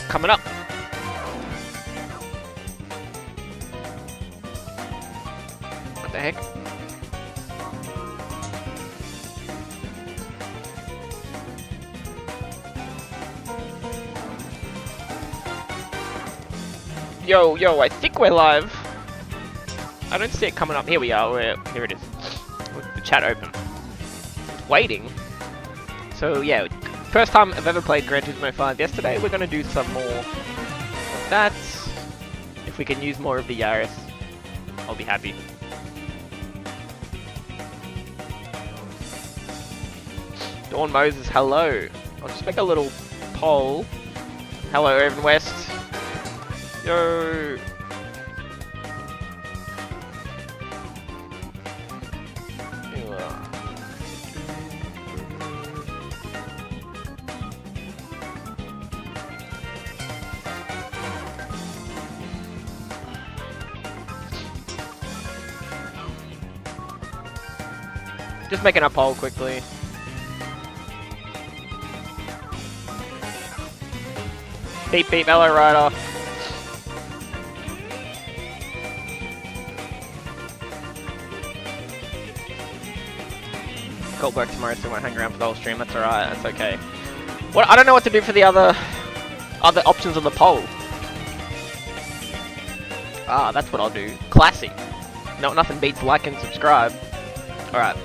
Coming up. What the heck? Yo, I think we're live. I don't see it coming up. Here we are. Here it is. With the chat open. Waiting. So yeah, first time I've ever played Gran Turismo 5 yesterday. We're going to do some more of that. If we can use more of the Yaris, I'll be happy. Dawn Moses, hello. I'll just make a little poll. Hello, Evan West. Yo. Just making a poll quickly. Beep beep, hello Rider. Got work tomorrow, so I won't hang around for the whole stream. That's alright, that's okay. Well, I don't know what to do for the other options on the poll. Ah, that's what I'll do. Classic. No, nothing beats like and subscribe. Alright.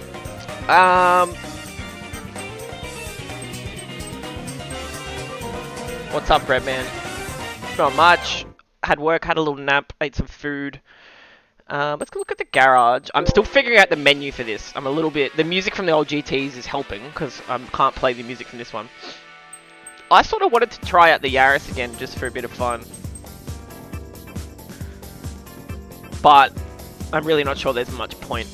What's up, Breadman? Not much. Had work, had a little nap, ate some food. Let's go look at the garage. I'm still figuring out the menu for this. I'm a little bit... The music from the old GTs is helping, because I can't play the music from this one. I sort of wanted to try out the Yaris again, just for a bit of fun. But I'm really not sure there's much point.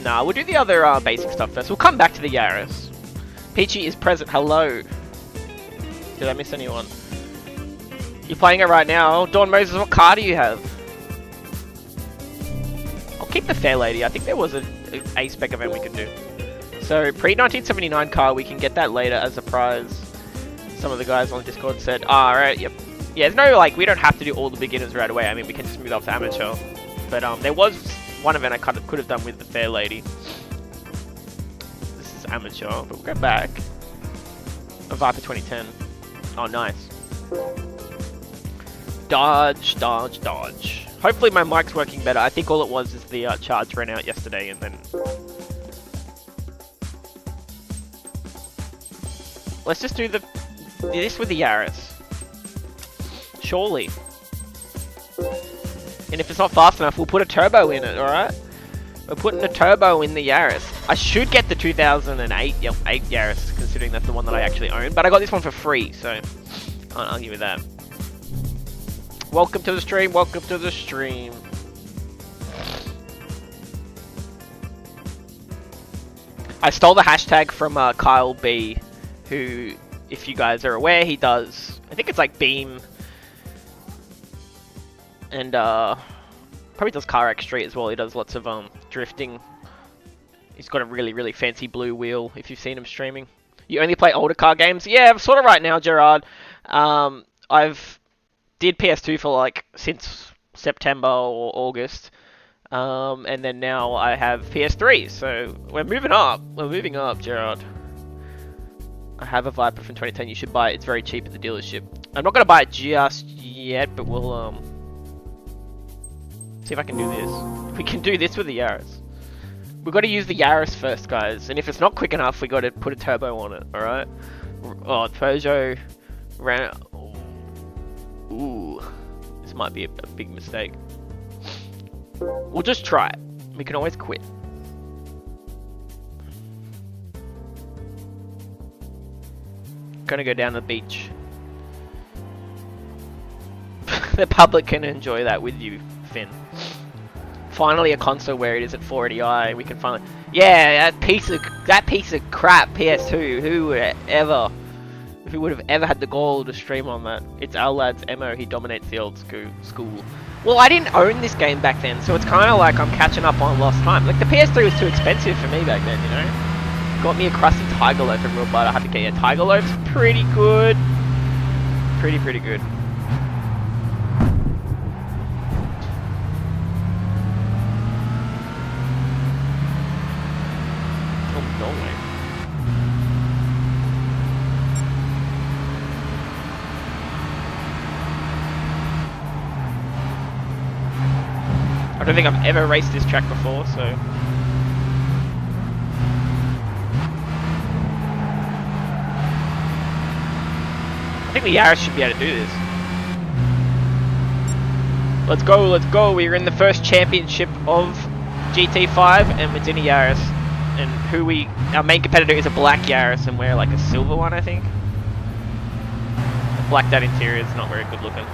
Nah, we'll do the other basic stuff first. We'll come back to the Yaris. Peachy is present. Hello. Did I miss anyone? You're playing it right now. Dawn Moses, what car do you have? I'll keep the Fair Lady. I think there was a A-spec event we could do. So, pre-1979 car, we can get that later as a prize. Some of the guys on Discord said, alright, yep. Yeah, there's no, like, we don't have to do all the beginners right away. I mean, we can just move up to amateur. But, there was one event I could have done with the Fair Lady. This is amateur, but we'll go back. A Viper 2010. Oh, nice. Dodge, dodge, dodge. Hopefully my mic's working better. I think all it was is the charge ran out yesterday and then... Let's just do this with the Yaris. Surely. And if it's not fast enough, we'll put a turbo in it, alright? We're putting a turbo in the Yaris. I should get the 2008 Yaris, considering that's the one that I actually own. But I got this one for free, so I'll give you that. Welcome to the stream, welcome to the stream. I stole the hashtag from Kyle B, who, if you guys are aware, he does, I think it's like Beam, and probably does Car X Street as well. He does lots of drifting. He's got a really, really fancy blue wheel, if you've seen him streaming. You only play older car games? Yeah, sort of right now, Gerard. I've did PS2 for like since September or August. And then now I have PS3, so we're moving up. We're moving up, Gerard. I have a Viper from 2010. You should buy it. It's very cheap at the dealership. I'm not going to buy it just yet, but we'll see if I can do this. We can do this with the Yaris. We've got to use the Yaris first, guys. And if it's not quick enough, we got to put a turbo on it, alright? Oh, Peugeot ran... Ooh. This might be a big mistake. We'll just try it. We can always quit. Gonna go down the beach. The public can enjoy that with you, Finn. Finally a console where it is at 480i. We can finally... Yeah, that piece of crap PS2. Who would ever If we would have ever had the goal to stream on that. It's our lad's Emo, he dominates the old school. Well, I didn't own this game back then, so it's kind of like I'm catching up on lost time. Like, the PS3 was too expensive for me back then, you know? Got me a crusty Tiger Loaf and real butt. I had to get a Tiger Loaf's pretty good. Pretty good. Oh, Norway. I don't think I've ever raced this track before, so... I think the Yaris should be able to do this. Let's go, we're in the first championship of GT5 and it's in a Yaris. And our main competitor is a black Yaris and we're like a silver one, I think. The blacked out interior is not very good looking.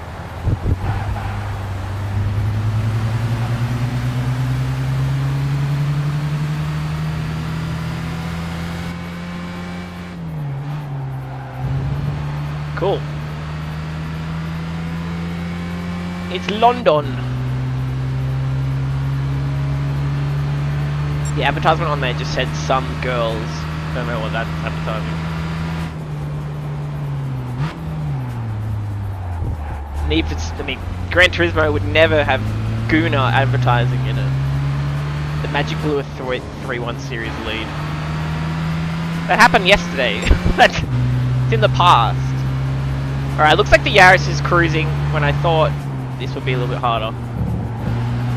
Cool. It's London. The advertisement on there just said some girls. Don't know what that's advertising. I mean, Gran Turismo would never have Guna advertising in it. The Magic Blue 3-1 series lead. That happened yesterday. It's in the past. Alright, looks like the Yaris is cruising when I thought this would be a little bit harder.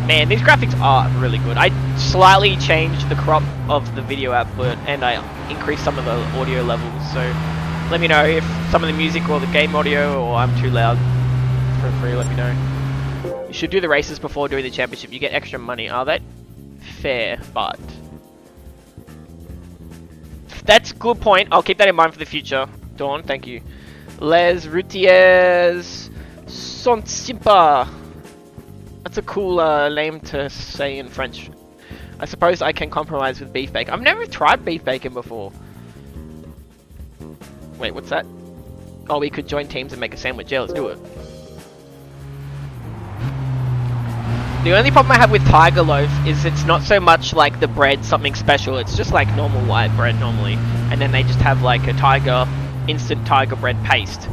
Man, these graphics are really good. I slightly changed the crop of the video output and I increased some of the audio levels, so let me know if some of the music or the game audio or I'm too loud. For free, let me know. You should do the races before doing the championship. You get extra money. Are that fair? But that's a good point. I'll keep that in mind for the future. Dawn, thank you. Les routiers sont sympas. That's a cool name to say in French. I suppose I can compromise with beef bacon. I've never tried beef bacon before. Wait, what's that? Oh, we could join teams and make a sandwich. Yeah, let's do it. The only problem I have with Tiger Loaf is it's not so much like the bread something special. It's just like normal white bread normally. And then they just have like a instant tiger bread paste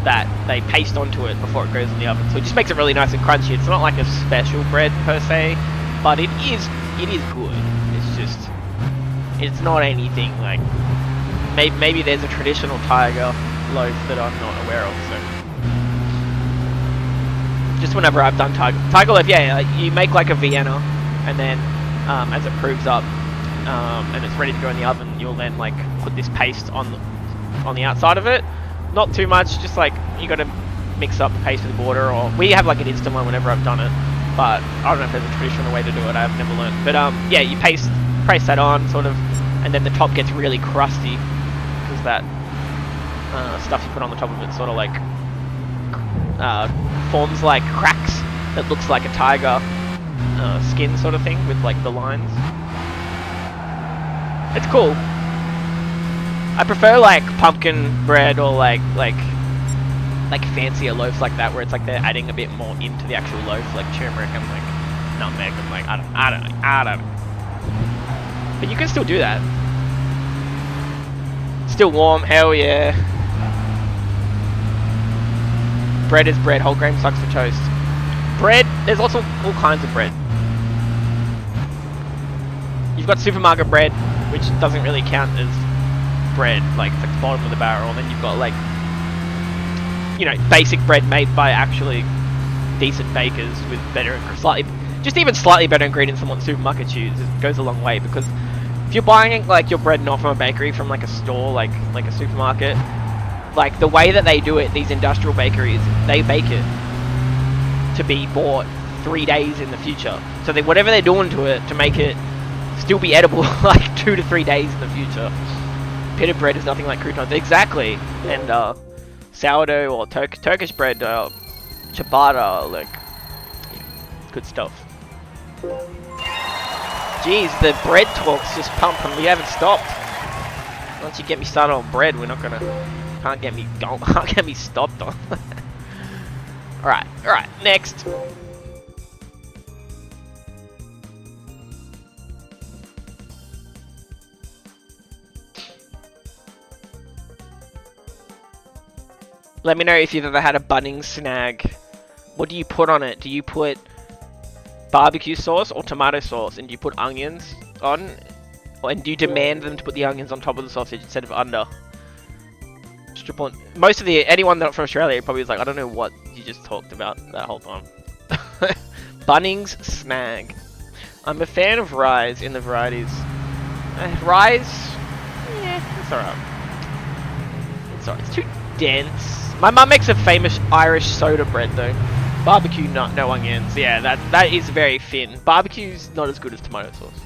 that they paste onto it before it goes in the oven. So it just makes it really nice and crunchy. It's not like a special bread per se, but it is good. It's just, it's not anything like, maybe there's a traditional tiger loaf that I'm not aware of, so. Just whenever I've done tiger loaf, yeah, you make like a Vienna, and then as it proves up, and it's ready to go in the oven, you'll then like put this paste on the outside of it. Not too much, just like you got to mix up the paste with water, or we have like an instant one whenever I've done it, but I don't know if there's a traditional way to do it. I've never learned. But yeah, you paste that on sort of, and then the top gets really crusty because that stuff you put on the top of it sort of like forms like cracks that looks like a tiger skin sort of thing with like the lines. It's cool. I prefer like pumpkin bread or like fancier loaves like that, where it's like they're adding a bit more into the actual loaf, like turmeric and like nutmeg and like I don't know. But you can still do that. Still warm, hell yeah. Bread is bread. Whole grain sucks for toast. Bread, there's also all kinds of bread. You've got supermarket bread, which doesn't really count as bread, like it's like the bottom of the barrel. And then you've got like, you know, basic bread made by actually decent bakers with better, slightly better ingredients than what the supermarket chooses. It goes a long way, because if you're buying like your bread not from a bakery, from like a store, like a supermarket, like the way that they do it, these industrial bakeries, they bake it to be bought 3 days in the future. So whatever they're doing to it to make it still be edible like 2 to 3 days in the future. Pita bread is nothing like croutons. Exactly. And sourdough or Turkish bread, ciabatta, like good stuff. Jeez, the bread talk's just pumping. We haven't stopped. Once you get me started on bread, we're not gonna Can't get me going. Can't get me stopped on. Alright, next. Let me know if you've ever had a Bunnings snag. What do you put on it? Do you put barbecue sauce or tomato sauce? And do you put onions on? And do you demand them to put the onions on top of the sausage instead of under? Strip on. Most of anyone not from Australia probably was like, I don't know what you just talked about that whole time. Bunnings snag. I'm a fan of Rise in the varieties. Rise? Yeah, it's alright. It's alright. It's too dense. My mum makes a famous Irish soda bread though. Barbecue, no onions. Yeah, that is very thin. Barbecue's not as good as tomato sauce.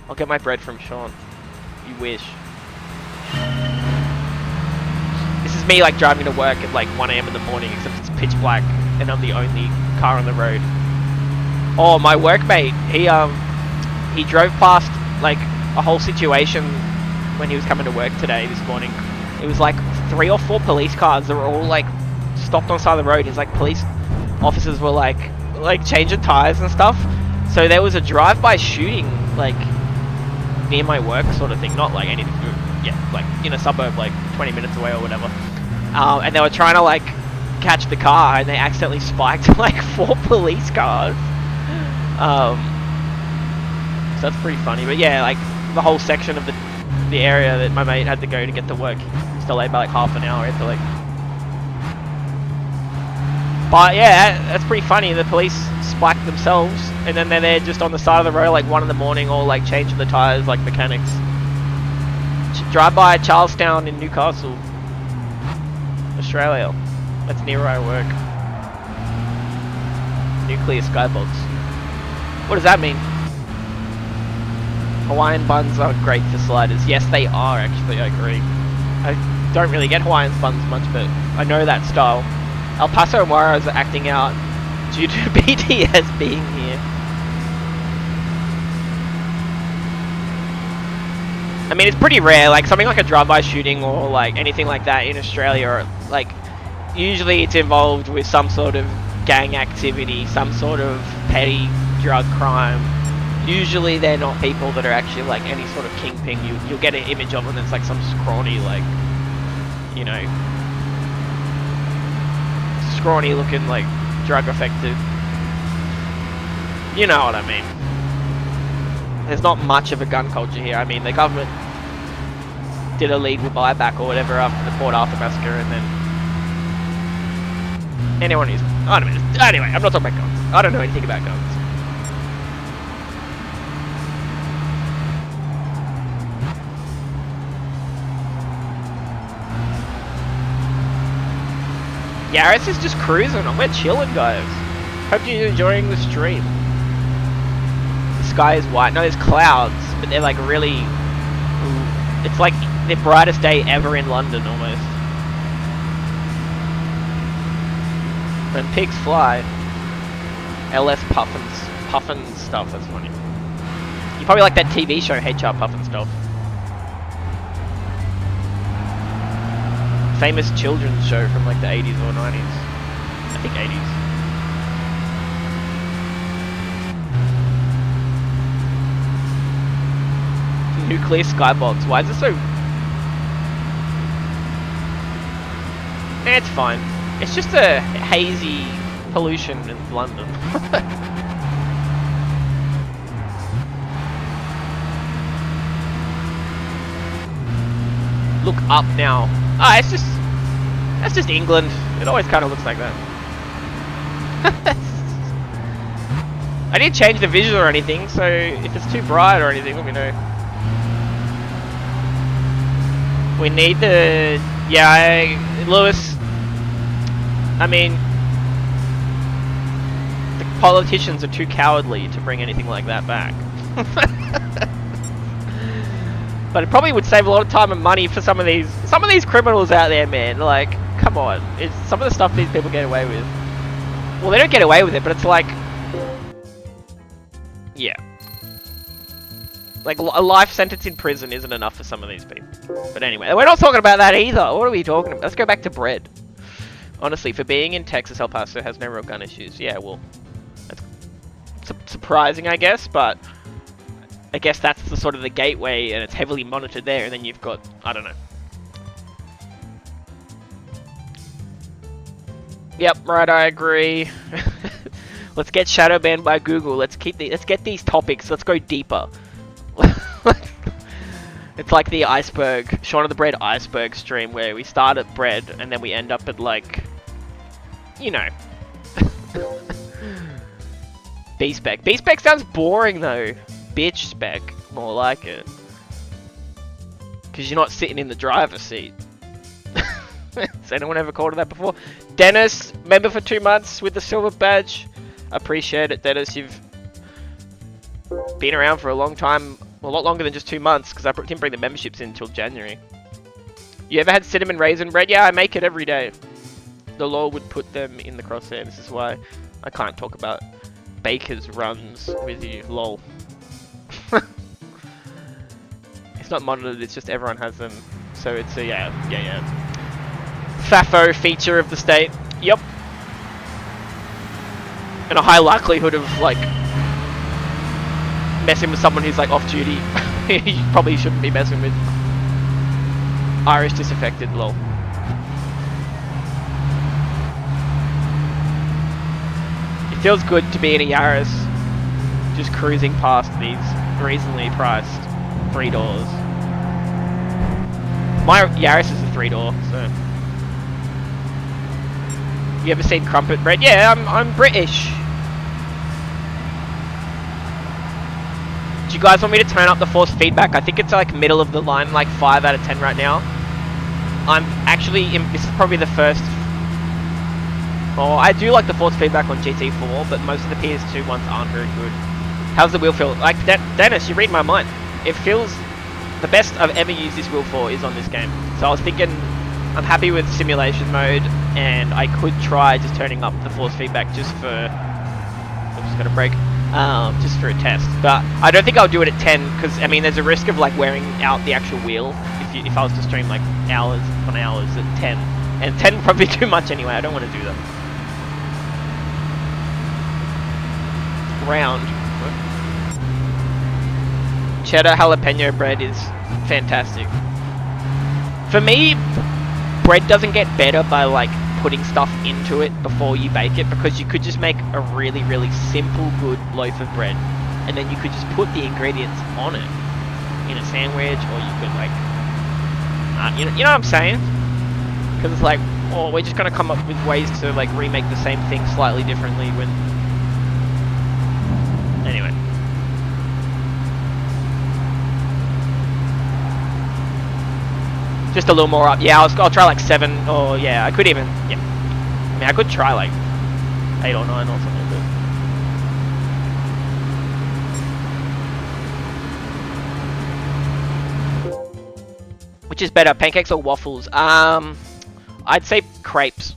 I'll get my bread from Sean. You wish. This is me like driving to work at like 1 AM in the morning, except it's pitch black and I'm the only car on the road. Oh, my workmate, he drove past like a whole situation when he was coming to work today this morning. It was like 3 or 4 police cars that were all like stopped on the side of the road. It's like police officers were like changing tires and stuff. So there was a drive-by shooting like near my work sort of thing, not like anything, yeah, like in a suburb like 20 minutes away or whatever. And they were trying to like catch the car and they accidentally spiked like 4 police cars. So that's pretty funny. But yeah, like the whole section of the area that my mate had to go to get to work, he's delayed by like half an hour. To like, but yeah, that's pretty funny. The police spiked themselves, and then they're there just on the side of the road, like 1 in the morning, all like changing the tires, like mechanics. Drive by Charlestown in Newcastle, Australia. That's near where I work. Nuclear skybox. What does that mean? Hawaiian buns are great for sliders. Yes, they are actually, I agree. I don't really get Hawaiian buns much, but I know that style. El Paso Juarez are acting out due to BTS being here. I mean, it's pretty rare, like something like a drive-by shooting or like anything like that in Australia, or like usually it's involved with some sort of gang activity, some sort of petty drug crime. Usually they're not people that are actually like any sort of kingpin. You'll get an image of them that's like some scrawny, like, you know, scrawny looking like drug affected. You know what I mean. There's not much of a gun culture here. I mean, the government did a legal buyback or whatever after the Port Arthur massacre, and then anyone who's, I don't know. Anyway, I'm not talking about guns. I don't know anything about guns. Yaris is just cruising. We're chilling, guys. Hope you're enjoying the stream. The sky is white. No, there's clouds, but they're like really... It's like the brightest day ever in London, almost. When pigs fly, LS Puffin stuff. That's funny. You probably like that TV show, HR Puffin Stuff. Famous children's show from like the 80s or 90s. I think 80s. Nuclear skybox. Why is it so... It's fine. It's just a hazy pollution in London. Look up now. Ah, it's just... That's just England. It always kind of looks like that. I didn't change the visual or anything, so if it's too bright or anything, let me know. We need the... Yeah, Lewis... I mean... The politicians are too cowardly to bring anything like that back. But it probably would save a lot of time and money for some of these criminals out there, man. Like, come on. It's some of the stuff these people get away with. Well, they don't get away with it, but it's like... Yeah. Like, a life sentence in prison isn't enough for some of these people. But anyway, we're not talking about that either. What are we talking about? Let's go back to bread. Honestly, for being in Texas, El Paso has no real gun issues. Yeah, well, that's surprising, I guess, but I guess that's the sort of the gateway, and it's heavily monitored there, and then you've got, I don't know. Yep, right, I agree. Let's get shadow banned by Google. Let's get these topics. Let's go deeper. It's like the iceberg, Shaun of the Bread iceberg stream, where we start at bread and then we end up at, like, you know. B-spec. B-spec sounds boring though. Bitch spec, more like it. Because you're not sitting in the driver's seat. Has anyone ever called it that before? Dennis, member for 2 months with the silver badge. Appreciate it, Dennis. You've been around for a long time. Well, a lot longer than just 2 months, because I didn't bring the memberships in until January. You ever had cinnamon raisin bread? Yeah, I make it every day. The law would put them in the crosshair. This is why I can't talk about baker's runs with you. Lol. It's not monitored, it's just everyone has them. So it's a, yeah. FAFO feature of the state. Yep. And a high likelihood of, like, messing with someone who's, like, off duty. You probably shouldn't be messing with. Irish disaffected, lol. It feels good to be in a Yaris, just cruising past these reasonably priced 3-doors. My Yaris is a 3-door, so. You ever seen crumpet bread? Yeah, I'm British. Do you guys want me to turn up the force feedback? I think it's like middle of the line, like 5 out of 10 right now. I'm actually, this is probably the first. Oh, I do like the force feedback on GT4, but most of the PS2 ones aren't very good. How's the wheel feel? Like, Dennis, you read my mind. It feels, the best I've ever used this wheel for is on this game. So I was thinking, I'm happy with simulation mode, and I could try just turning up the force feedback just for, I'm just gonna break, just for a test. But I don't think I'll do it at 10, because I mean, there's a risk of like wearing out the actual wheel if I was to stream like hours on hours at 10. And 10 would probably be too much anyway, I don't want to do that. Round. Cheddar jalapeno bread is fantastic. For me, bread doesn't get better by like putting stuff into it before you bake it, because you could just make a really, really simple, good loaf of bread, and then you could just put the ingredients on it in a sandwich, or you could like, you know what I'm saying? Because it's like, oh, we're just gonna come up with ways to like remake the same thing slightly differently when. Anyway. Just a little more up. Yeah, I'll try like 7. Or yeah, I could even. Yeah. I mean, I could try like 8 or 9 or something. But which is better, pancakes or waffles? I'd say crepes.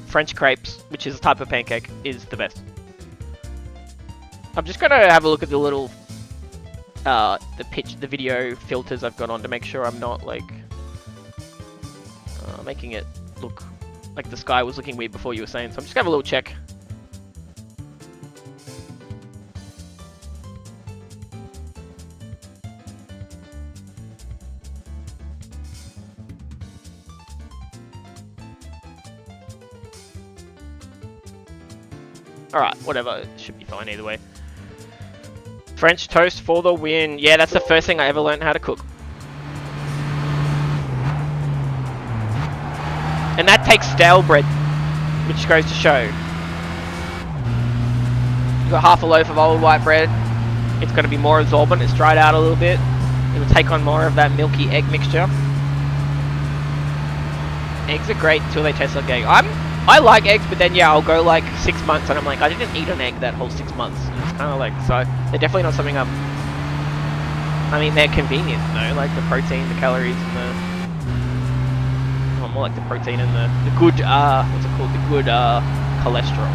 French crepes, which is a type of pancake, is the best. I'm just gonna have a look at the little, the video filters I've got on to make sure I'm not like. Making it look like the sky was looking weird before you were saying, so I'm just gonna have a little check. Alright, whatever, it should be fine either way. French toast for the win. Yeah, that's the first thing I ever learned how to cook. And that takes stale bread, which goes to show. You've got half a loaf of old white bread. It's going to be more absorbent. It's dried out a little bit. It will take on more of that milky egg mixture. Eggs are great until they taste like egg. I like eggs, but then yeah, I'll go like 6 months and I'm like, I didn't eat an egg that whole 6 months. And it's kind of like, so they're definitely not something I'm. I mean, they're convenient, you know, like the protein, the calories, and the. More like the protein and the good, what's it called? The good cholesterol.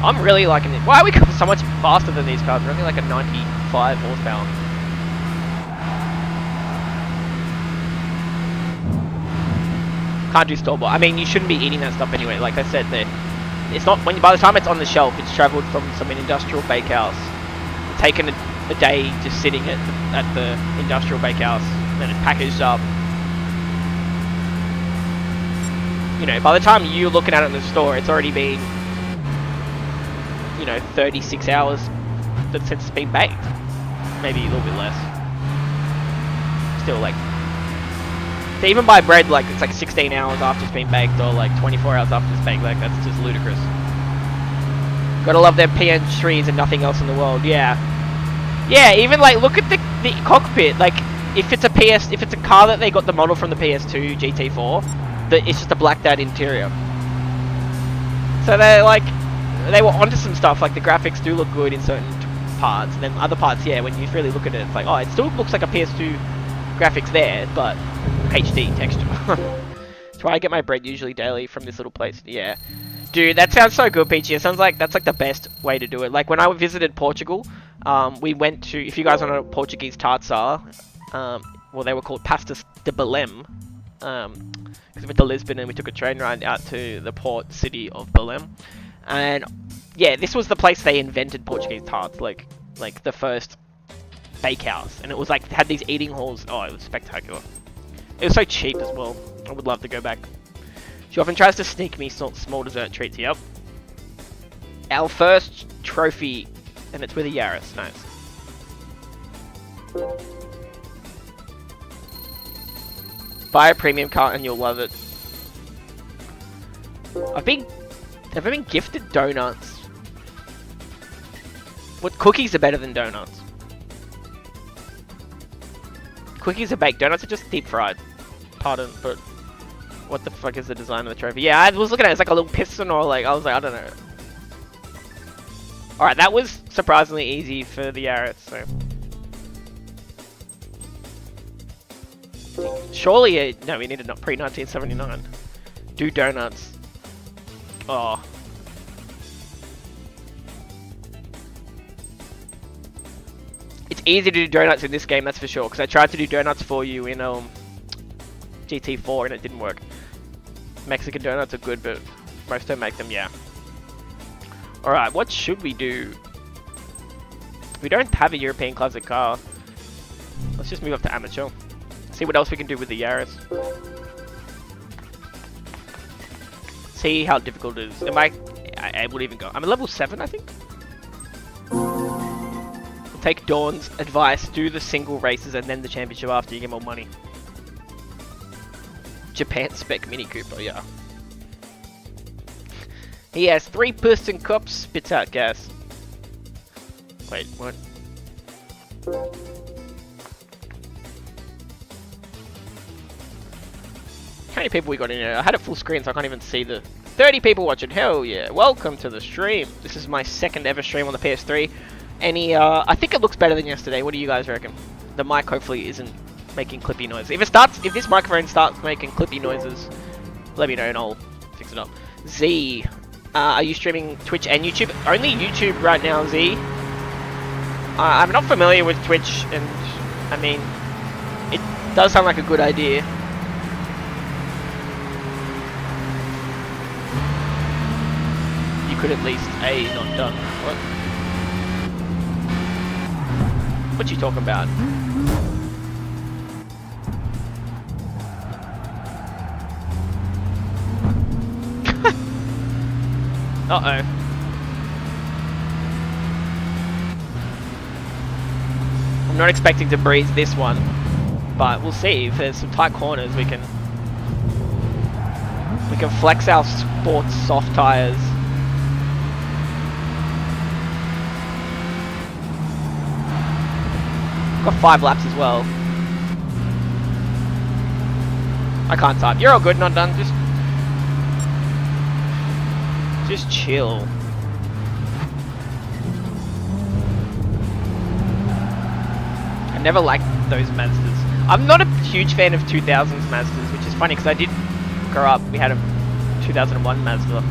I'm really liking it. Why are we going so much faster than these cars? We're only like a 95 horsepower. Can't do store bought. I mean, you shouldn't be eating that stuff anyway. Like I said, it's not when by the time it's on the shelf, it's travelled from some industrial bakehouse, taken a day just sitting at the industrial bakehouse, then it's packaged up. You know, by the time you're looking at it in the store, it's already been, you know, 36 hours since it's been baked. Maybe a little bit less. Still, like, to even buy bread, like, it's like 16 hours after it's been baked, or like 24 hours after it's baked. Like, that's just ludicrous. Gotta love their PS3s and nothing else in the world. Yeah. Yeah, even like, look at the cockpit. Like, if it's a car that they got the model from the PS2 GT4, it's just a blacked out interior. So they were onto some stuff. Like, the graphics do look good in certain parts, and then other parts, yeah, when you really look at it, it's like, oh, it still looks like a PS2 graphics there, but HD texture. That's why I get my bread usually daily from this little place. Yeah. Dude, that sounds so good, Peachy. It sounds like that's like the best way to do it. Like, when I visited Portugal, we went to, if you guys don't know what Portuguese tarts are, well, they were called pastas de Belém, because we went to Lisbon and we took a train ride out to the port city of Belém. And yeah, this was the place they invented Portuguese tarts, like the first bakehouse. And it was like, had these eating halls. Oh, it was spectacular. It was so cheap as well. I would love to go back. She often tries to sneak me small dessert treats. Yep. Our first trophy, and it's with a Yaris. Nice. Buy a premium car and you'll love it. I've been gifted donuts. What, cookies are better than donuts? Cookies are baked, donuts are just deep fried. Pardon, but what the fuck is the design of the trophy? Yeah, I was looking at it, it's like a little piston, or like, I was like, I don't know. Alright, that was surprisingly easy for the Yaris, so. Surely, no, we need a pre-1979. Do donuts. Oh. It's easy to do donuts in this game, that's for sure, because I tried to do donuts for you in GT4 and it didn't work. Mexican donuts are good, but most don't make them, yeah. Alright, what should we do? We don't have a European classic car. Let's just move up to amateur. See what else we can do with the Yaris. See how difficult it is. Am I able to even go? I'm at level 7, I think. We'll take Dawn's advice, do the single races and then the championship after, you get more money. Japan spec Mini Cooper, yeah. He has 3 piston cups, spits out gas. Wait, what? How many people we got in here? I had it full screen so I can't even see the 30 people watching. Hell yeah. Welcome to the stream. This is my second ever stream on the PS3. I think it looks better than yesterday. What do you guys reckon? The mic hopefully isn't making clippy noises. If this microphone starts making clippy noises, let me know and I'll fix it up. Z, are you streaming Twitch and YouTube? Only YouTube right now, Z. I'm not familiar with Twitch, and I mean, it does sound like a good idea. You could at least not done. What? What you talking about? Uh-oh. I'm not expecting to breeze this one, but we'll see. If there's some tight corners, we can flex our sports soft tires. Got 5 laps as well. I can't type. You're all good, not done. Just chill. I never liked those Mazdas. I'm not a huge fan of 2000s Mazdas, which is funny because I did grow up. We had a 2001 Mazda.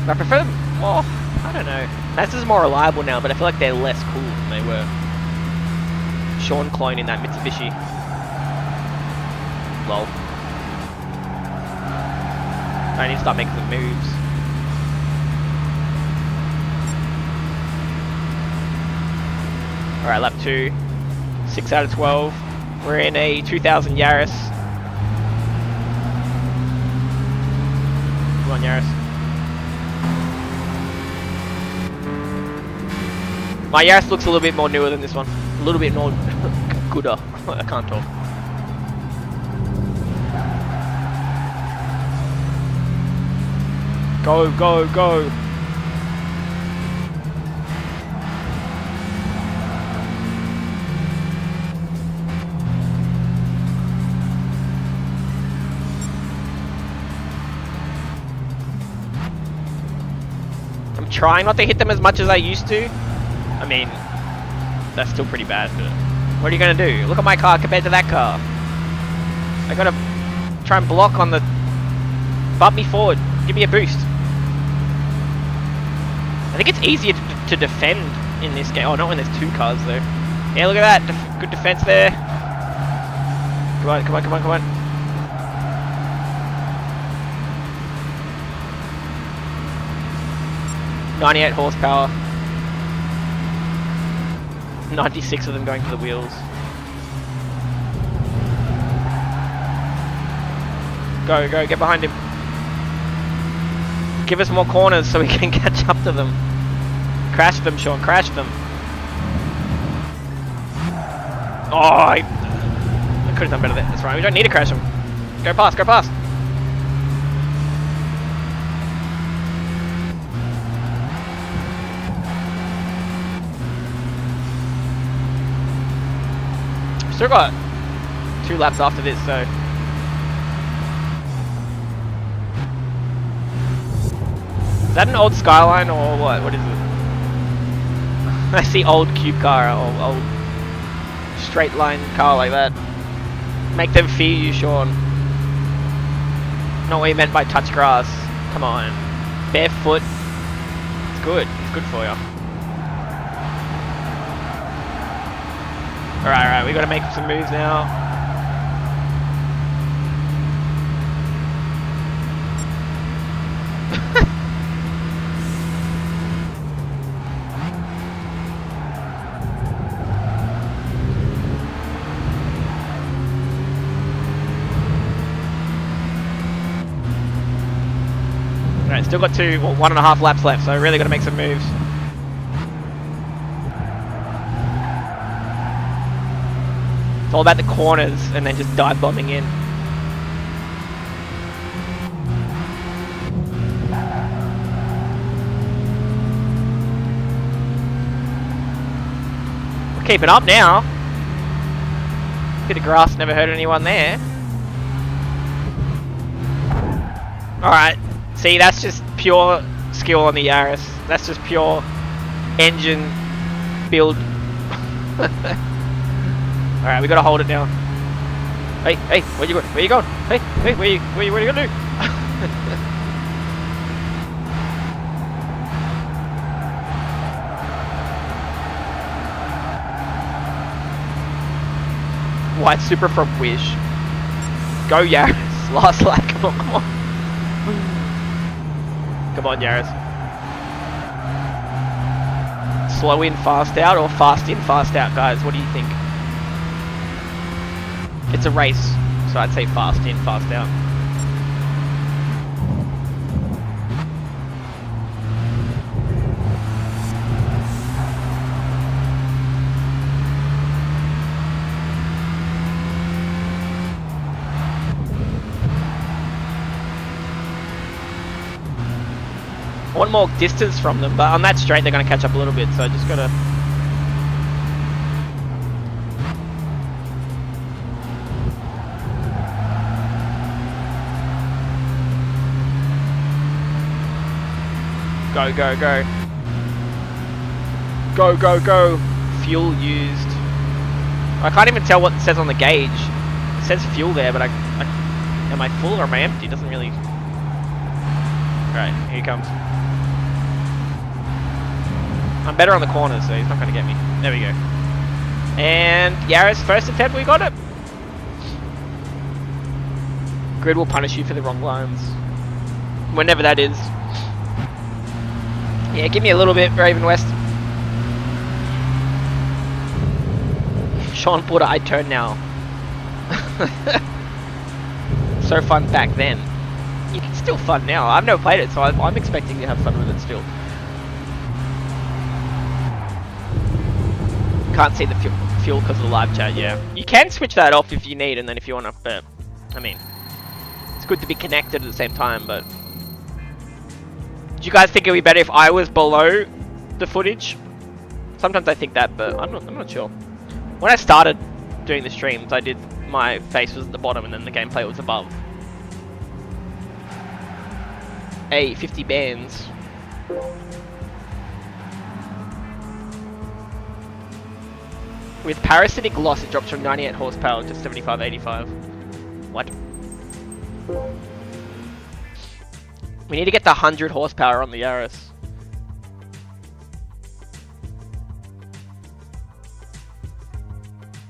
I prefer Well, I don't know. NASCAR's more reliable now, but I feel like they're less cool than they were. Sean clone in that Mitsubishi. Lol. I need to start making some moves. Alright, lap 2. 6 out of 12. We're in a 2000 Yaris. Come on, Yaris. My Yaris looks a little bit more newer than this one. A little bit more gooder. I can't talk. Go, go, go. I'm trying not to hit them as much as I used to. I mean, that's still pretty bad, but what are you gonna do? Look at my car compared to that car. I gotta try and block on the... Bump me forward. Give me a boost. I think it's easier to defend in this game. Oh, not when there's two cars though. Yeah, look at that. Good defense there. Come on, come on, come on, come on. .98 horsepower. 96 of them going to the wheels. Go, go, get behind him. Give us more corners so we can catch up to them. Crash them, Sean, crash them. Oh, I could have done better there. That's right, we don't need to crash them. Go past, go past. Still got 2 laps after this, so. Is that an old Skyline or what? What is it? I see old cube car or old straight line car like that. Make them fear you, Sean. Not what you meant by touch grass. Come on. Barefoot. It's good. It's good for you. Alright, alright. We gotta make some moves now. Alright, still got 1.5 laps left, so I really got to make some moves. It's all about the corners and then just dive bombing in. We're keeping up now. Bit of grass, never hurt anyone there. Alright. See, that's just pure skill on the Yaris. That's just pure engine build. Alright, we gotta hold it now. Hey, hey, where you going? Where you going? Hey, hey, what are you gonna do? White Super from Wish. Go Yaris. Last lap, come on, come on. Come on, Yaris. Slow in, fast out, or fast in, fast out, guys? What do you think? It's a race, so I'd say fast in, fast out. I want more distance from them, but on that straight they're going to catch up a little bit, so I just got to... Go, go, go. Go, go, go. Fuel used. I can't even tell what it says on the gauge. It says fuel there, but am I full or am I empty? It doesn't really... Right, here he comes. I'm better on the corners, so he's not going to get me. There we go. And Yaris, first attempt, we got it. Grid will punish you for the wrong lines. Whenever that is. Yeah, give me a little bit, Raven West. Sean Porter, I turn now. So fun back then. It's still fun now. I've never played it, so I'm expecting to have fun with it still. Can't see the fuel because of the live chat, yeah. You can switch that off if you need, and then if you want to, but, I mean, it's good to be connected at the same time, but... Do you guys think it would be better if I was below the footage? Sometimes I think that, but I'm not sure. When I started doing the streams, I did, my face was at the bottom and then the gameplay was above. Hey, 50 bands. With parasitic loss, it drops from 98 horsepower to 75-85. What? We need to get the 100 horsepower on the Yaris.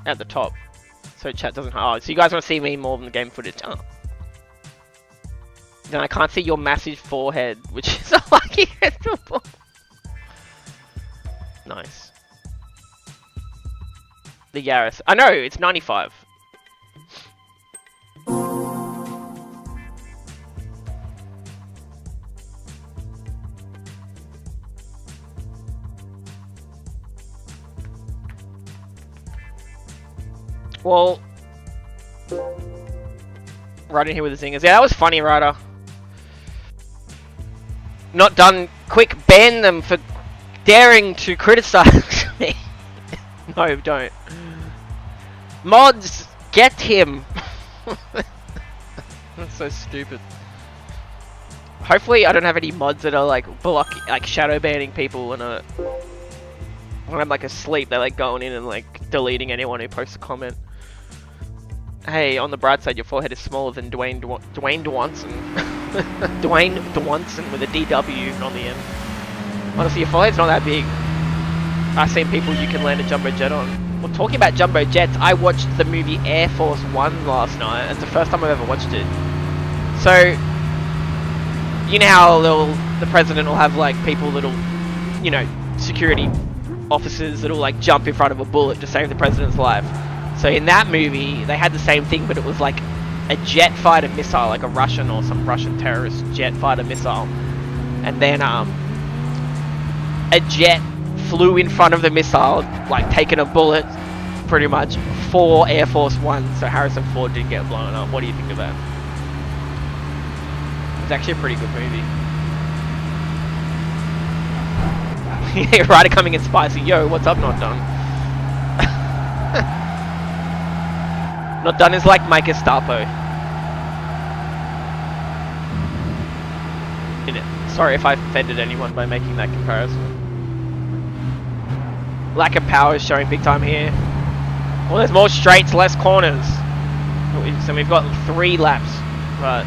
At the top. So chat doesn't... Oh, so you guys want to see me more than the game footage. Oh. Then I can't see your massive forehead, which is a lucky ritual. Nice. The Yaris. I know, it's 95. Well, right in here with the zingers. Yeah, that was funny, Ryder. Not done. Quick, ban them for daring to criticize me. No, don't. Mods, get him. That's so stupid. Hopefully, I don't have any mods that are like shadow banning people when I'm like asleep. They're like going in and like deleting anyone who posts a comment. Hey, on the bright side, your forehead is smaller than Dwayne Dwanson. Dwayne Dwanson with a DW on the end. Honestly, your forehead's not that big. I've seen people you can land a jumbo jet on. Well, talking about jumbo jets, I watched the movie Air Force One last night. It's the first time I've ever watched it. So, you know how the president will have like people that'll, you know, security officers that'll like jump in front of a bullet to save the president's life. So in that movie, they had the same thing, but it was like a jet fighter missile, like a Russian or some Russian terrorist jet fighter missile. And then a jet flew in front of the missile, like taking a bullet, pretty much, for Air Force One, so Harrison Ford didn't get blown up. What do you think of that? It's actually a pretty good movie. Ryder coming in spicy. Yo, what's up, Not Done? Not Done is like my Gestapo. Sorry if I offended anyone by making that comparison. Lack of power is showing big time here. Well, there's more straights, less corners. So we've got 3 laps. But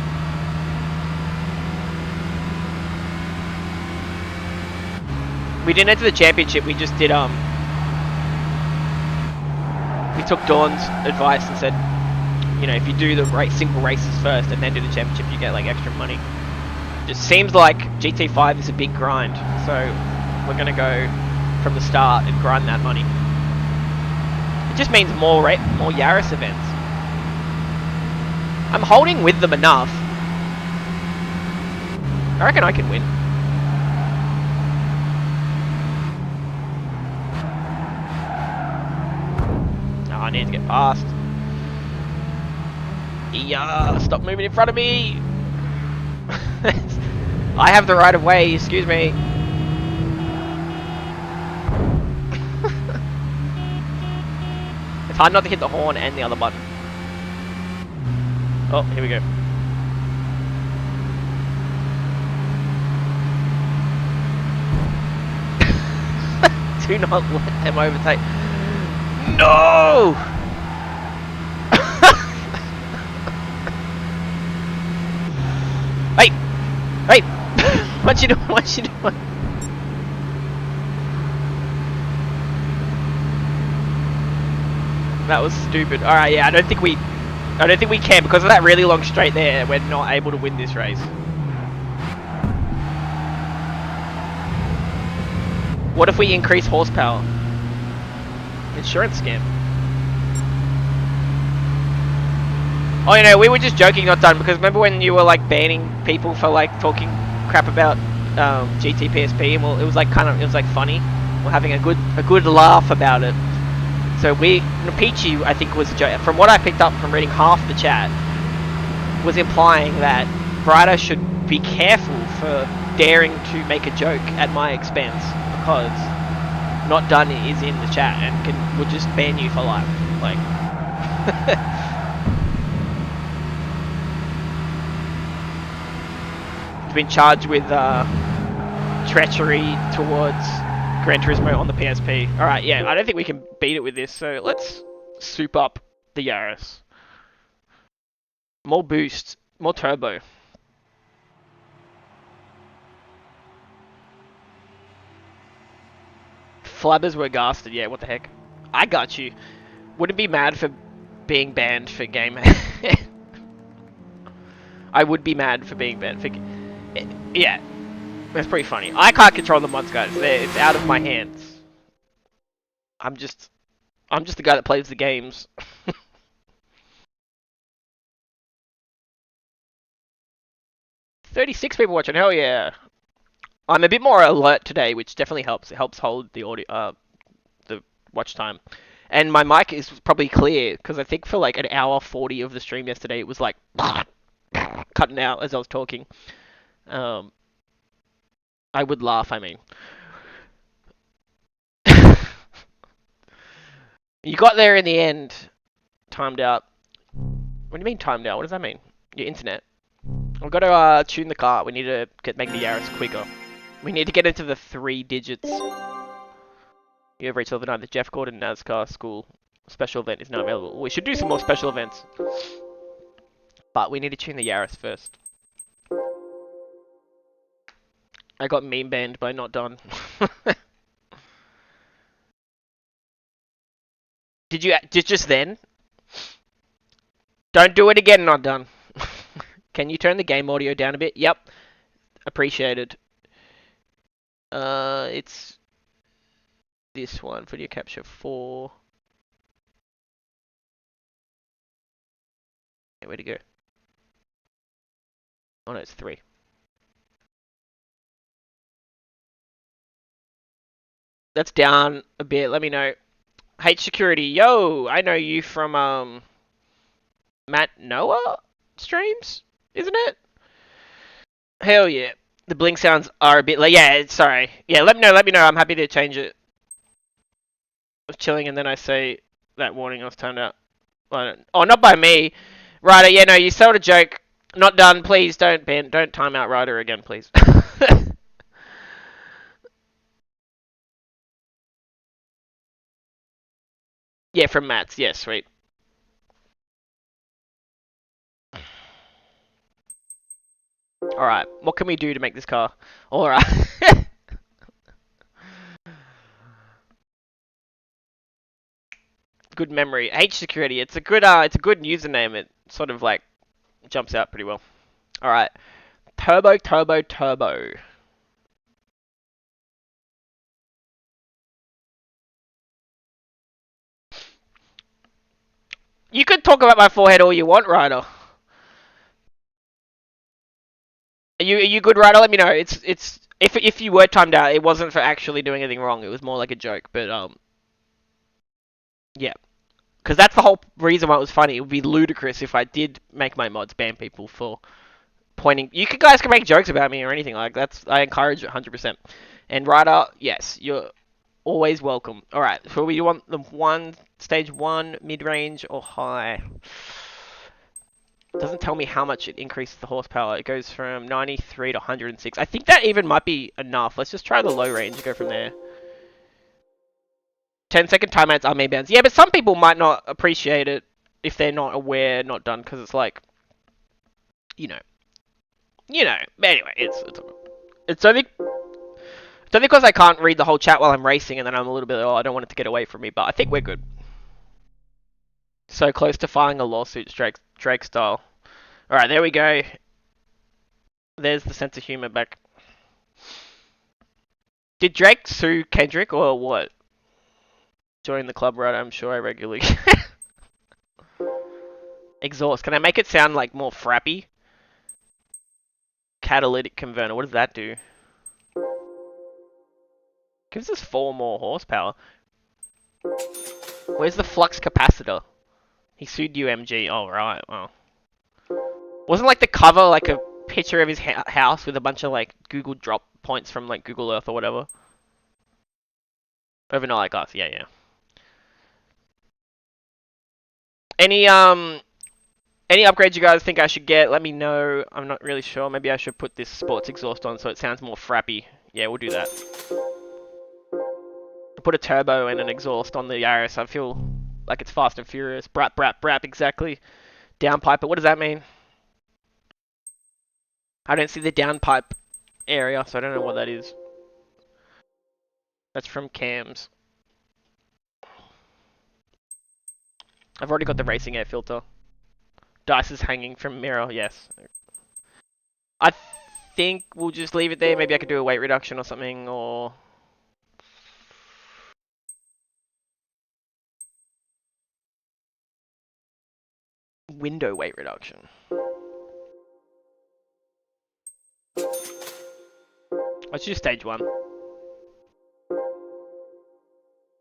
we didn't enter the championship, we just did we took Dawn's advice and said, you know, if you do the single races first and then do the championship, you get like extra money. It just seems like GT5 is a big grind, so we're gonna go from the start and grind that money. It just means more Yaris events. I'm holding with them enough. I reckon I can win. Oh, I need to get past. Yeah, stop moving in front of me. I have the right of way, excuse me. It's hard not to hit the horn and the other button. Oh, here we go. Do not let them overtake. No! Hey! Hey! What you doing? What you doing? That was stupid. Alright, yeah, I don't think we can. Because of that really long straight there, we're not able to win this race. What if we increase horsepower? Insurance scam. Oh, you know, we were just joking, not done, because remember when you were like banning people for like talking crap about GT PSP, and well, it was like funny. We're having a good laugh about it. So Peachy, I think, was from what I picked up from reading half the chat, was implying that Brighter should be careful for daring to make a joke at my expense, because Not Done is in the chat and would just ban you for life. Like, he's been charged with treachery towards Gran Turismo on the PSP. Alright, yeah, I don't think we can beat it with this, so let's soup up the Yaris. More boost, more turbo. Flabbers were gasted, yeah, what the heck. I got you. Wouldn't be mad for being banned for game. I would be mad for being banned for... Yeah, that's pretty funny. I can't control the mods, guys. It's out of my hands. I'm just the guy that plays the games. 36 people watching, hell yeah. I'm a bit more alert today, which definitely helps. It helps hold the audio, the watch time. And my mic is probably clear, because I think for like an hour 40 of the stream yesterday, it was like cutting out as I was talking. I would laugh, I mean. You got there in the end. Timed out. What do you mean timed out? What does that mean? Your internet. We've got to tune the car. We need to make the Yaris quicker. We need to get into the 3 digits. You have reached level 9. The Jeff Gordon NASCAR school special event is now available. We should do some more special events. But we need to tune the Yaris first. I got meme banned by Not Done. Did you just then? Don't do it again, Not Done. Can you turn the game audio down a bit? Yep. Appreciated. It's this one, video capture 4. Okay, where'd it go? Oh no, it's 3. That's down a bit, let me know. H Security, yo! I know you from, Matt Noah streams, isn't it? Hell yeah. The blink sounds are a bit like, yeah, sorry. Yeah, let me know, I'm happy to change it. I was chilling and then I say that warning was turned out. Oh, not by me. Ryder, yeah, no, you sold a joke. Not done, please don't time out Ryder again, please. Yeah, from Matt's, yeah, sweet. Alright, what can we do to make this car? Alright. Good memory. H security. It's a good username. It sort of like jumps out pretty well. Alright. Turbo, turbo, turbo. You could talk about my forehead all you want, Ryder. Are you good, Ryder? Let me know. It's if you were timed out, it wasn't for actually doing anything wrong. It was more like a joke. But yeah, because that's the whole reason why it was funny. It would be ludicrous if I did make my mods ban people for pointing. You guys can make jokes about me or anything like that. I encourage it 100%. And Ryder, yes, you're always welcome. All right, so we want the stage 1, mid-range, or high. It doesn't tell me how much it increases the horsepower. It goes from 93 to 106. I think that even might be enough. Let's just try the low range and go from there. 10-second timeouts are main bands. Yeah, but some people might not appreciate it if they're not aware, Not Done, because it's like, you know. But anyway, it's only because I can't read the whole chat while I'm racing, and then I'm a little bit, I don't want it to get away from me, but I think we're good. So close to filing a lawsuit, Drake style. Alright, there we go. There's the sense of humor back. Did Drake sue Kendrick or what? Join the club, right? I'm sure I regularly. Exhaust. Can I make it sound like more frappy? Catalytic converter. What does that do? Gives us 4 more horsepower. Where's the flux capacitor? He sued UMG. Oh, right. Well. Wasn't like the cover like a picture of his house with a bunch of like Google drop points from like Google Earth or whatever? Overnight glass. Yeah, yeah. Any upgrades you guys think I should get? Let me know. I'm not really sure. Maybe I should put this sports exhaust on so it sounds more frappy. Yeah, we'll do that. Put a turbo and an exhaust on the Yaris. I feel like it's fast and furious. Brap, brap, brap, exactly. Downpipe, but what does that mean? I don't see the downpipe area, so I don't know what that is. That's from cams. I've already got the racing air filter. Dice is hanging from mirror, yes. I think we'll just leave it there. Maybe I could do a weight reduction or something, or... window weight reduction. Let's do stage 1.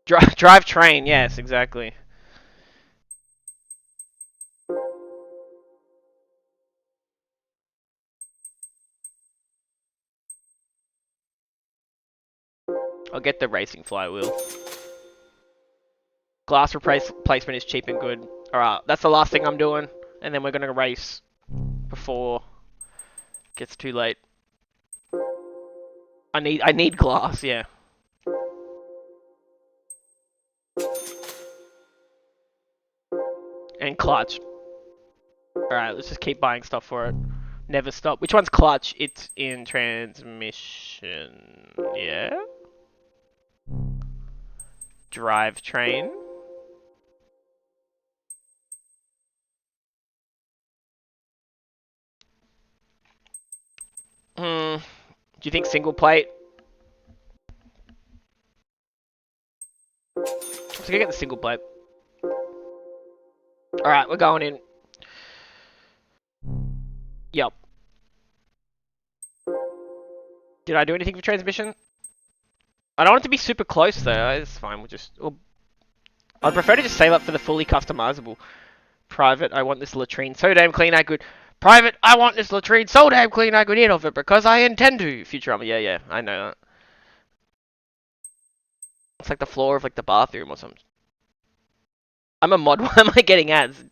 Drive train, yes, exactly. I'll get the racing flywheel. Glass replacement is cheap and good. Alright, that's the last thing I'm doing. And then we're gonna race before it gets too late. I need glass, yeah. And clutch. Alright, let's just keep buying stuff for it. Never stop. Which one's clutch? It's in transmission. Yeah? Drivetrain. Do you think single plate? Let's go get the single plate. Alright, we're going in. Yep. Did I do anything for transmission? I don't want it to be super close though. It's fine. I'd prefer to just save up for the fully customizable. Private, I want this latrine so damn clean I could. Private, I want this latrine so damn clean I could eat off it because I intend to. Futurama, yeah, I know that. It's like the floor of like the bathroom or something. I'm a mod. Why am I getting ads?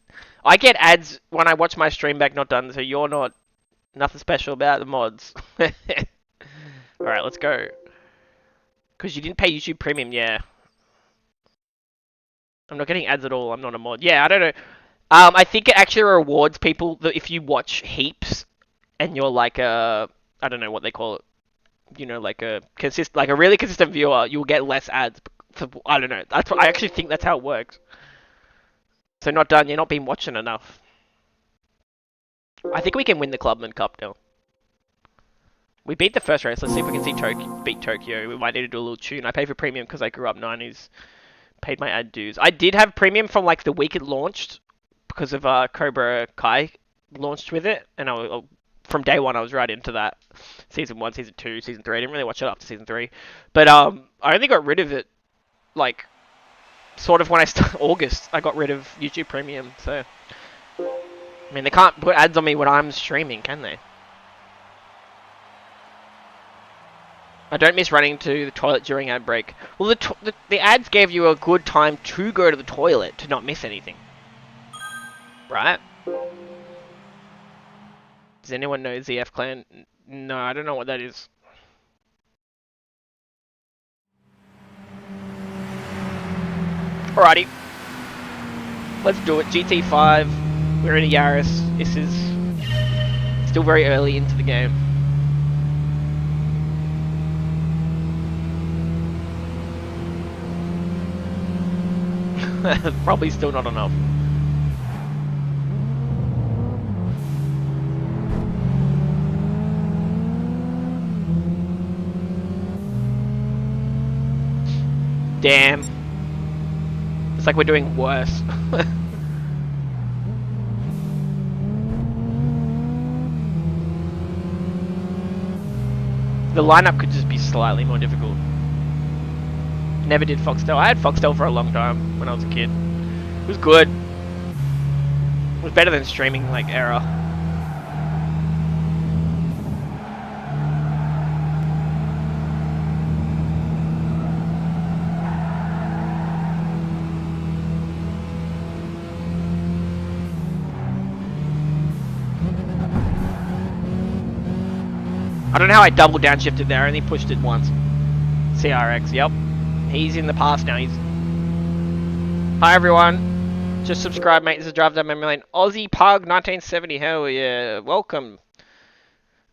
I get ads when I watch my stream back not done, so you're not nothing special about the mods. Alright, let's go. Because you didn't pay YouTube Premium, yeah. I'm not getting ads at all. I'm not a mod. Yeah, I don't know. I think it actually rewards people that if you watch heaps and you're like a, I don't know what they call it. You know, like a really consistent viewer, you'll get less ads. I don't know. I actually think that's how it works. So not done. You're not been watching enough. I think we can win the Clubman Cup now. We beat the first race. Let's see if we can beat Tokyo. We might need to do a little tune. I pay for premium because I grew up 90s. Paid my ad dues. I did have premium from like the week it launched because of Cobra Kai launched with it, and from day one I was right into that. Season 1, Season 2, Season 3. I didn't really watch it after Season 3, but I only got rid of it like sort of when I started August. I got rid of YouTube Premium, so I mean they can't put ads on me when I'm streaming, can they? I don't miss running to the toilet during ad break. Well, the ads gave you a good time to go to the toilet to not miss anything. Right? Does anyone know ZF Clan? No, I don't know what that is. Alrighty. Let's do it. GT5. We're in a Yaris. This is still very early into the game. Probably still not enough. Damn. It's like we're doing worse. The lineup could just be slightly more difficult. Never did Foxtel. I had Foxtel for a long time when I was a kid. It was good. It was better than streaming, like, era. I don't know how I double downshifted there, I only pushed it once. CRX, yep. He's in the past now, Hi everyone. Just subscribe, mate. This is Drive Down Memory Lane. Aussie Pug 1970, hell yeah. Welcome.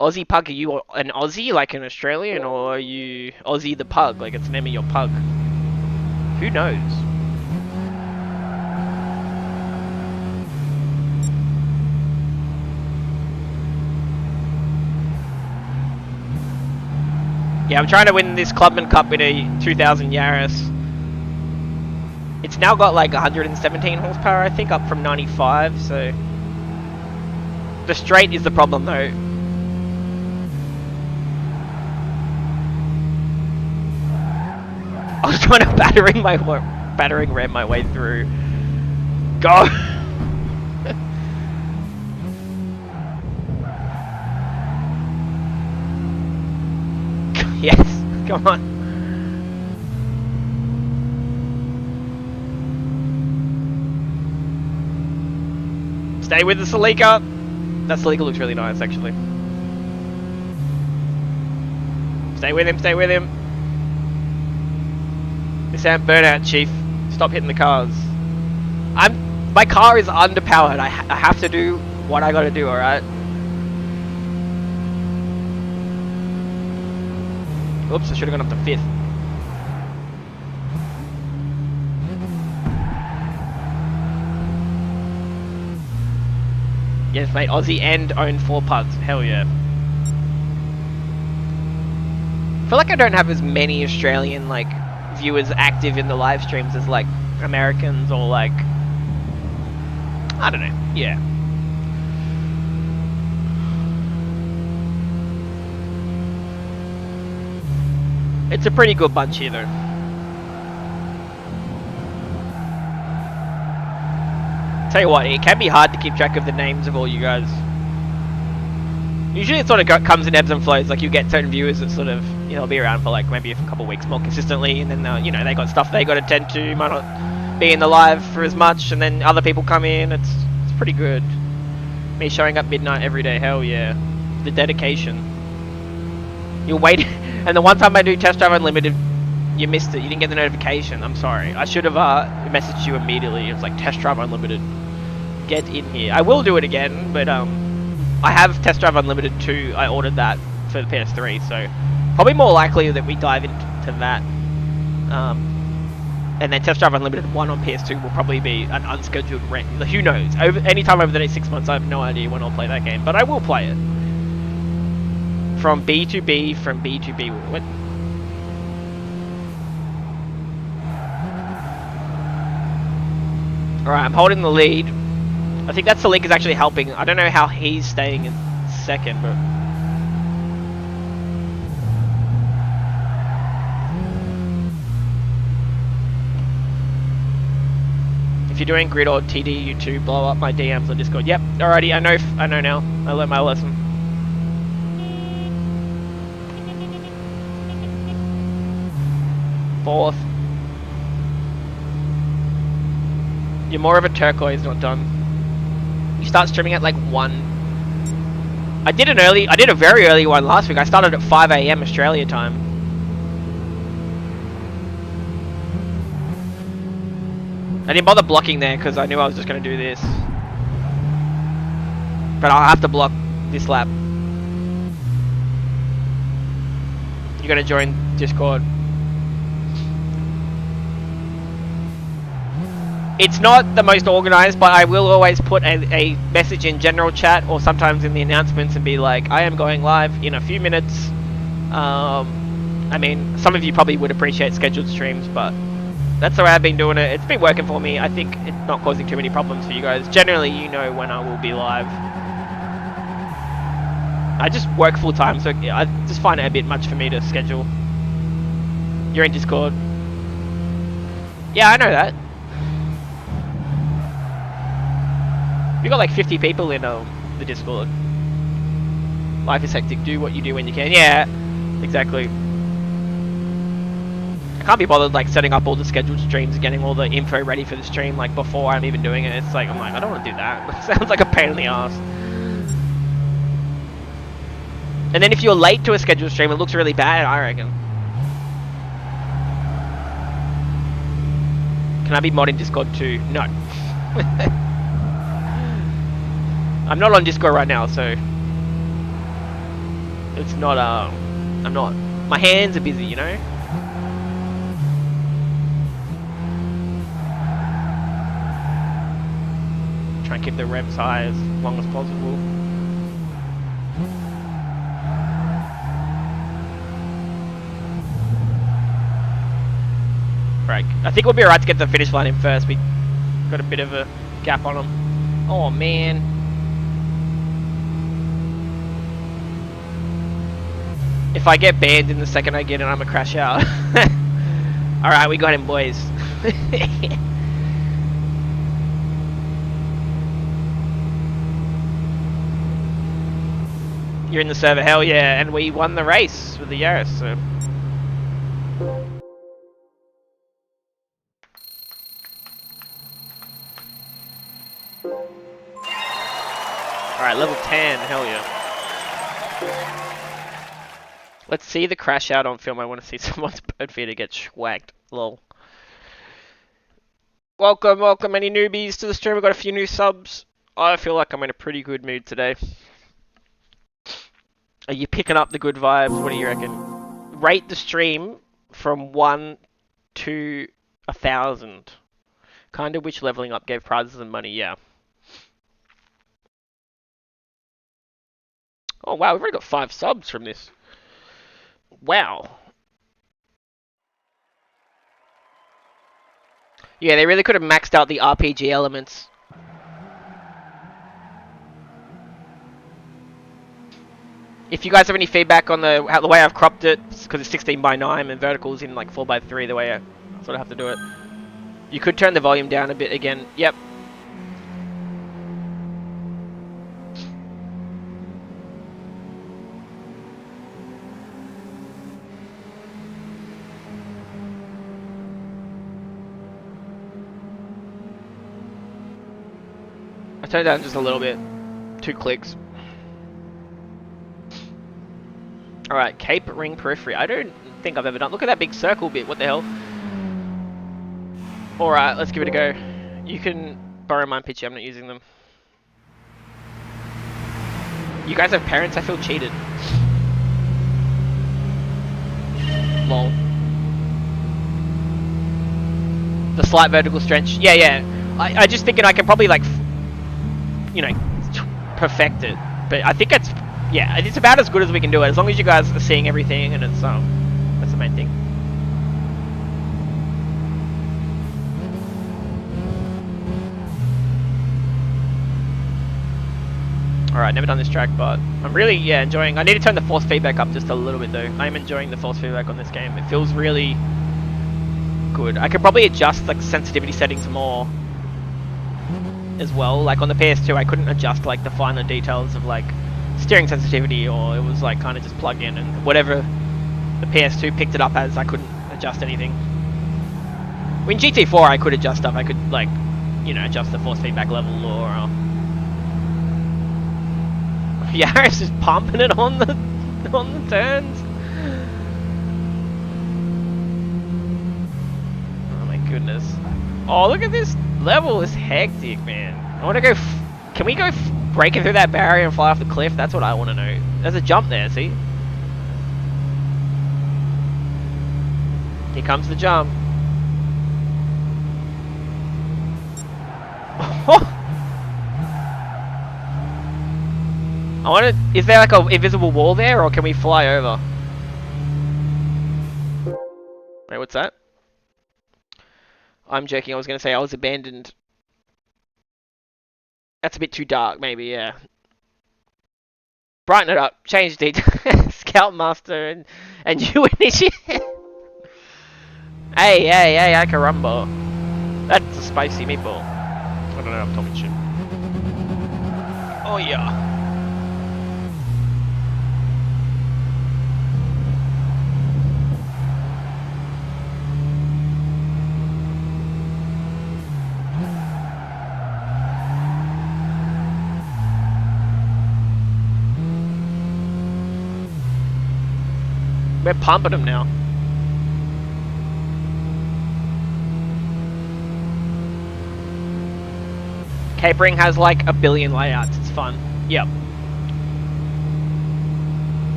Aussie Pug, are you an Aussie, like an Australian, or are you Aussie the Pug, like it's the name of your pug? Who knows? Yeah, I'm trying to win this Clubman Cup in a 2000 Yaris. It's now got like 117 horsepower, I think, up from 95, so... The straight is the problem, though. I was trying to battering ram my way through. Go! Yes, come on. Stay with the Celica. That Celica looks really nice, actually. Stay with him, stay with him. This ain't burnout, Chief. Stop hitting the cars. My car is underpowered. I have to do what I gotta do, alright? Oops, I should have gone up to 5th. Yes, mate, Aussie and own 4 pugs. Hell yeah. I feel like I don't have as many Australian, like, viewers active in the live streams as, like, Americans or, like... I don't know. Yeah. It's a pretty good bunch here, though. Tell you what, it can be hard to keep track of the names of all you guys. Usually it sort of comes in ebbs and flows, like you get certain viewers that sort of, you know, will be around for like maybe a couple of weeks more consistently, and then they'll, you know, they got stuff they got to tend to, might not be in the live for as much, and then other people come in. It's pretty good. Me showing up midnight every day, hell yeah. The dedication. You'll wait, and the one time I do Test Drive Unlimited, you missed it. You didn't get the notification. I'm sorry. I should have messaged you immediately. It's like Test Drive Unlimited. Get in here. I will do it again, but I have Test Drive Unlimited 2. I ordered that for the PS3, so probably more likely that we dive into that. And then Test Drive Unlimited 1 on PS2 will probably be an unscheduled rent. Who knows? Anytime over the next 6 months, I have no idea when I'll play that game, but I will play it. From B to B, from B to B. What? Alright, I'm holding the lead. I think that Celica is actually helping. I don't know how he's staying in second, but... If you're doing grid or TD, you two blow up my DMs on Discord. Yep, alrighty, I know now. I learned my lesson. Fourth. You're more of a turquoise, not done. You start streaming at like 1. I did a very early one last week. I started at 5 AM Australia time. I didn't bother blocking there because I knew I was just going to do this. But I'll have to block this lap. You got to join Discord. It's not the most organized, but I will always put a message in general chat or sometimes in the announcements and be like, I am going live in a few minutes. I mean, some of you probably would appreciate scheduled streams, but That's the way I've been doing it. It's been working for me. I think it's not causing too many problems for you guys. Generally, you know when I will be live. I just work full time, so I just find it a bit much for me to schedule. You're in Discord. Yeah, I know that. We got like 50 people in the Discord. Life is hectic. Do what you do when you can. Yeah, exactly. I can't be bothered like setting up all the scheduled streams and getting all the info ready for the stream like before I'm even doing it. It's like I'm like I don't want to do that. It sounds like a pain in the ass. And then if you're late to a scheduled stream, it looks really bad, I reckon. Can I be mod in Discord too? No. I'm not on Discord right now, so it's not I'm not. My hands are busy, you know? Try and keep the reps high as long as possible. Right, I think we'll be alright to get the finish line in first. We got a bit of a gap on them. Oh man. If I get banned in the second I get it, I'm gonna crash out. Alright, we got him, boys. You're in the server, hell yeah, and we won the race with the Yaris, so. Alright, level 10, hell yeah. Let's see the crash out on film. I want to see someone's bird feeder get schwagged. Lol. Welcome, welcome any newbies to the stream. We've got a few new subs. I feel like I'm in a pretty good mood today. Are you picking up the good vibes? What do you reckon? Rate the stream from 1 to 1,000. Kind of which leveling up gave prizes and money, yeah. Oh wow, we've already got 5 subs from this. Wow. Yeah, they really could have maxed out the RPG elements. If you guys have any feedback on the way I've cropped it, because it's 16:9 and vertical's in like 4:3, the way I sort of have to do it. You could turn the volume down a bit again. Yep. I turned it down just a little bit. 2 clicks. Alright, Cape Ring Periphery. I don't think I've ever done. Look at that big circle bit. What the hell? Alright, let's give it a go. You can borrow mine, Pitchy. I'm not using them. You guys have parents? I feel cheated. Lol. The slight vertical stretch. Yeah, yeah. I just thinking I can probably like, you know, perfect it. But I think it's, yeah, it's about as good as we can do it. As long as you guys are seeing everything and it's, that's the main thing. Alright, never done this track, but I'm really, yeah, enjoying. I need to turn the force feedback up just a little bit though. I'm enjoying the force feedback on this game. It feels really good. I could probably adjust like sensitivity settings more as well. Like on the PS2, I couldn't adjust like the finer details of like steering sensitivity, or it was like kind of just plug in and whatever the PS2 picked it up as, I couldn't adjust anything. In GT4, I could adjust stuff. I could like, you know, adjust the force feedback level or Yaris is pumping it on the turns. Oh my goodness. Oh, look at this level. It's hectic, man. I want to go. Can we go breaking through that barrier and fly off the cliff? That's what I want to know. There's a jump there. See? Here comes the jump. I want to. Is there like a invisible wall there, or can we fly over? Wait, what's that? I'm joking. I was going to say I was abandoned. That's a bit too dark, maybe, yeah. Brighten it up. Change the Scoutmaster and you initiate. Hey, I caramba. That's a spicy meatball. I don't know, I'm talking shit. Oh yeah. We're pumping them now. Capering has like a billion layouts. It's fun. Yep.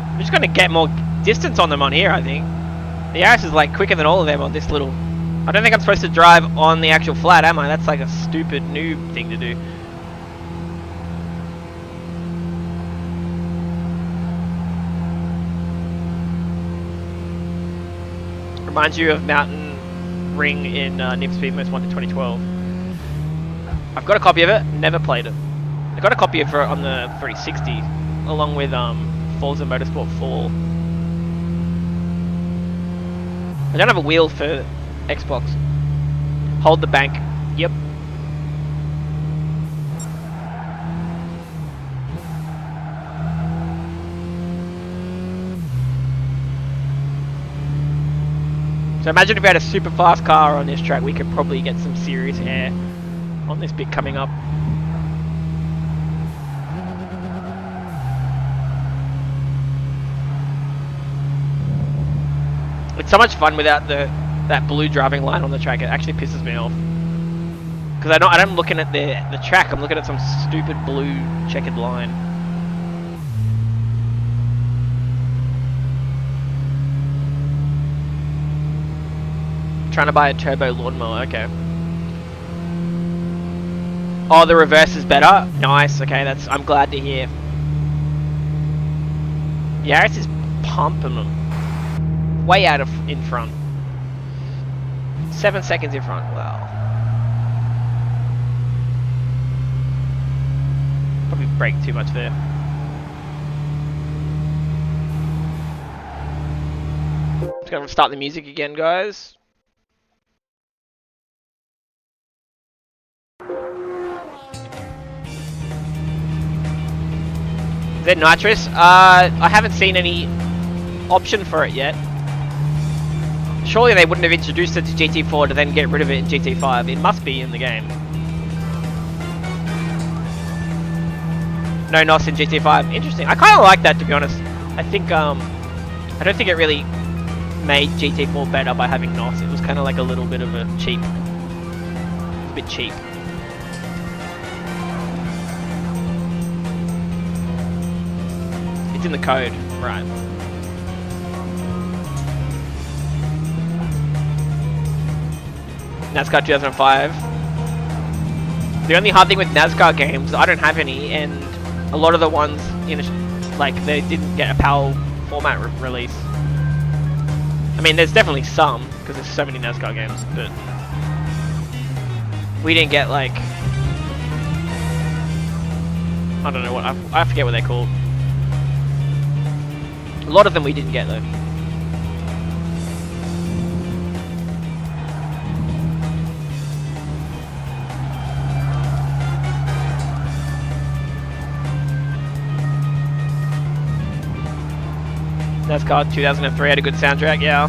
I'm just gonna get more distance on them on here, I think. The Yaris is like quicker than all of them on this little... I don't think I'm supposed to drive on the actual flat, am I? That's like a stupid noob thing to do. Reminds you of Mountain Ring in Need for Speed Most Wanted 2012. I've got a copy of it, never played it. I got a copy of it on the 360, along with Forza Motorsport 4. I don't have a wheel for Xbox. Hold the bank. Yep. So imagine if we had a super fast car on this track, we could probably get some serious air on this bit coming up. It's so much fun without that blue driving line on the track. It actually pisses me off. Because I'm looking at the track, I'm looking at some stupid blue checkered line. Trying to buy a turbo lawnmower, okay. Oh, the reverse is better? Nice, okay, I'm glad to hear. Yaris is pumping them. Way out in front. 7 seconds in front, wow. Probably brake too much there. Just gonna start the music again, guys. Is there nitrous? I haven't seen any option for it yet. Surely they wouldn't have introduced it to GT4 to then get rid of it in GT5. It must be in the game. No NOS in GT5. Interesting. I kind of like that, to be honest. I think, I don't think it really made GT4 better by having NOS. It was kind of like a little bit of a cheap. A bit cheap. It's in the code, right. NASCAR 2005. The only hard thing with NASCAR games, I don't have any, and a lot of the ones, like, they didn't get a PAL format release. I mean, there's definitely some, because there's so many NASCAR games, but we didn't get, like, I don't know what, I forget what they're called. A lot of them we didn't get, though. NASCAR 2003 had a good soundtrack, yeah.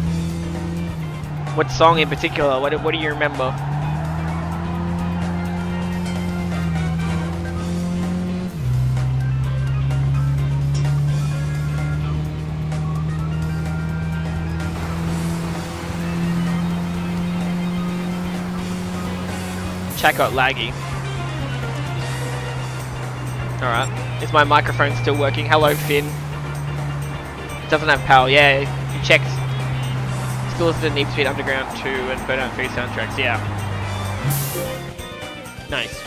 What song in particular? What do you remember? Chat got laggy. Alright. Is my microphone still working? Hello, Finn. It doesn't have power. Yeah, you check. Still listen to Need for Speed Underground 2 and Burnout 3 soundtracks. Yeah. Nice.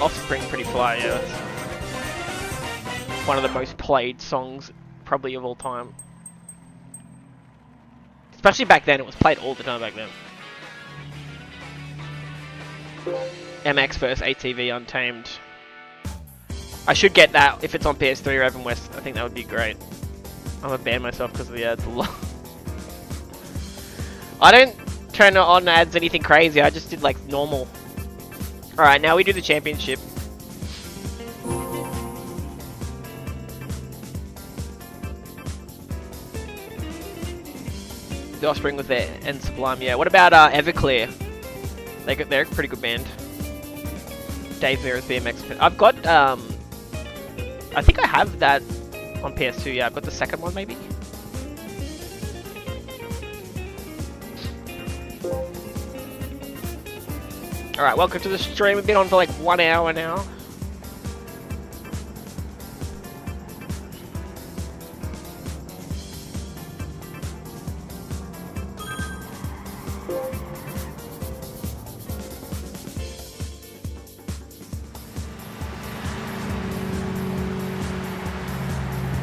Offspring pretty fly, yeah. That's one of the most played songs probably of all time. Especially back then, it was played all the time back then. MX vs ATV Untamed. I should get that if it's on PS3 or Evan West. I think that would be great. I'm gonna ban myself because of the ads. I don't turn on ads anything crazy. I just did like normal. Alright, now we do the championship. The Offspring with their and Sublime, yeah. What about Everclear? They're a pretty good band. Dave Vera's BMX. I've got, I think I have that on PS2, yeah. I've got the second one, maybe? Alright, welcome to the stream. We've been on for like 1 hour now.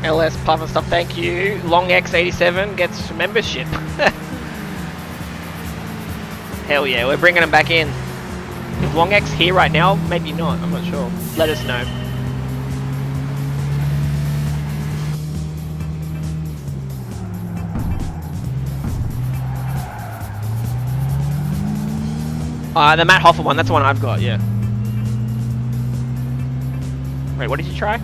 LS Puff and stuff, thank you. LongX87 gets membership. Hell yeah, we're bringing them back in. Is LongX here right now? Maybe not, I'm not sure. Let us know. The Matt Hoffa one, that's the one I've got, yeah. Wait, what did you try?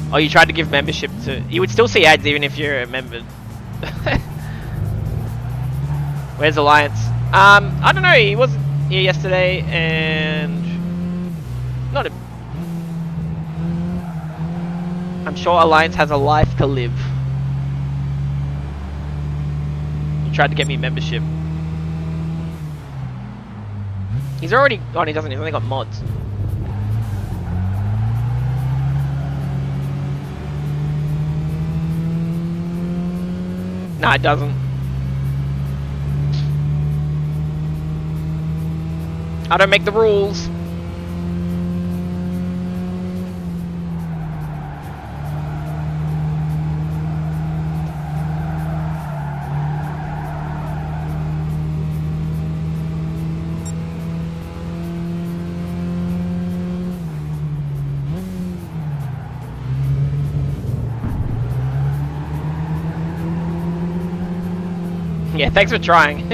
Oh, you tried to give membership to... You would still see ads even if you're a member. Where's Alliance? I don't know, he wasn't here yesterday, and... Not a... I'm sure Alliance has a life to live. He tried to get me membership. He's already... Oh, he doesn't, he's only got mods. Nah, it doesn't. I don't make the rules. Yeah, thanks for trying.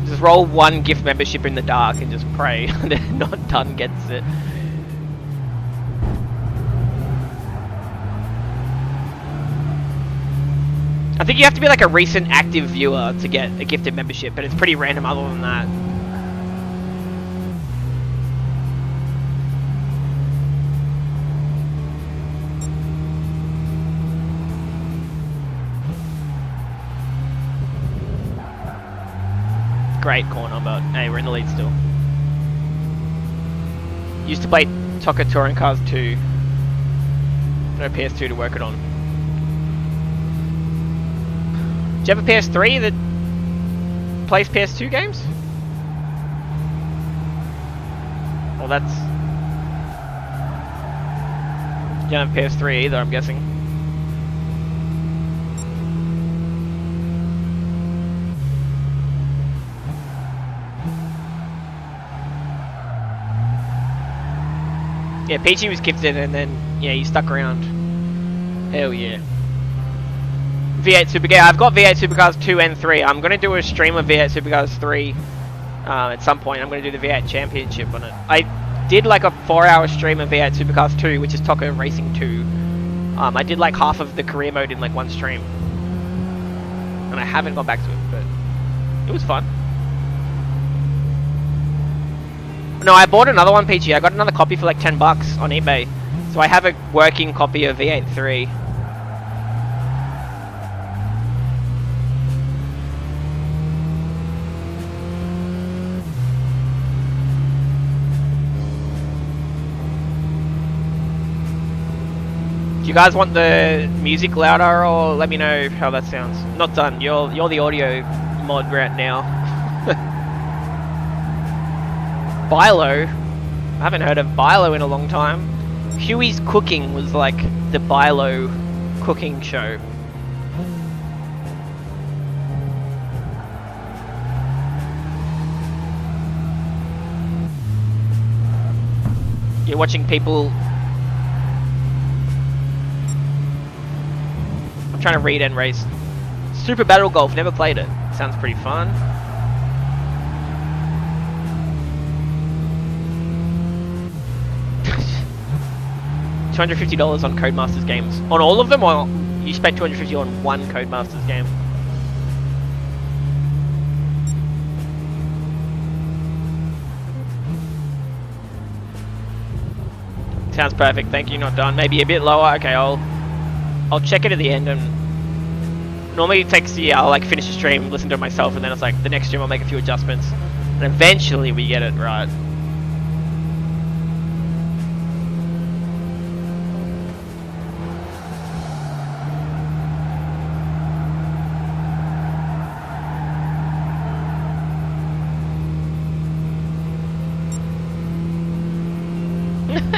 Just roll one gift membership in the dark and just pray that not done gets it. I think you have to be like a recent active viewer to get a gifted membership, but it's pretty random other than that. Great corner, but hey, we're in the lead still. Used to play Tokka Touring Cars 2. No PS2 to work it on. Do you have a PS3 that plays PS2 games? Well, that's... You don't have PS3 either, I'm guessing. Yeah, Peachy was gifted and then, yeah, you stuck around. Hell yeah. V8 Supercar. I've got V8 Supercars 2 and 3. I'm going to do a stream of V8 Supercars 3 at some point. I'm going to do the V8 Championship on it. I did like a 4-hour stream of V8 Supercars 2, which is Tokka Racing 2. I did like half of the career mode in like one stream. And I haven't got back to it, but it was fun. No, I bought another one, PG. I got another copy for like 10 bucks on eBay. So I have a working copy of V8-3. Do you guys want the music louder, or let me know how that sounds? Not done. You're the audio mod right now. Bilo? I haven't heard of Bilo in a long time. Huey's Cooking was like the Bilo cooking show. You're watching people... I'm trying to read and race. Super Battle Golf, never played it. Sounds pretty fun. $250 on Codemasters games. On all of them, or you spent $250 on one Codemasters game? Sounds perfect, thank you, not done. Maybe a bit lower, okay, I'll check it at the end, and normally it takes, yeah, I'll like finish the stream, listen to it myself, and then it's like, the next stream I'll make a few adjustments, and eventually we get it right.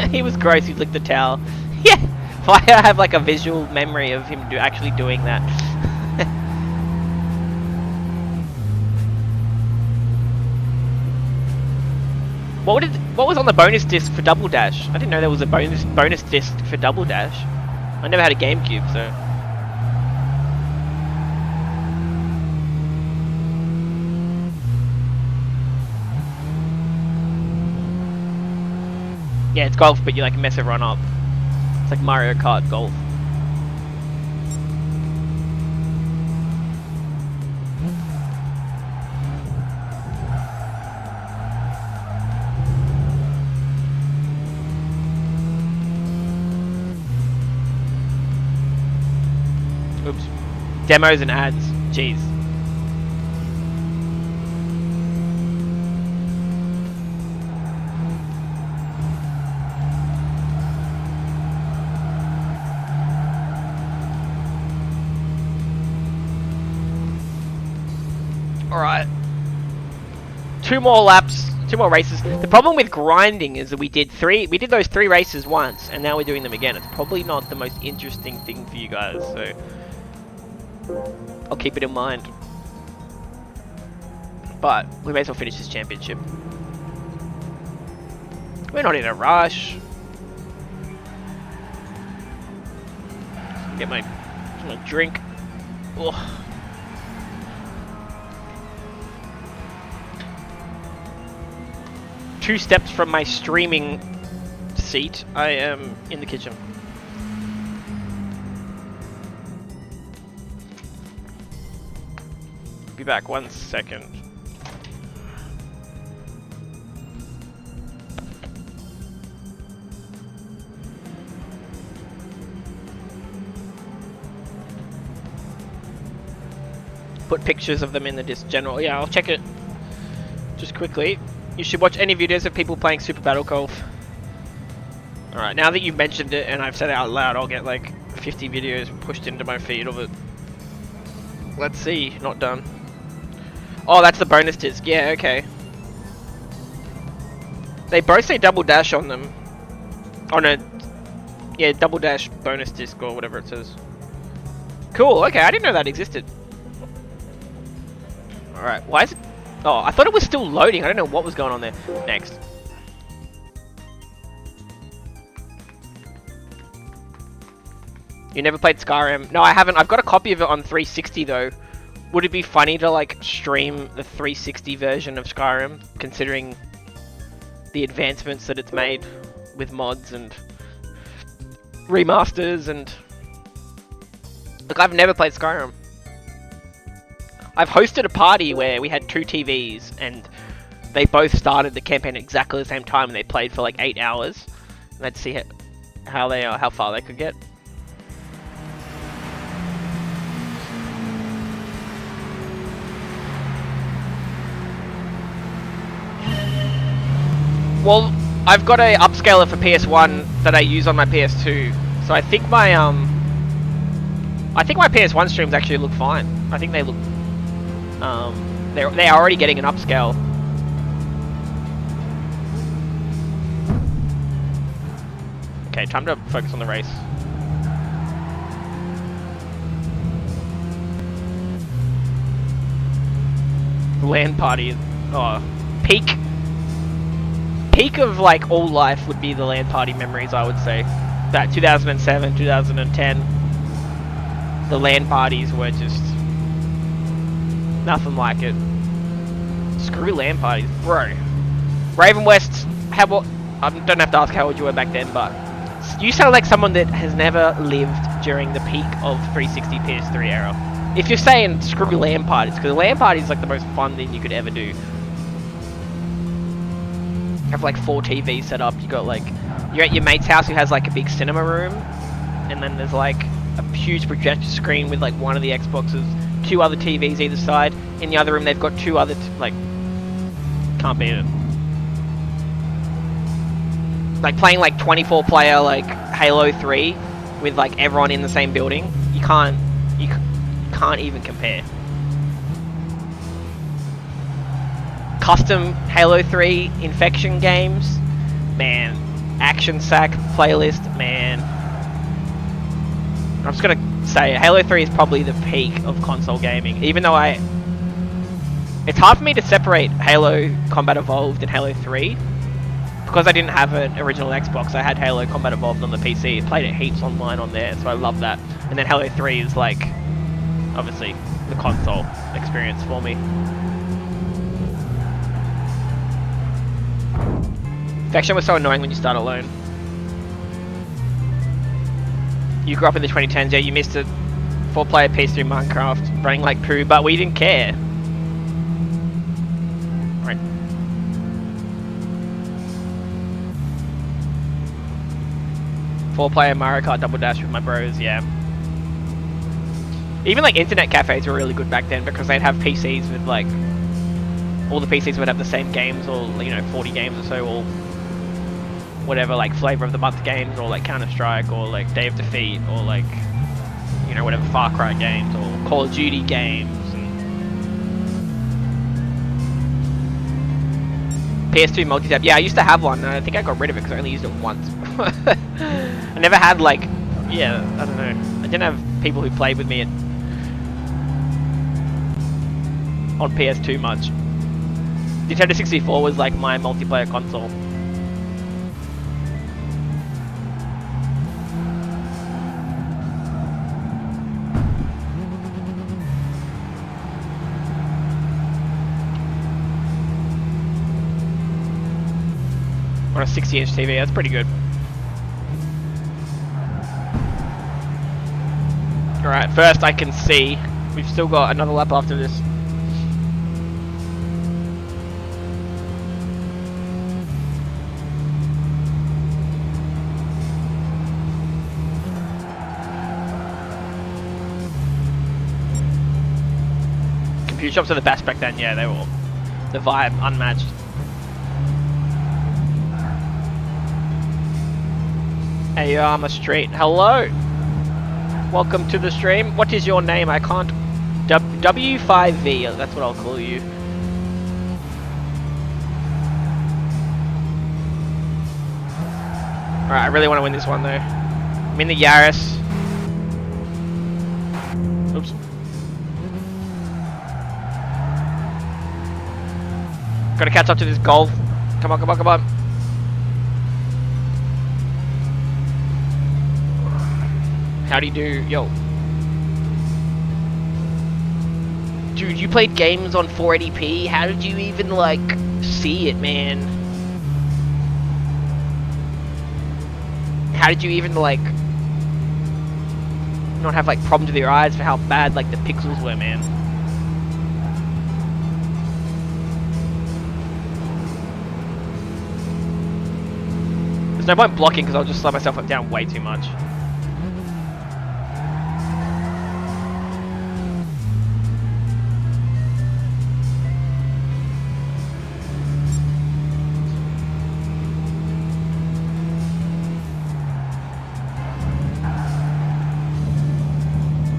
He was gross, he licked the towel. Yeah! Why I have like a visual memory of him actually doing that. What was on the bonus disc for Double Dash? I didn't know there was a bonus disc for Double Dash. I never had a GameCube, so... Yeah, it's golf, but you like mess everyone up. It's like Mario Kart golf. Oops. Demos and ads. Jeez. Alright. 2 more laps, 2 more races. The problem with grinding is that we did those 3 races once, and now we're doing them again. It's probably not the most interesting thing for you guys, so I'll keep it in mind. But we may as well finish this championship. We're not in a rush. Get my drink. Ugh. Two steps from my streaming seat, I am in the kitchen. Be back 1 second. Put pictures of them in the disc general. Yeah, I'll check it just quickly. You should watch any videos of people playing Super Battle Golf. Alright, now that you've mentioned it and I've said it out loud, I'll get like 50 videos pushed into my feed of it. Let's see, not done. Oh, that's the bonus disc. Yeah, okay. They both say Double Dash on them. On a... Yeah, Double Dash bonus disc or whatever it says. Cool, okay, I didn't know that existed. Alright, why is it... Oh, I thought it was still loading. I don't know what was going on there. Next. You never played Skyrim? No, I haven't. I've got a copy of it on 360 though. Would it be funny to like stream the 360 version of Skyrim, considering the advancements that it's made with mods and remasters and... Look, I've never played Skyrim. I've hosted a party where we had 2 TVs and they both started the campaign at exactly the same time, and they played for like 8 hours. And let's see how far they could get. Well, I've got a upscaler for PS1 that I use on my PS2, so I think my PS1 streams actually look fine. I think they look they're already getting an upscale. Okay, time to focus on the race. LAN party. Oh, peak of like all life would be the LAN party memories, I would say. That 2007, 2010, the LAN parties were just nothing like it. Screw LAN parties, bro. Raven West, I don't have to ask how old you were back then, but you sound like someone that has never lived during the peak of 360 PS3 era. If you're saying screw LAN parties, because LAN parties is like the most fun thing you could ever do. You have like 4 TVs set up. You got like, you're at your mate's house who has like a big cinema room, and then there's like a huge projector screen with like one of the Xboxes, 2 other TVs either side. In the other room they've got 2 other like, can't beat it. Like playing like 24 player like Halo 3 with like everyone in the same building. You can't even compare. Custom Halo 3 infection games, man. Action Sack playlist, man. I'm just gonna say Halo 3 is probably the peak of console gaming. Even though it's hard for me to separate Halo Combat Evolved and Halo 3 because I didn't have an original Xbox. I had Halo Combat Evolved on the PC. I played it heaps online on there, so I love that. And then Halo 3 is like, obviously, the console experience for me. Infection was so annoying when you start alone. You grew up in the 2010s, yeah, you missed it. 4-player PS3 Minecraft, running like poo, but we didn't care. Right. Four-player Mario Kart Double Dash with my bros, yeah. Even like internet cafes were really good back then because they'd have PCs with like, all the PCs would have the same games, or you know, 40 games or so, or whatever, like flavor of the month games, or like Counter-Strike, or like Day of Defeat, or like, you know, whatever, Far Cry games, or Call of Duty games, and PS2 multi-tab. Yeah, I used to have one, and I think I got rid of it because I only used it once. I never had like, yeah, I don't know. I didn't have people who played with me on PS2 much. Nintendo 64 was like my multiplayer console. On a 60-inch TV, that's pretty good. Alright, first I can see. We've still got another lap after this. Computer shops are the best back then, yeah, they were. The vibe, unmatched. Hey, I'm a street. Hello! Welcome to the stream. What is your name? I can't... W5V, that's what I'll call you. Alright, I really want to win this one though. I'm in the Yaris. Oops. Gotta catch up to this Golf. Come on, come on, come on. How do you do? Yo. Dude, you played games on 480p? How did you even, like, see it, man? How did you even, like, not have, like, problems with your eyes for how bad, like, the pixels were, man? There's no point blocking because I'll just slow myself down way too much.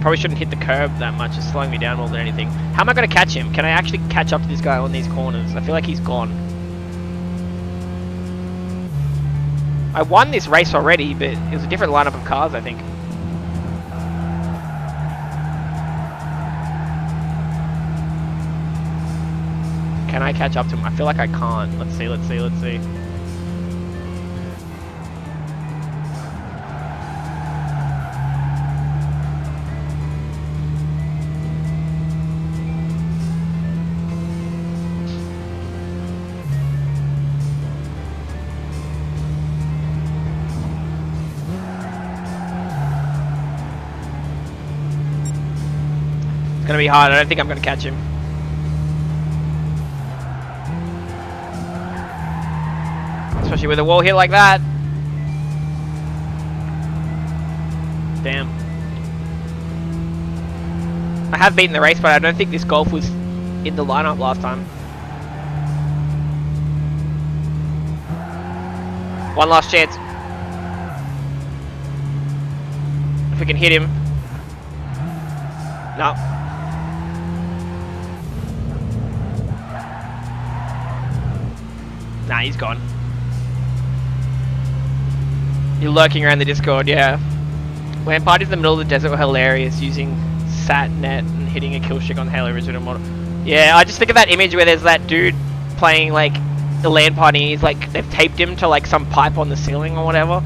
Probably shouldn't hit the curb that much, it's slowing me down more than anything. How am I going to catch him? Can I actually catch up to this guy on these corners? I feel like he's gone. I won this race already, but it was a different lineup of cars, I think. Can I catch up to him? I feel like I can't. Let's see, let's see, let's see. It's gonna be hard. I don't think I'm gonna catch him. Especially with a wall hit like that. Damn. I have beaten the race, but I don't think this Golf was in the lineup last time. One last chance. If we can hit him. No. Nah, he's gone. You're lurking around the Discord, yeah. When parties in the middle of the desert were hilarious, using SatNet and hitting a kill streak on the Halo original model. Yeah, I just think of that image where there's that dude playing like the LAN party. He's like, they've taped him to like some pipe on the ceiling or whatever.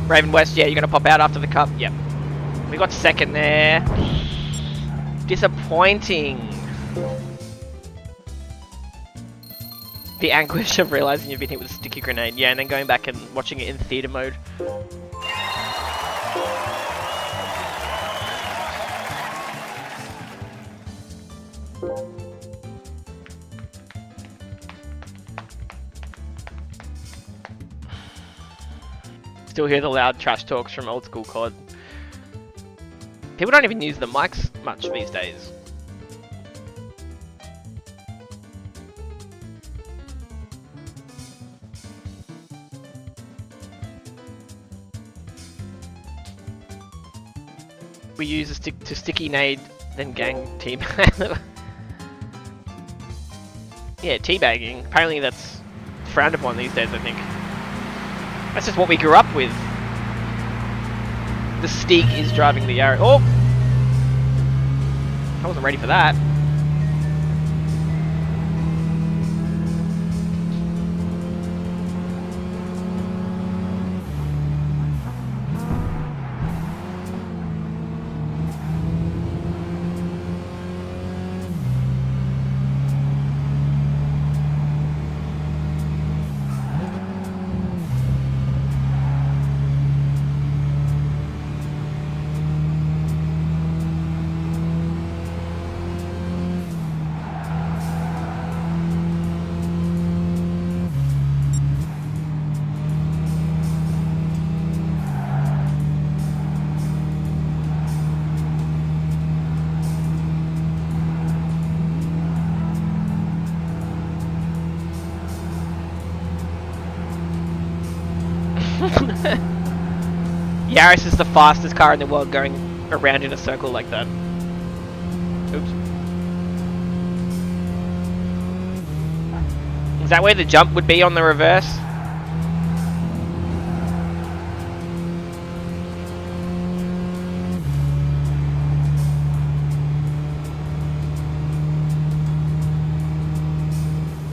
Raven West, yeah, you're gonna pop out after the cup. Yep. We got second there. Disappointing. The anguish of realizing you've been hit with a sticky grenade. Yeah, and then going back and watching it in theater mode. Still hear the loud trash talks from old school COD. People don't even use the mics much these days. We use a sticky nade, then gang teabag. Yeah, teabagging. Apparently that's frowned upon these days, I think. That's just what we grew up with. The Steak is driving the Yaris. Oh! I wasn't ready for that. Yaris is the fastest car in the world going around in a circle like that. Oops. Is that where the jump would be on the reverse?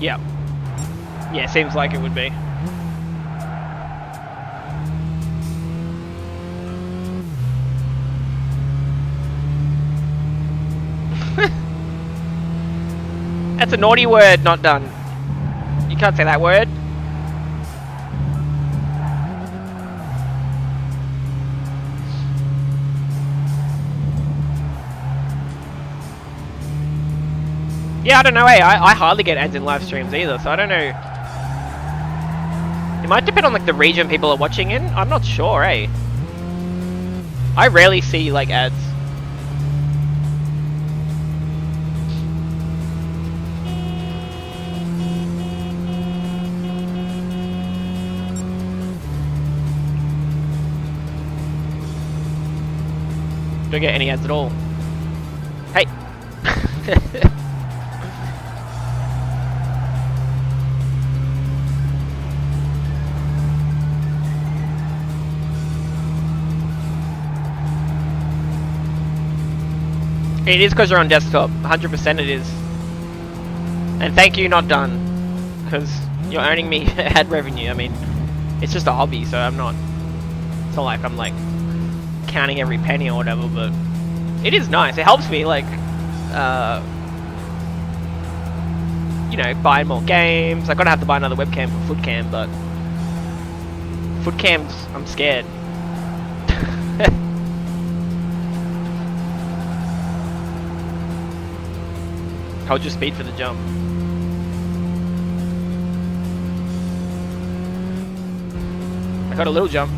Yeah. Yeah, seems like it would be. That's a naughty word, not done. You can't say that word. Yeah, I don't know, hey, I hardly get ads in live streams either, so I don't know. It might depend on like the region people are watching in. I'm not sure, eh? I rarely see like ads. Don't get any ads at all. Hey! It is because you're on desktop. 100% it is. And thank you, not done. Because you're earning me ad revenue. I mean, it's just a hobby, so I'm not... It's not like I'm like... counting every penny or whatever, but it is nice. It helps me like you know, buy more games. I'm gonna have to buy another webcam for Footcam, but Footcams, I'm scared. Hold your speed for the jump. I got a little jump.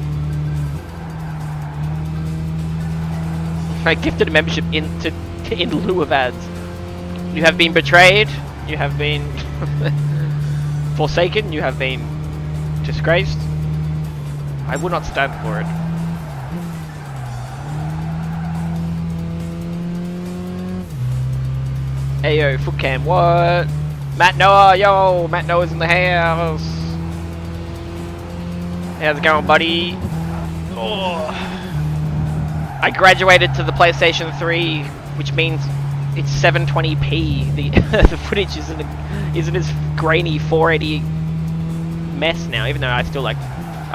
I gifted a membership in lieu of ads. You have been betrayed. You have been forsaken. You have been disgraced. I will not stand for it. Ayo, Footcam, what? Matt Noah, yo, Matt Noah's in the house. How's it going, buddy? Oh. I graduated to the PlayStation 3, which means it's 720p. The footage isn't as grainy 480 mess now, even though I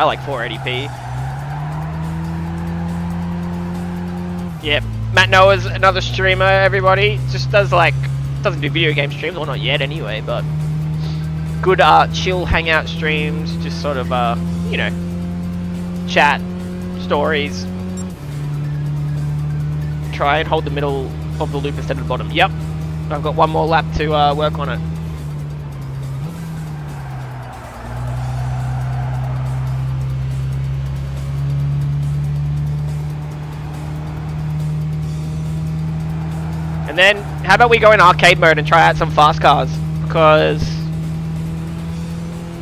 like 480p. Yep, Matt Noah's another streamer. Everybody just doesn't do video game streams, or not yet anyway. But good chill hangout streams, just sort of you know, chat, stories. Try and hold the middle of the loop instead of the bottom. Yep, I've got one more lap to work on it. And then, how about we go in arcade mode and try out some fast cars? Because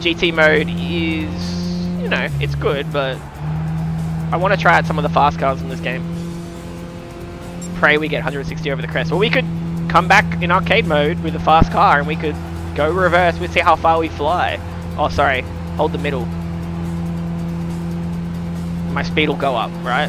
GT mode is, you know, it's good, but I want to try out some of the fast cars in this game. Pray we get 160 over the crest. Or we could come back in arcade mode with a fast car and we could go reverse. We'll see how far we fly. Oh, sorry. Hold the middle. My speed will go up, right?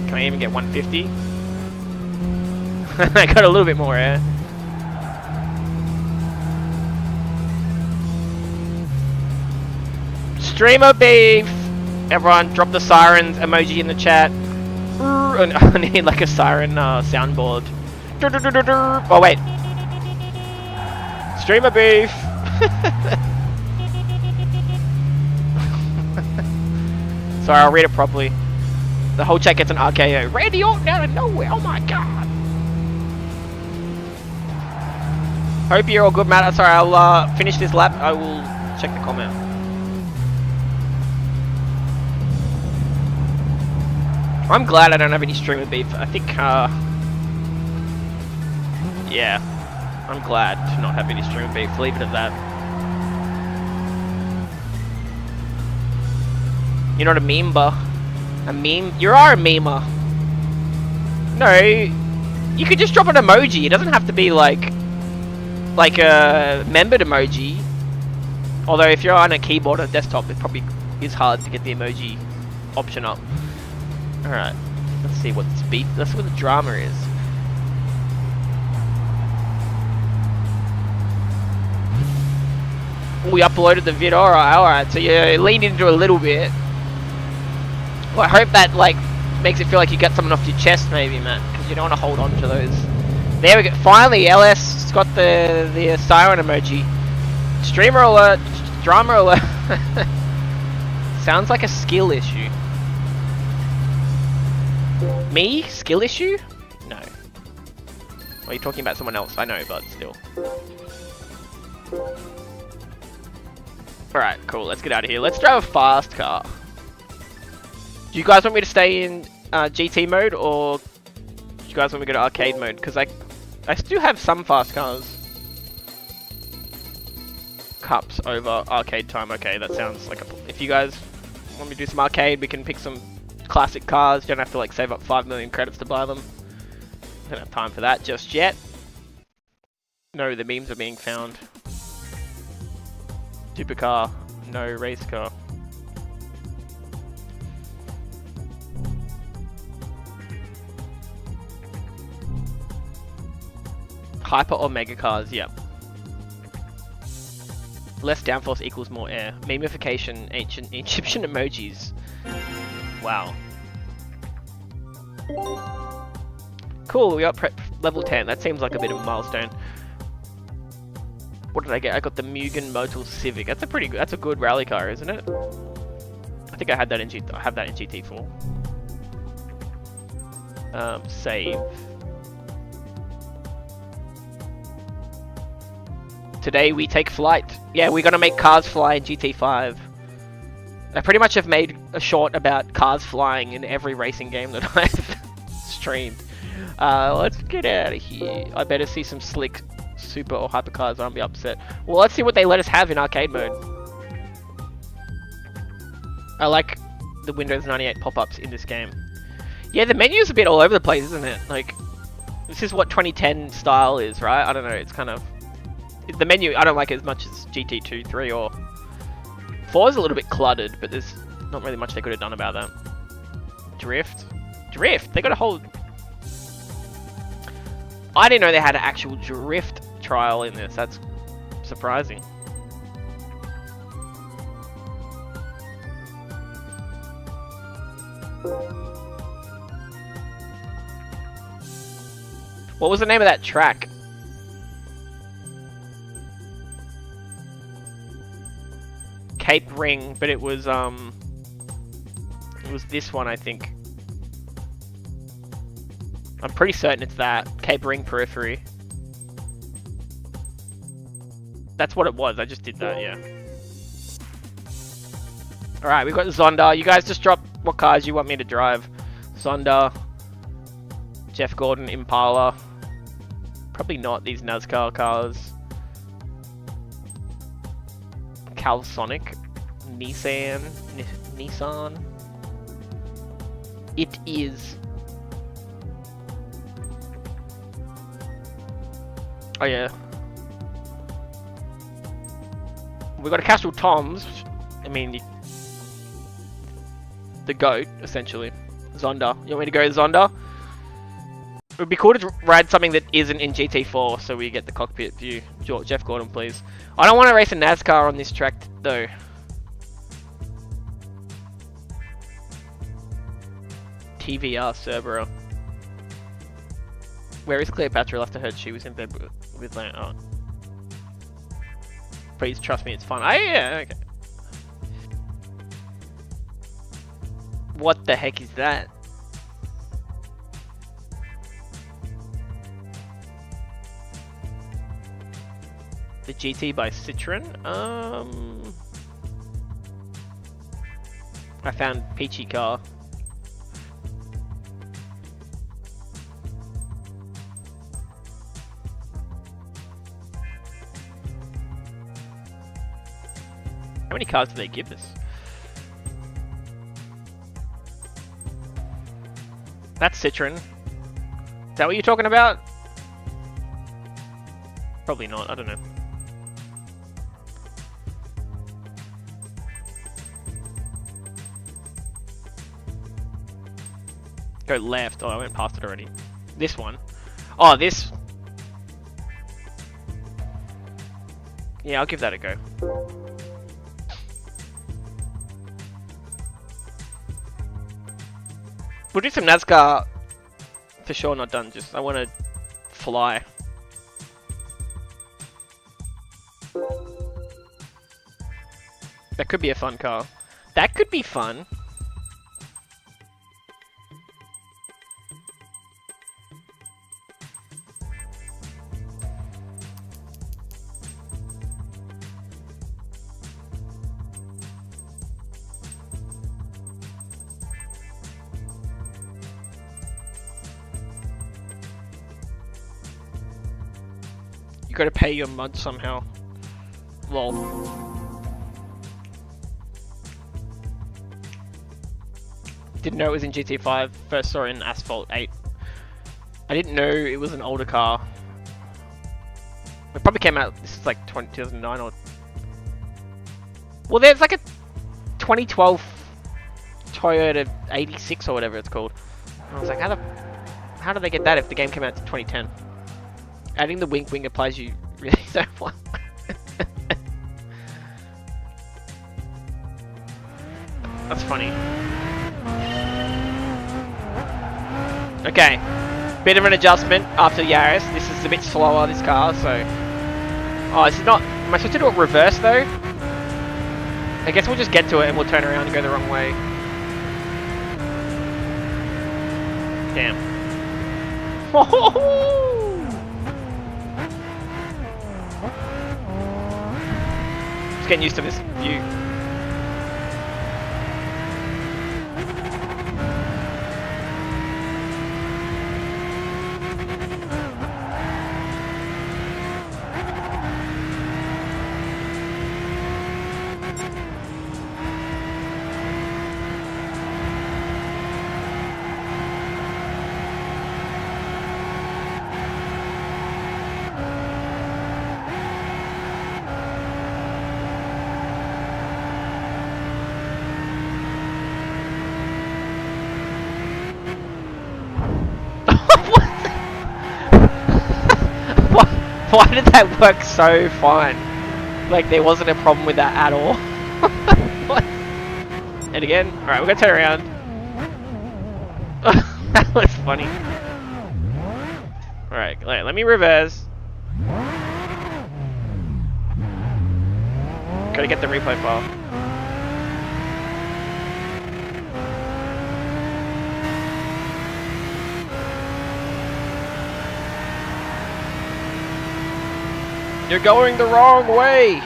Can I even get 150? I got a little bit more air. Streamer beef! Everyone, drop the sirens emoji in the chat. I need like a siren soundboard. Oh wait. Streamer beef! Sorry, I'll read it properly. The whole chat gets an RKO. Radio out of nowhere, oh my god! Hope you're all good, Matt. Sorry, I'll finish this lap. I will check the comment. I'm glad I don't have any streamer beef. I think, yeah, I'm glad to not have any streamer beef. Leave it at that. You're not a meme-ber. A meme? You are a memer. No, you could just drop an emoji. It doesn't have to be like a membered emoji. Although if you're on a keyboard or desktop, it probably is hard to get the emoji option up. Alright, let's see what this beef, let's see what the drama is. We uploaded the vid, alright, so you leaned into a little bit. Well, I hope that, like, makes it feel like you got something off your chest, maybe, Matt, because you don't want to hold on to those. There we go, finally, LS got the siren emoji. Streamer alert, Drama alert. Sounds like a skill issue. Me? Skill issue? No. Are you talking about someone else? I know, but still. Alright, cool. Let's get out of here. Let's drive a fast car. Do you guys want me to stay in GT mode, or do you guys want me to go to arcade mode? Because I still have some fast cars. Cups over arcade time. Okay, that sounds like a... If you guys want me to do some arcade, we can pick some classic cars. You don't have to like save up 5 million credits to buy them. Don't have time for that just yet. No, the memes are being found. Supercar, no race car. Hyper or mega cars, yep. Less downforce equals more air. Memification, ancient Egyptian emojis. Wow. Cool, we got prep level 10. That seems like a bit of a milestone. What did I get? I got the Mugen Motul Civic. That's a pretty good. That's a good rally car, isn't it? I think I had that in I have that in GT4. Save. Today we take flight. Yeah, we're gonna make cars fly in GT5. I pretty much have made a short about cars flying in every racing game that I've streamed. Let's get out of here. I better see some slick super or hypercars. I won't be upset. Well, let's see what they let us have in arcade mode. I like the Windows 98 pop-ups in this game. Yeah, the menu's a bit all over the place, isn't it? Like, this is what 2010 style is, right? I don't know, it's kind of... The menu, I don't like it as much as GT2, 3, or... 4 is a little bit cluttered, but there's not really much they could have done about that. Drift? Drift! They got a whole... I didn't know they had an actual drift trial in this. That's surprising. What was the name of that track? Cape Ring, but it was this one, I think. I'm pretty certain it's that. Cape Ring Periphery. That's what it was, I just did that, yeah. Alright, we've got Zonda. You guys just drop what cars you want me to drive. Zonda. Jeff Gordon, Impala. Probably not these NASCAR cars. Calsonic. Nissan. It is. Oh yeah. We got a Castle Tom's. I mean, the GOAT, essentially. Zonda. You want me to go Zonda? It would be cool to ride something that isn't in GT4, so we get the cockpit view. Jeff Gordon, please. I don't want to race a NASCAR on this track, though. TVR Cerberus. Where is Cleopatra? Left I heard she was in bed with like, oh. Please trust me, it's fun. Oh yeah, okay. What the heck is that? The GT by Citroen? I found Peachy car. How many cars do they give us? That's Citroen. Is that what you're talking about? Probably not, I don't know. Go left. Oh, I went past it already. This one. Oh, this. Yeah, I'll give that a go. We'll do some NASCAR for sure, not done. Just, I want to fly. That could be a fun car. That could be fun. You gotta pay your mod somehow. Lol. Didn't know it was in GT 5. First saw it in Asphalt 8. I didn't know it was an older car. It probably came out. This is like 2009 or. Well, there's like a 2012 Toyota 86 or whatever it's called. And I was like, how did they get that if the game came out in 2010? Adding the wink wing applies you really so well. That's funny. Okay, bit of an adjustment after Yaris. This is a bit slower, this car, so... Oh, this is not... Am I supposed to do it reverse, though? I guess we'll just get to it and we'll turn around and go the wrong way. Damn. Just getting used to this view. Why did that work so fine? Like there wasn't a problem with that at all. What? And again, alright, we're gonna turn around. That was funny. Alright, let me reverse. Gotta get the replay file. You're going the wrong way!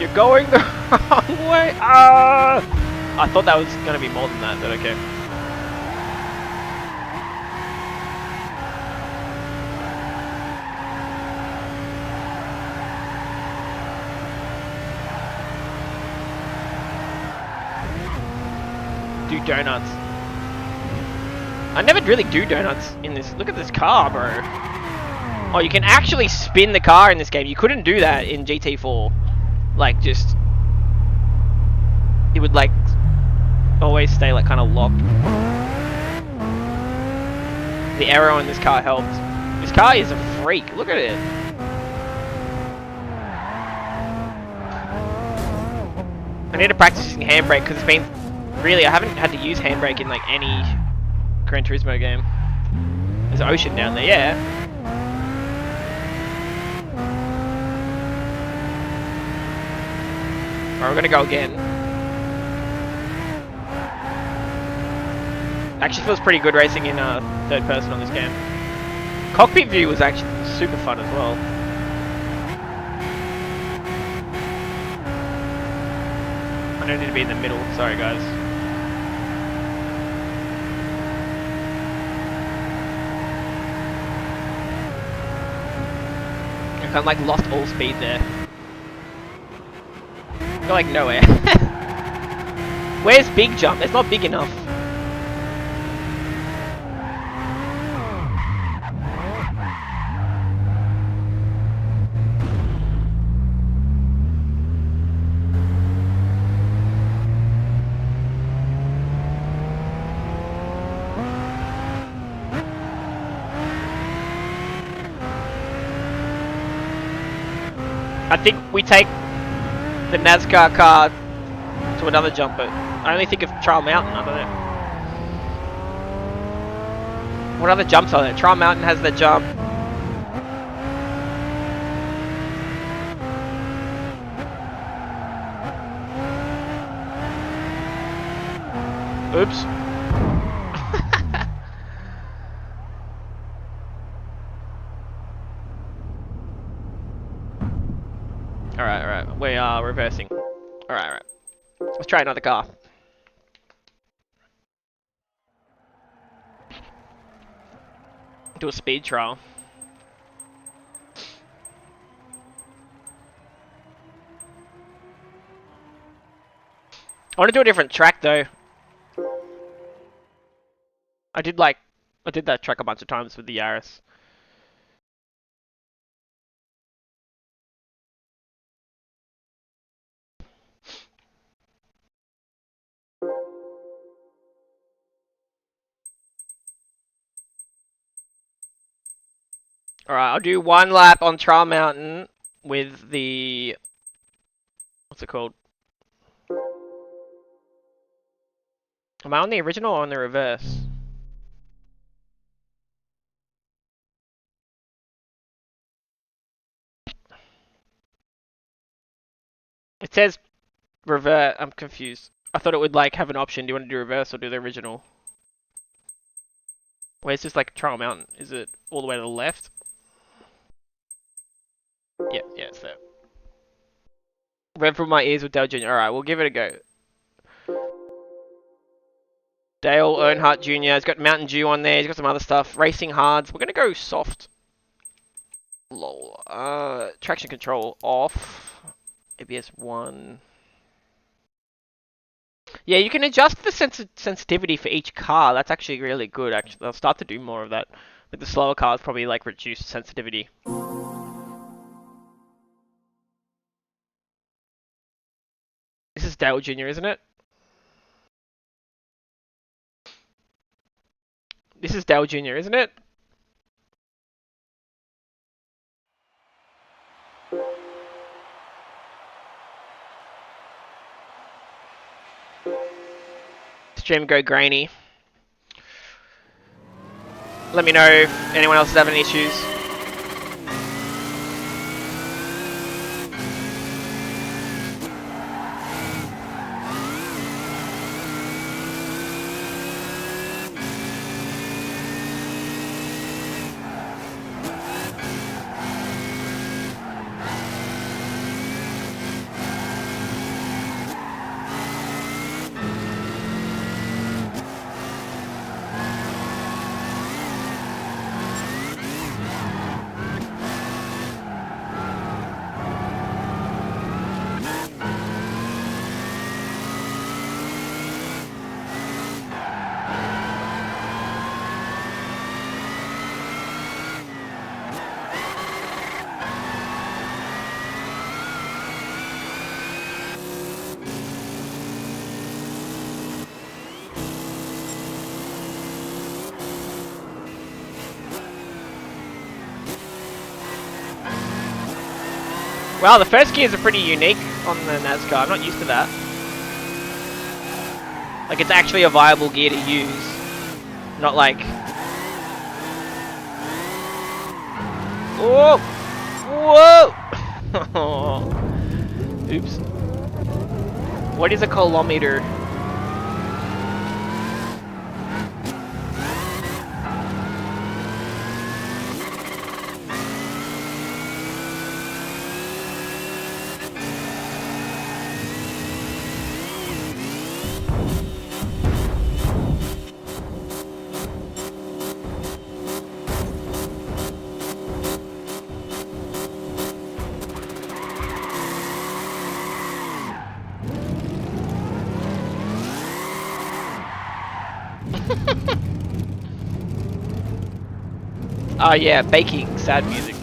You're going the wrong way! Ah! I thought that was gonna be more than that, but okay. Do donuts. I never really do donuts in this. Look at this car, bro. Oh, you can actually spin the car in this game. You couldn't do that in GT4. Like, just... It would, like, always stay, like, kind of locked. The aero in this car helped. This car is a freak. Look at it. I need to practice using handbrake, because it's been... Really, I haven't had to use handbrake in, like, any Gran Turismo game. There's an ocean down there, yeah. Alright, we're gonna go again. Actually feels pretty good racing in third person on this game. Cockpit view was actually super fun as well. I don't need to be in the middle, sorry guys. I kind of like lost all speed there. Go like nowhere. Where's big jump? It's not big enough. I think we take the NASCAR car to another jumper. I only think of Trial Mountain, I don't know. What other jumps are there? Trial Mountain has the jump. Oops. Alright. We are reversing. Alright. Let's try another car. Do a speed trial. I want to do a different track though. I did that track a bunch of times with the Yaris. Alright, I'll do one lap on Trial Mountain with the... What's it called? Am I on the original or on the reverse? It says revert. I'm confused. I thought it would like have an option. Do you want to do reverse or do the original? Where's this like Trial Mountain? Is it all the way to the left? Yeah, it's there. Rev from my ears with Dale Jr. Alright, we'll give it a go. Dale Earnhardt Jr. He's got Mountain Dew on there. He's got some other stuff. Racing hards. We're gonna go soft. Lol. Traction control off. ABS 1. Yeah, you can adjust the sensitivity for each car. That's actually really good. Actually, I'll start to do more of that. With the slower cars, probably like reduce sensitivity. This is Dale Jr., isn't it? This is Dale Jr., isn't it? Stream go grainy. Let me know if anyone else is having issues. Wow, the first gears are pretty unique on the NASCAR. I'm not used to that. Like, it's actually a viable gear to use. Not like... Whoa! Whoa! Oops. What is a kilometer? Oh yeah, baking sad music.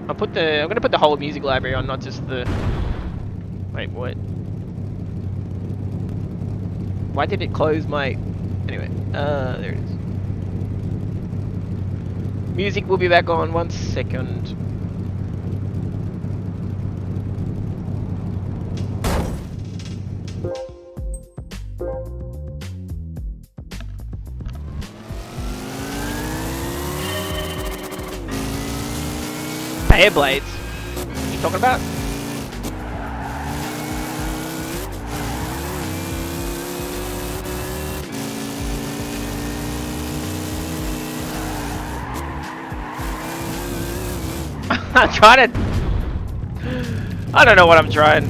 I'm gonna put the whole music library on, not just the... Wait, what? Why did it close my... Anyway, there it is. Music will be back on 1 second. Air blades. What are you talking about? I'm trying to... I don't know what I'm trying.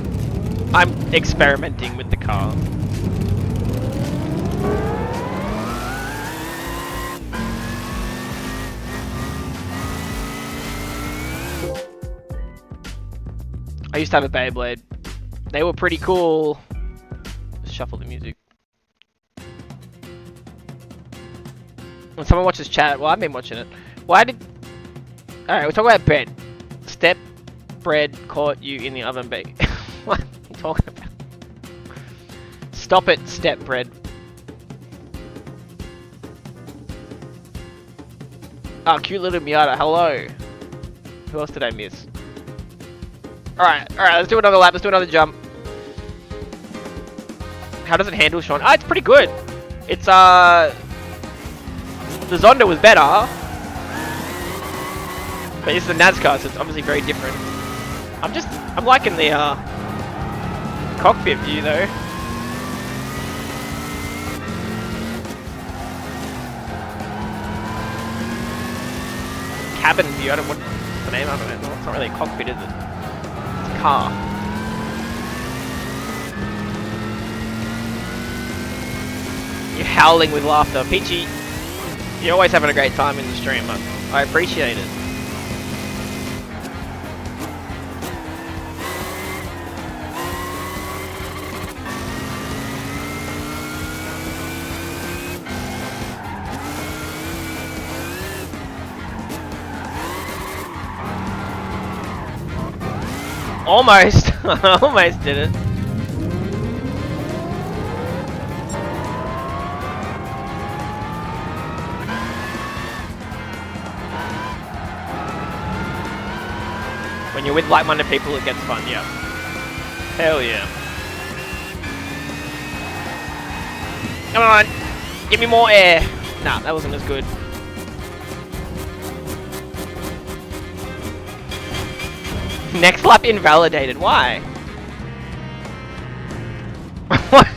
I'm experimenting with the car. I used to have a Beyblade. They were pretty cool. Let's shuffle the music. When someone watches chat, well, I've been watching it. Why did... Alright, we're talking about bread. Step bread caught you in the oven bake. What are you talking about? Stop it, step bread. Oh, cute little Miata, hello. Who else did I miss? Alright, let's do another lap, let's do another jump. How does it handle, Sean? Ah, it's pretty good. It's, the Zonda was better. But it's the NASCAR, so it's obviously very different. I'm liking the, cockpit view, though. Cabin view, I don't know what's the name of it. It's not really a cockpit, is it? It's a car. You're howling with laughter. Peachy, you're always having a great time in the stream. I appreciate it. Almost! I almost did it. When you're with like-minded people, it gets fun, yeah. Hell yeah. Come on! Give me more air! Nah, that wasn't as good. Next lap invalidated. Why? What?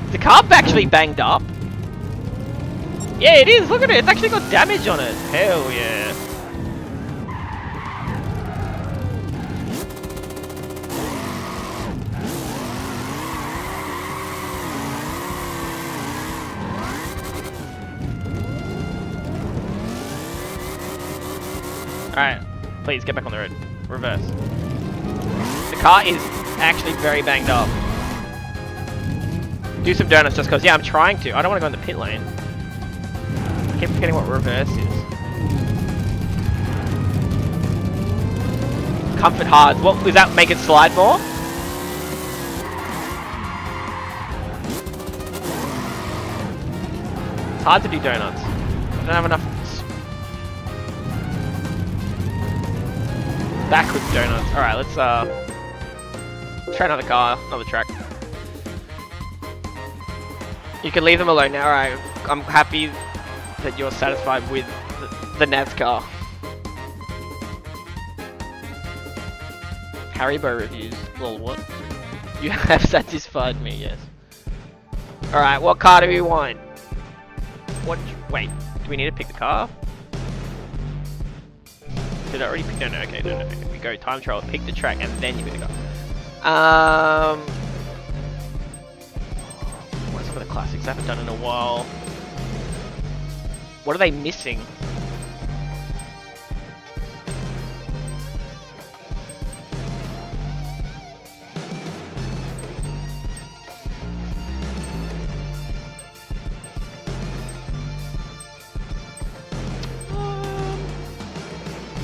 Is the car actually banged up? Yeah, it is. Look at it. It's actually got damage on it. Hell yeah. Alright. Please, get back on the road. Reverse. The car is actually very banged up. Do some donuts just because, yeah, I'm trying to. I don't want to go in the pit lane. I keep forgetting what reverse is. Comfort hard. What was that? Make it slide more? It's hard to do donuts. I don't have enough. Backwards donuts. Alright, let's try another car, another track. You can leave them alone now. Alright, I'm happy that you're satisfied with the NASCAR. Haribo reviews. Lol, what? You have satisfied me, yes. Alright, what car do we want? Wait, do we need to pick the car? Did I already pick? No, okay, no. We go time trial, pick the track, and then you pick the car. What's some of the classics I haven't done in a while? What are they missing?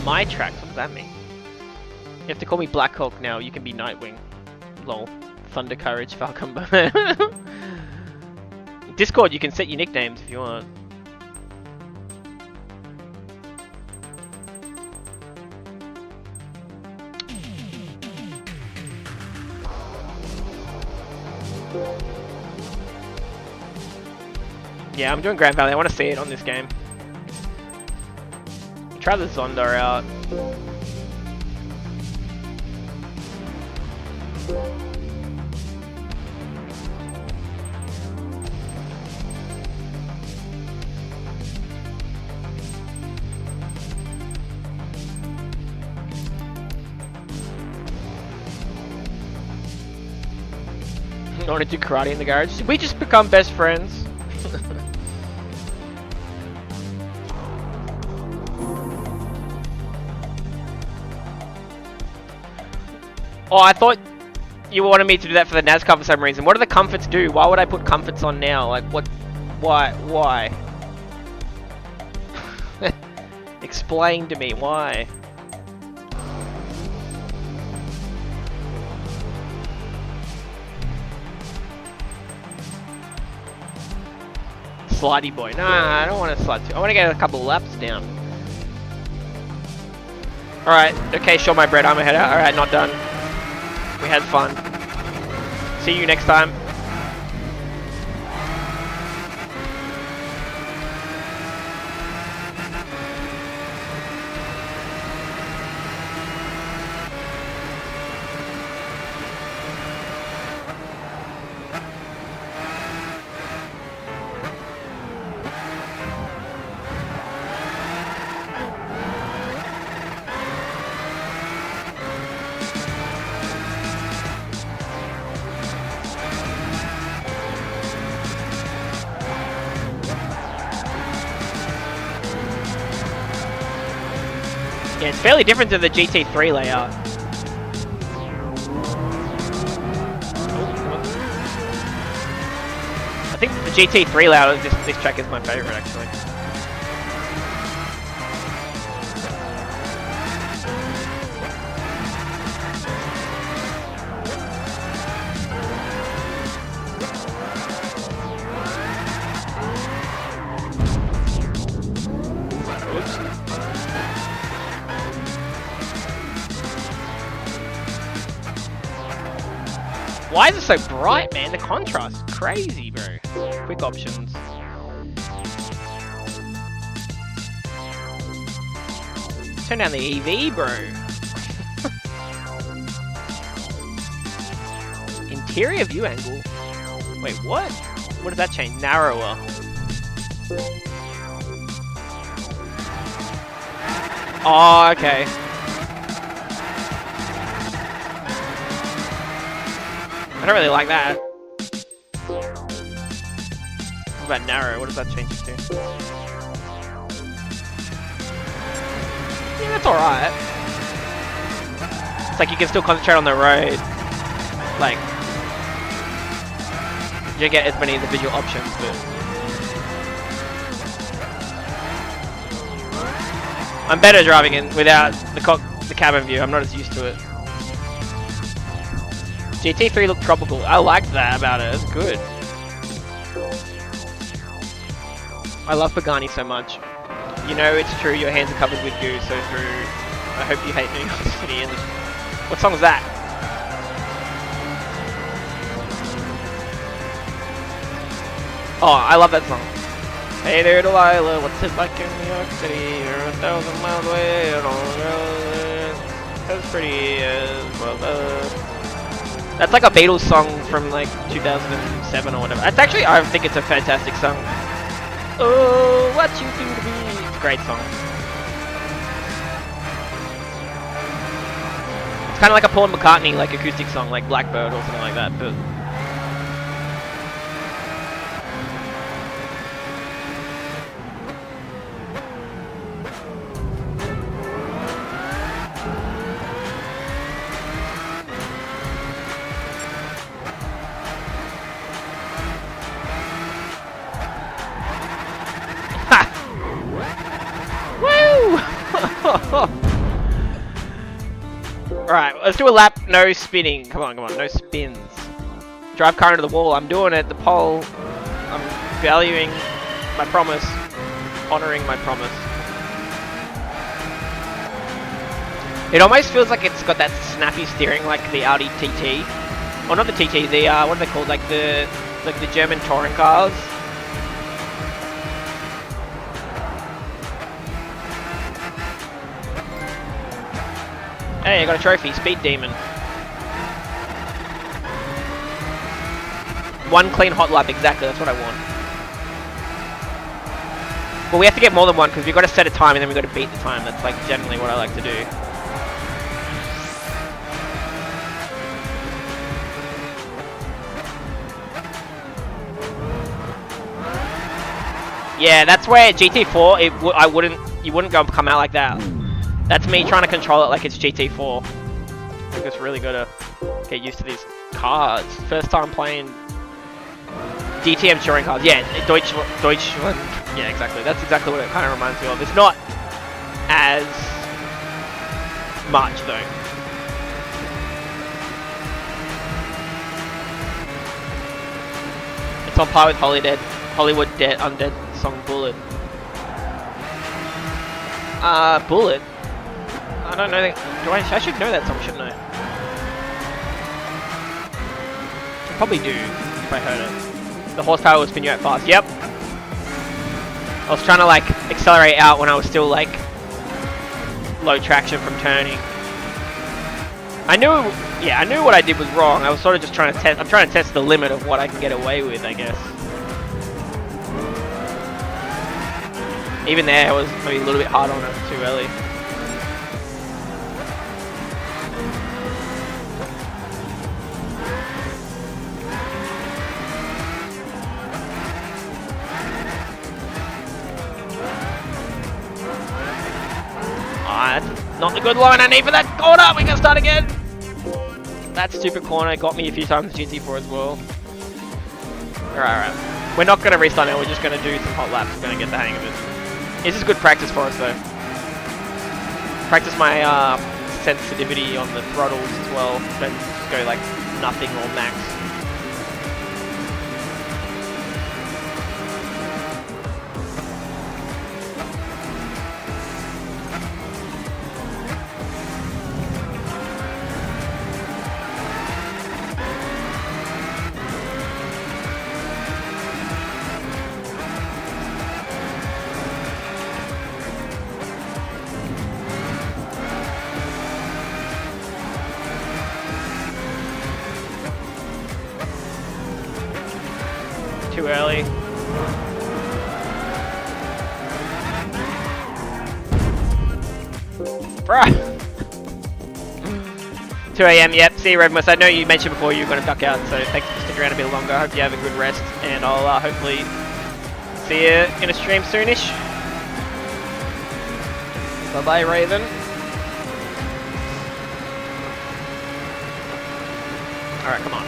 My tracks, what does that mean? You have to call me Black Hawk now, you can be Nightwing. Lol. Thunder Courage, Falcon. Discord, you can set your nicknames if you want. Yeah, I'm doing Grand Valley, I want to see it on this game. Try the Zonda out. I want to do karate in the garage. Did we just become best friends? Oh, I thought you wanted me to do that for the NASCAR for some reason. What do the comforts do? Why would I put comforts on now? Like, what? Why? Explain to me, why? Slidey boy. Nah, I don't want to slide too. I want to get a couple of laps down. Alright, okay, sure my bread, I'm a head out. Alright, not done. We had fun. See you next time. Yeah, it's fairly different to the GT3 layout. I think the GT3 layout of this track is my favorite, actually. Why is it so bright, man? The contrast is crazy, bro. Quick options. Turn down the EV, bro. Interior view angle. Wait, what? What does that change? Narrower. Oh, okay. I don't really like that. What about narrow? What does that change it to? Yeah, that's alright. It's like you can still concentrate on the road. Like, you don't get as many individual options, but... I'm better driving in without the cabin view. I'm not as used to it. GT3 looked tropical. I liked that about it. It's good. I love Pagani so much. You know it's true. Your hands are covered with goo. So true. I hope you hate New York City. What song is that? Oh, I love that song. Hey there, Delilah. What's it like in New York City? You're 1,000 miles away and all the girls as pretty as well. That's like a Beatles song from like 2007 or whatever. It's actually, I think it's a fantastic song. Oh, what you do to me? It's a great song. It's kind of like a Paul McCartney like acoustic song, like Blackbird or something like that. But Alright, let's do a lap, no spinning. Come on, no spins. Drive car into the wall. I'm doing it. The pole. I'm valuing my promise. Honoring my promise. It almost feels like it's got that snappy steering like the Audi TT. Or not the TT, the, what are they called? Like the German touring cars. Hey, I got a trophy, Speed Demon. One clean hot lap, exactly, that's what I want. Well, we have to get more than one because we've got to set a time and then we've got to beat the time. That's like generally what I like to do. Yeah, that's where GT4, you wouldn't go come out like that. That's me trying to control it like it's GT4. I think it's really good to get used to these cars. First time playing DTM touring cars. Yeah, Deutschland. Yeah, exactly. That's exactly what it kind of reminds me of. It's not as much though. It's on par with Hollywood Undead song Bullet. Bullet? I don't know that. I should know that song, shouldn't I? I probably do, if I heard it. The horsepower will spin you out fast. Yep. I was trying to like accelerate out when I was still like low traction from turning. I knew what I did was wrong. I was sort of just trying to test. I'm trying to test the limit of what I can get away with, I guess. Even there, I was maybe a little bit hard on it too early. That's not the good line I need for that corner. We can start again. That stupid corner got me a few times in GT4 as well. Alright. We're not going to restart now. We're just going to do some hot laps. We're going to get the hang of it. This is good practice for us though. Practice my sensitivity on the throttles as well. Don't just go like nothing or max. Too early. Bruh! 2 AM, yep. See you, Redmus. I know you mentioned before you were going to duck out, so thanks for sticking around a bit longer. I hope you have a good rest, and I'll hopefully see you in a stream soonish. Bye-bye, Raven. Alright, come on.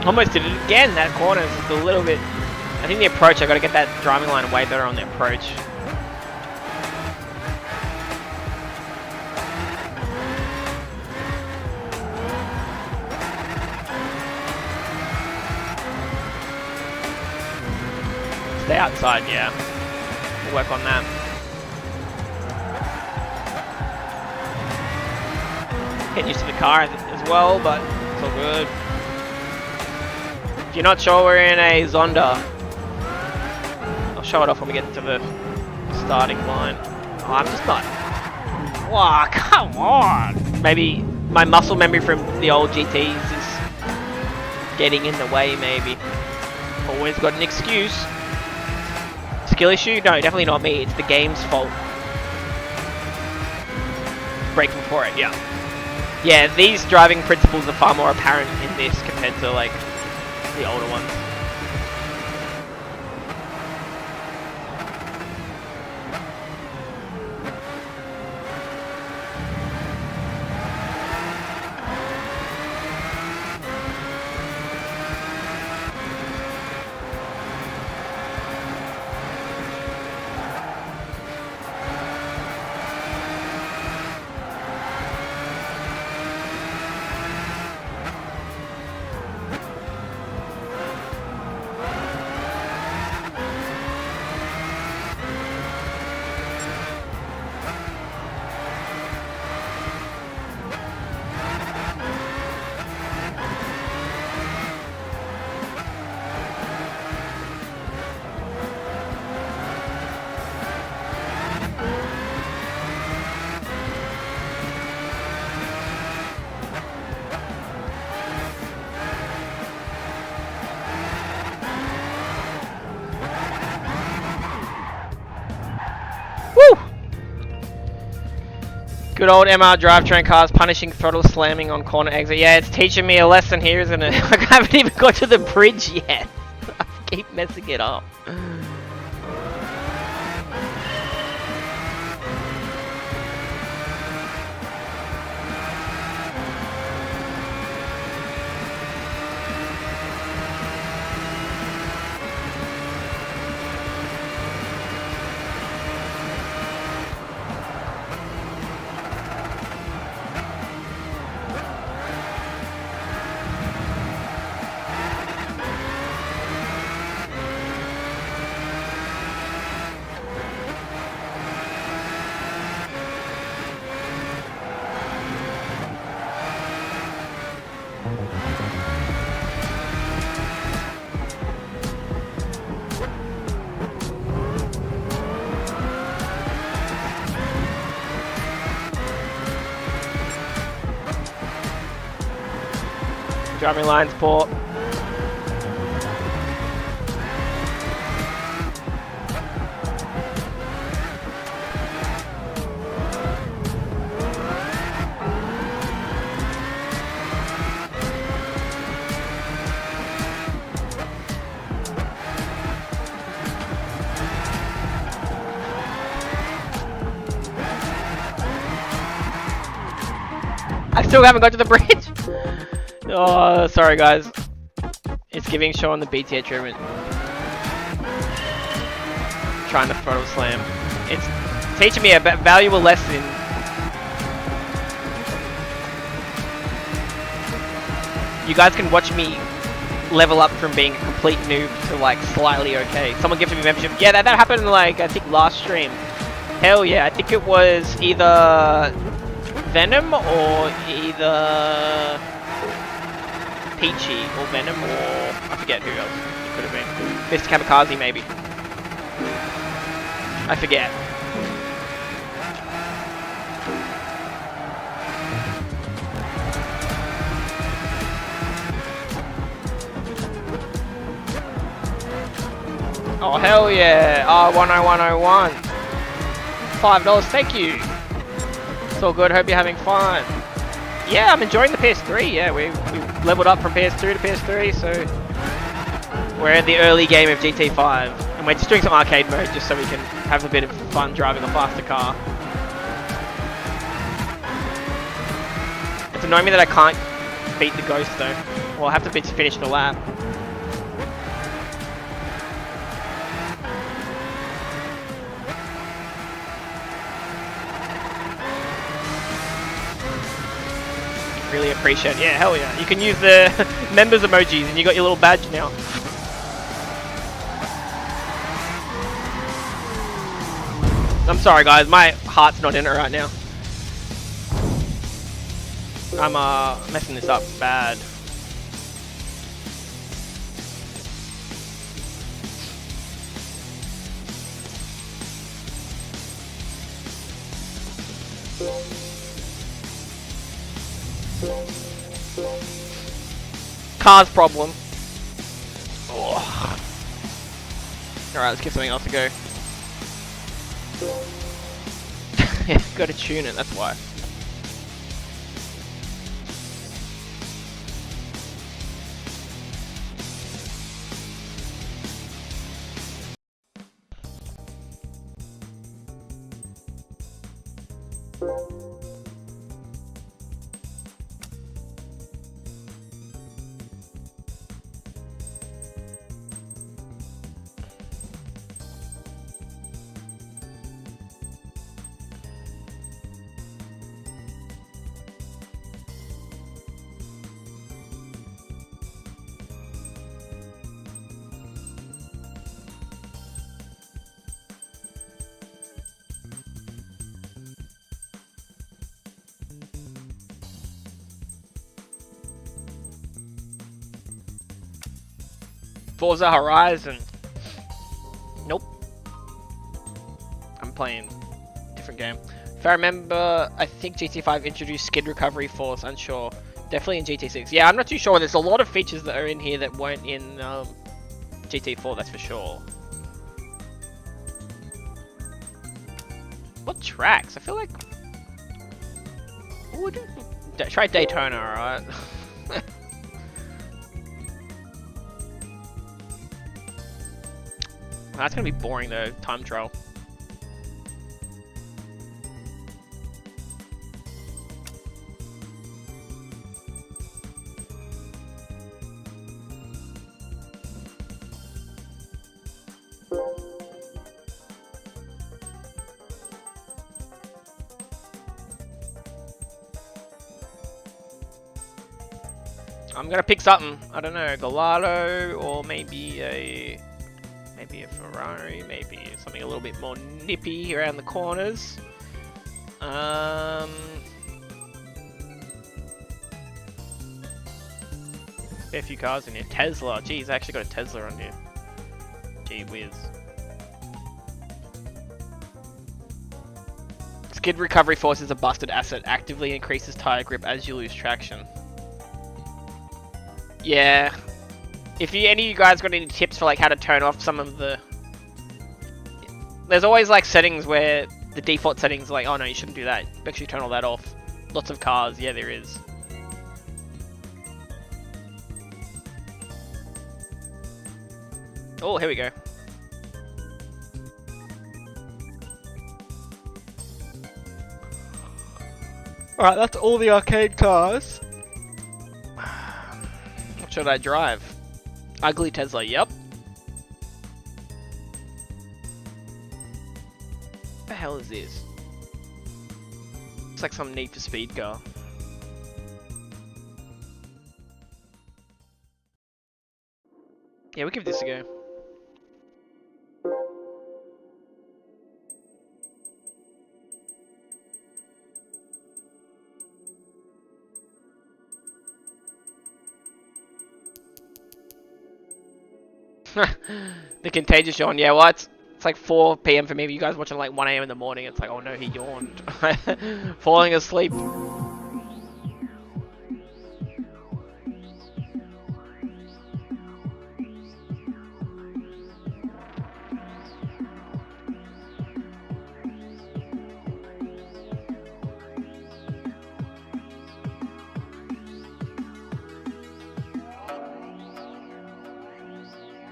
Almost did it again, that corner is just a little bit... I think the approach, I got to get that driving line way better on the approach. Stay outside, yeah. We'll work on that. Getting used to the car as well, but it's all good. If you're not sure, we're in a Zonda. I'll show it off when we get to the starting line. Oh, I'm just not... Wow, come on! Maybe my muscle memory from the old GTs is getting in the way, maybe. Always got an excuse. Skill issue? No, definitely not me. It's the game's fault. Braking for it, yeah. Yeah, these driving principles are far more apparent in this compared to, like, the older ones. Good old MR drivetrain cars punishing throttle slamming on corner exit. Yeah, it's teaching me a lesson here, isn't it? I haven't even got to the bridge yet. I keep messing it up. Driving lines, port. I still haven't got to the bridge. Oh, sorry guys. It's giving show on the BTA treatment. Trying to throttle slam. It's teaching me a valuable lesson. You guys can watch me level up from being a complete noob to like slightly okay. Someone gifted me membership. Yeah, that happened like I think last stream. Hell yeah, I think it was either Venom or either Peachy or Venom or I forget who else it could have been. Mr. Kamikaze maybe. I forget. Oh hell yeah! R10101. $5, thank you. It's all good, hope you're having fun. Yeah, I'm enjoying the PS3, yeah, we leveled up from PS2 to PS3, so we're in the early game of GT5, and we're just doing some arcade mode just so we can have a bit of fun driving a faster car. It's annoying me that I can't beat the Ghost though. Well, I have to finish the lap. Really appreciate it. Yeah, hell yeah. You can use the members emojis and you got your little badge now. I'm sorry guys, my heart's not in it right now. I'm messing this up bad. Car's problem. Oh. Alright, let's give something else a go. Yeah, gotta tune it, that's why. Forza Horizon. Nope. I'm playing a different game. If I remember, I think GT5 introduced skid recovery force, unsure. Definitely in GT6. Yeah, I'm not too sure. There's a lot of features that are in here that weren't in GT4, that's for sure. What tracks? I feel like Ooh, try Daytona, alright? That's gonna be boring though, time trial. I'm gonna pick something. I don't know, Gallardo or maybe a Ferrari, maybe something a little bit more nippy around the corners. Fair few cars in here. Tesla. Geez, I actually got a Tesla on here. Gee whiz. Skid recovery force is a busted asset. Actively increases tire grip as you lose traction. Yeah. If any of you guys got any tips for like how to turn off some of the... There's always like settings where the default settings are like, oh no, you shouldn't do that. Actually turn all that off. Lots of cars, yeah there is. Oh, here we go. Alright, that's all the arcade cars. What should I drive? Ugly Tesla, yep. What the hell is this? Looks like some Need for Speed car. Yeah, we'll give this a go. The Contagious yawn, yeah, well it's like 4 PM for me, but you guys watching like 1 AM in the morning, it's like, oh no, he yawned. Falling asleep.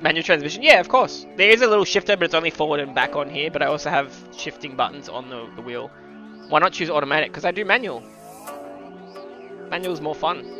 Manual transmission? Yeah, of course. There is a little shifter, but it's only forward and back on here, but I also have shifting buttons on the wheel. Why not choose automatic? Because I do manual. Manual's more fun.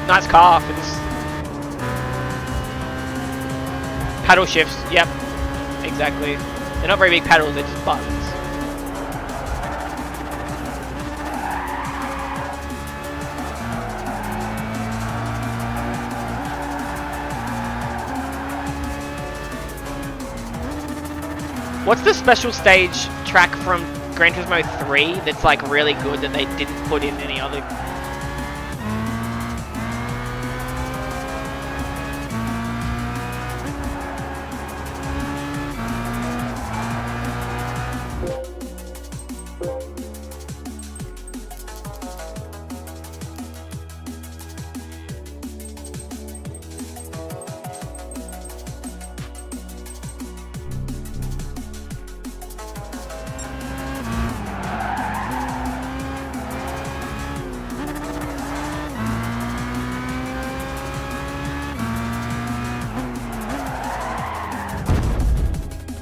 Nice car for this. Paddle shifts, yep. Exactly. They're not very big paddles, they're just buttons. What's the special stage track from Gran Turismo 3 that's like really good that they didn't put in any other?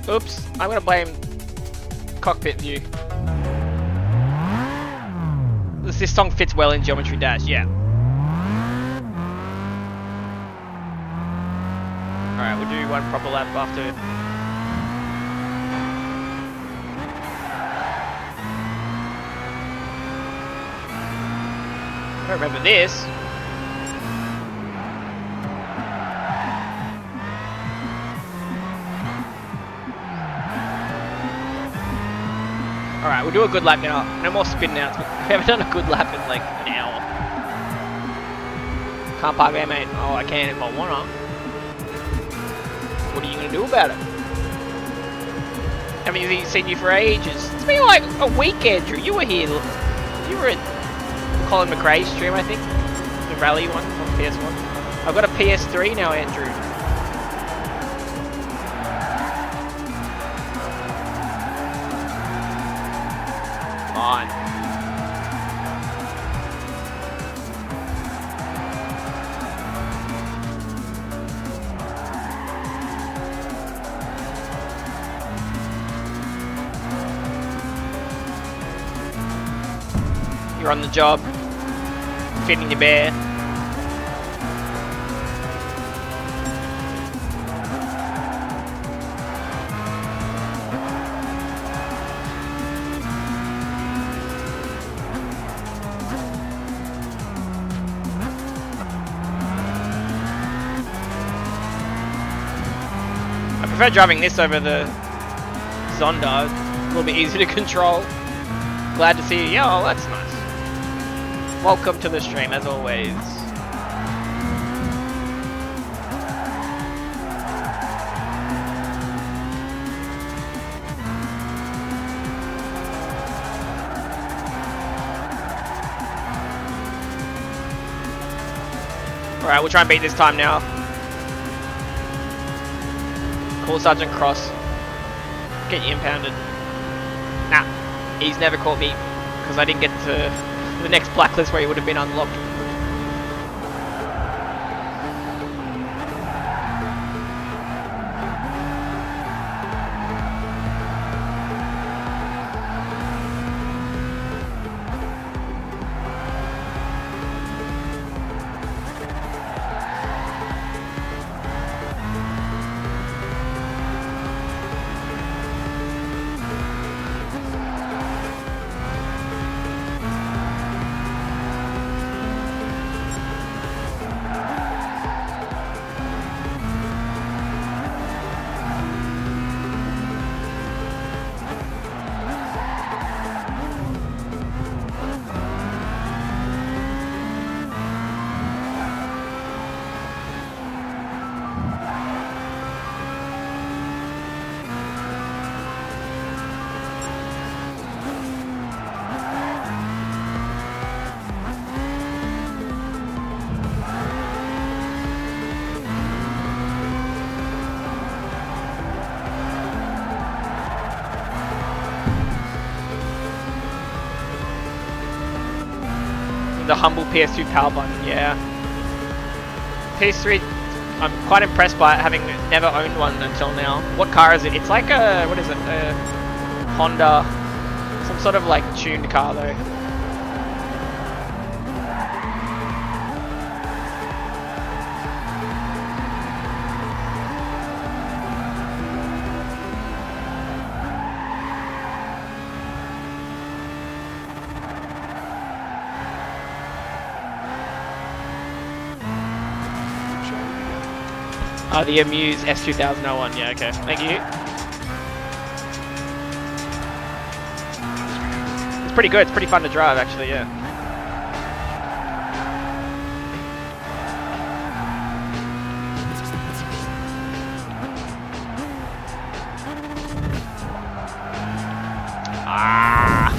Oops, I'm gonna blame cockpit view. This song fits well in Geometry Dash, yeah. Alright, we'll do one proper lap after. I don't remember this. Alright, we'll do a good lap now. No more spin outs. We haven't done a good lap in like an hour. Can't park there, mate. Oh, I can if I wanna. What are you gonna do about it? Haven't seen you for ages. It's been like a week, Andrew. You were here. You were at Colin McRae's stream, I think. The rally one on PS1. I've got a PS3 now, Andrew. Fine. You're on the job, feeding your bear. I prefer driving this over the Zonda. It's a little bit easier to control. Glad to see you. Yeah, oh, that's nice. Welcome to the stream, as always. Alright, we'll try and beat this time now. Call Sergeant Cross. Get you impounded. Nah, he's never caught me because I didn't get to the next blacklist where he would have been unlocked. The humble PS2 power button, yeah. PS3, I'm quite impressed by it, having never owned one until now. What car is it? It's like a, what is it? A Honda, some sort of like tuned car though. Oh, the Amuse S2001, yeah, okay. Thank you. It's pretty good, it's pretty fun to drive actually, yeah. Ah!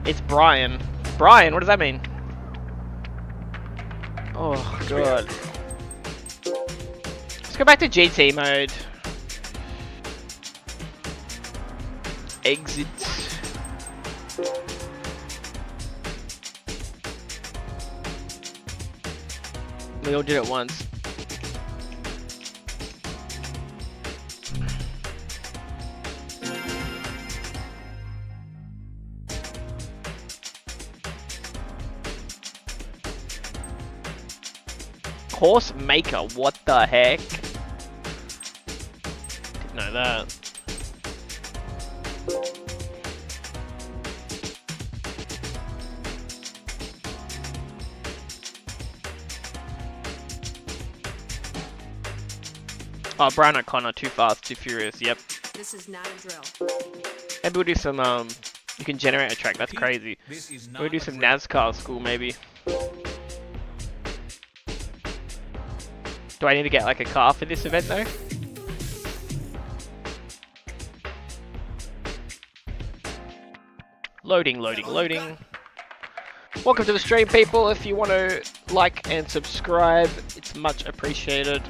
It's Brian. Brian, what does that mean? Oh god. Let's go back to GT mode. Exit. We all did it once. Horse maker, what the heck? Didn't know that. Oh, Brian O'Connor, too fast, too furious, yep. This is not a drill. Maybe we'll do some You can generate a track. That's crazy. We'll do some NASCAR school maybe. Do I need to get like a car for this event though? Loading, loading, loading. Welcome to the stream, people. If you want to like and subscribe, it's much appreciated.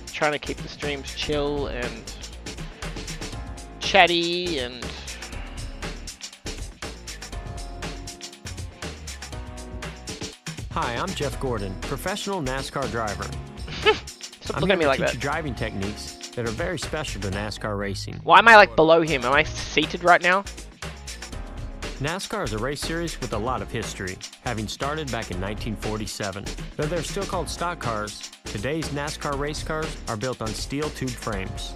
Trying to keep the streams chill and chatty and Hi, I'm Jeff Gordon, professional NASCAR driver. Stop looking at me like that. I'm here to teach you driving techniques that are very special to NASCAR racing. Why am I like below him? Am I seated right now? NASCAR is a race series with a lot of history, having started back in 1947. Though they're still called stock cars, today's NASCAR race cars are built on steel tube frames.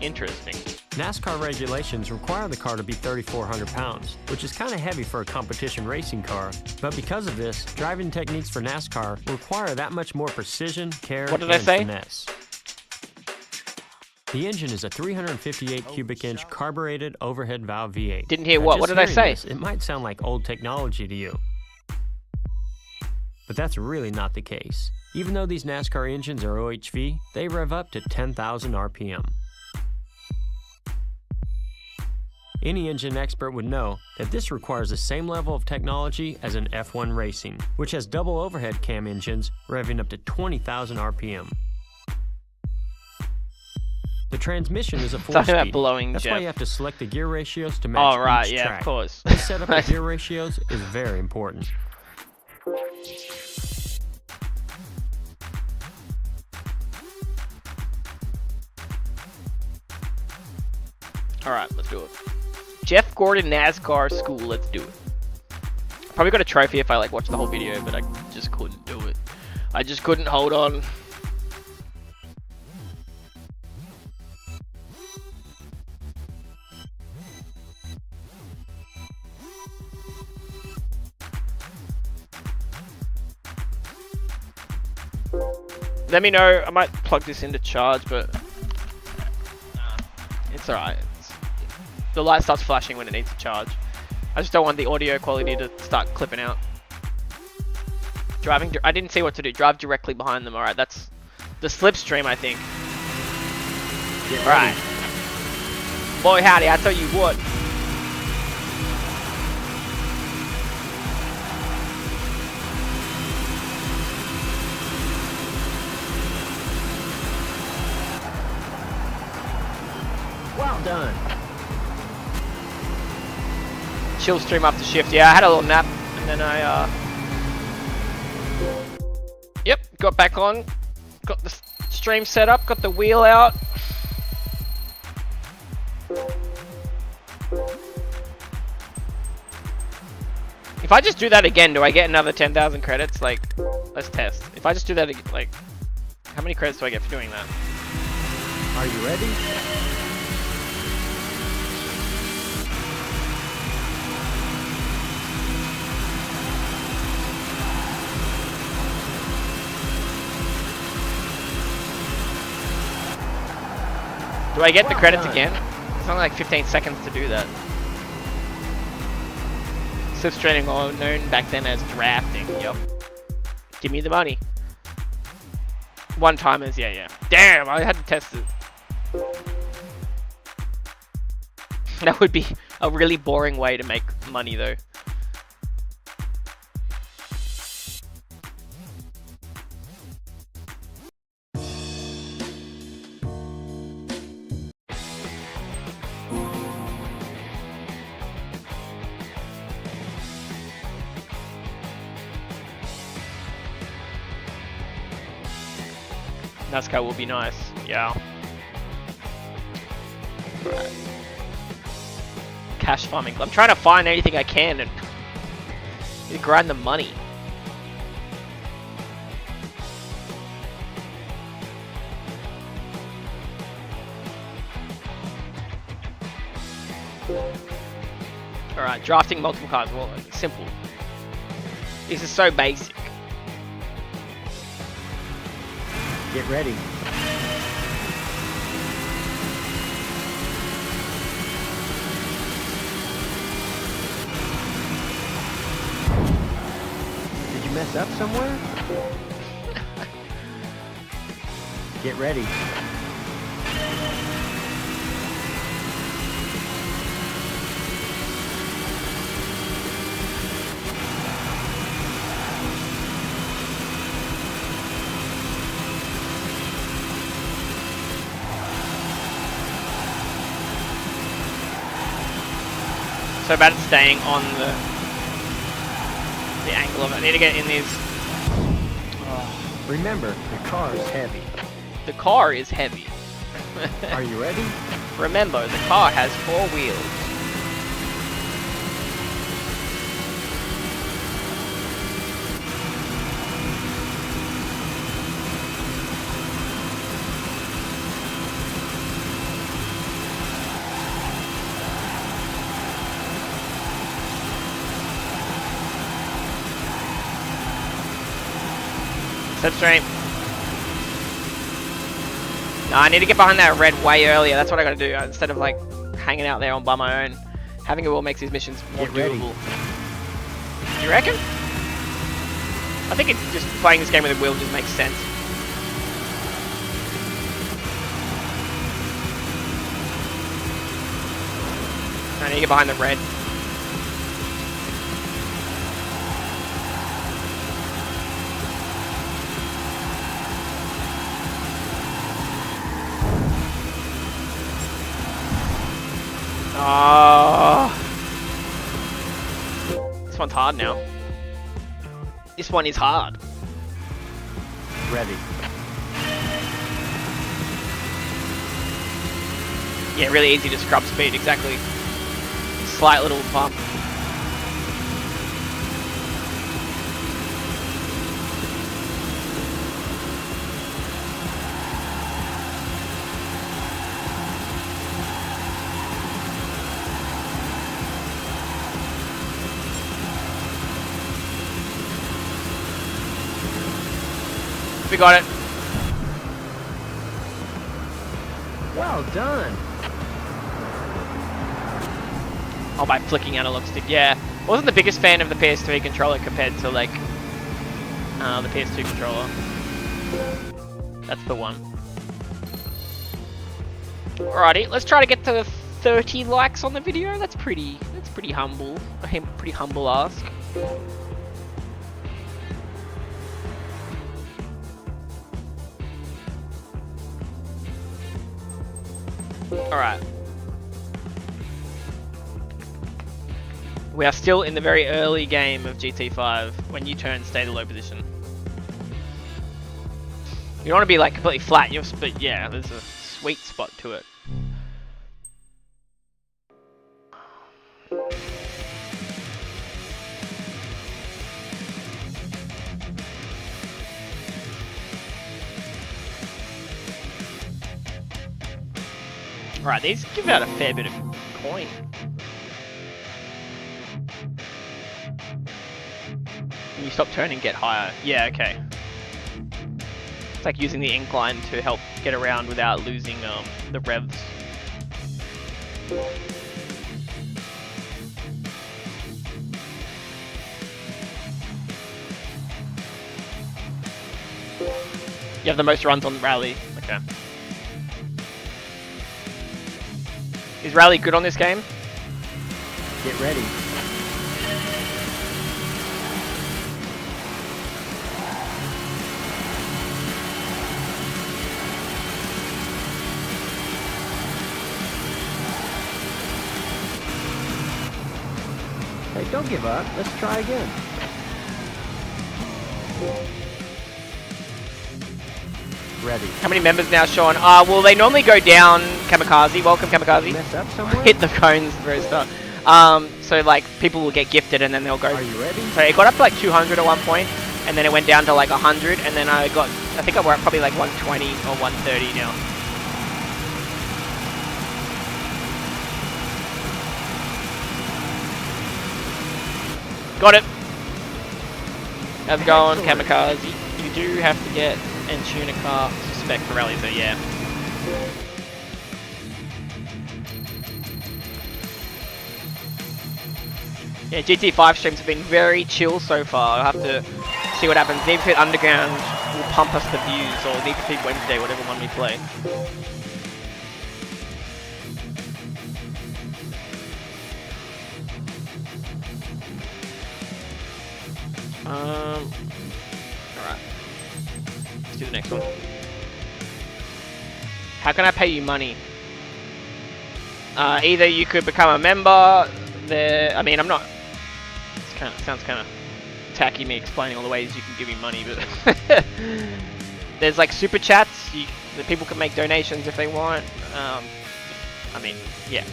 Interesting. NASCAR regulations require the car to be 3,400 pounds, which is kind of heavy for a competition racing car. But because of this, driving techniques for NASCAR require that much more precision, care, and finesse. The engine is a 358 cubic inch carbureted overhead valve V8. Didn't hear what? What did I say? This, it might sound like old technology to you, but that's really not the case. Even though these NASCAR engines are OHV, they rev up to 10,000 RPM. Any engine expert would know that this requires the same level of technology as an F1 racing, which has double overhead cam engines revving up to 20,000 RPM. The transmission is a 4-speed. That's why you have to select the gear ratios to match each track. Of course. This setup of gear ratios is very important. Alright, let's do it. Jeff Gordon NASCAR school, let's do it. Probably got a trophy if I like watched the whole video, but I just couldn't do it. I just couldn't hold on. Let me know, I might plug this into charge, but it's alright. The light starts flashing when it needs to charge. I just don't want the audio quality to start clipping out. Driving, I didn't see what to do. Drive directly behind them. Alright, that's the slipstream, I think. Alright. Boy howdy, I tell you what. Well done. Chill stream after shift. Yeah, I had a little nap and then I yep, got back on. Got the stream set up, got the wheel out. If I just do that again, do I get another 10,000 credits? Like, let's test. If I just do that again, like, how many credits do I get for doing that? Are you ready? Do I get the credits again? It's only like 15 seconds to do that. Slipstreaming, known back then as drafting. Yep. Give me the money. One-timers, yeah. Damn, I had to test it. That would be a really boring way to make money though. NASCAR will be nice, yeah. Right. Cash farming. I'm trying to find anything I can and grind the money. Alright, drafting multiple cars. Well, simple. This is so basic. Get ready. mess up somewhere? Get ready. So bad at staying on the angle of it. I need to get in these. Remember, the car is heavy. The car is heavy. Are you ready? Remember, the car has 4 wheels. Slipstream. No, I need to get behind that red way earlier. That's what I gotta do. Instead of like hanging out there on by my own. Having a wheel makes these missions more doable. You reckon? I think it's just playing this game with a wheel just makes sense. I need to get behind the red. Oh. This one's hard now. This one is hard. Ready. Yeah, really easy to scrub speed, exactly. Slight little bump. We got it. Well done. Oh, by flicking analog stick, yeah. Wasn't the biggest fan of the PS3 controller compared to like the PS2 controller. That's the one. Alrighty, let's try to get to 30 likes on the video. That's pretty humble. Pretty humble ask. Alright. We are still in the very early game of GT5 when you turn stay to low position. You don't want to be like completely flat, but yeah, there's a sweet spot to it. Alright, these give out a fair bit of coin. When you stop turning, get higher. Yeah, okay. It's like using the incline to help get around without losing the revs. You have the most runs on rally. Okay. Is rally good on this game? Get ready. Hey, don't give up. Let's try again. Ready. How many members now, Sean? Well, they normally go down. Kamikaze, welcome Kamikaze. Mess up somewhere? Hit the cones the very start. So like people will get gifted and then they'll go. Are you ready? So it got up to like 200 at one point, and then it went down to like 100, and then I think we're at probably like 120 or 130 now. Got it. How's it going, Kamikaze? You do have to get and tune a car spec for rally, so yeah. Yeah, GT5 streams have been very chill so far. I'll have to see what happens. Need for Speed Underground will pump us the views, or Need for Speed Wednesday, whatever one we play. Alright. Let's do the next one. How can I pay you money? Either you could become a member. I mean, I'm not. Sounds kind of tacky me explaining all the ways you can give me money, but there's like super chats. The people can make donations if they want. I mean, yeah.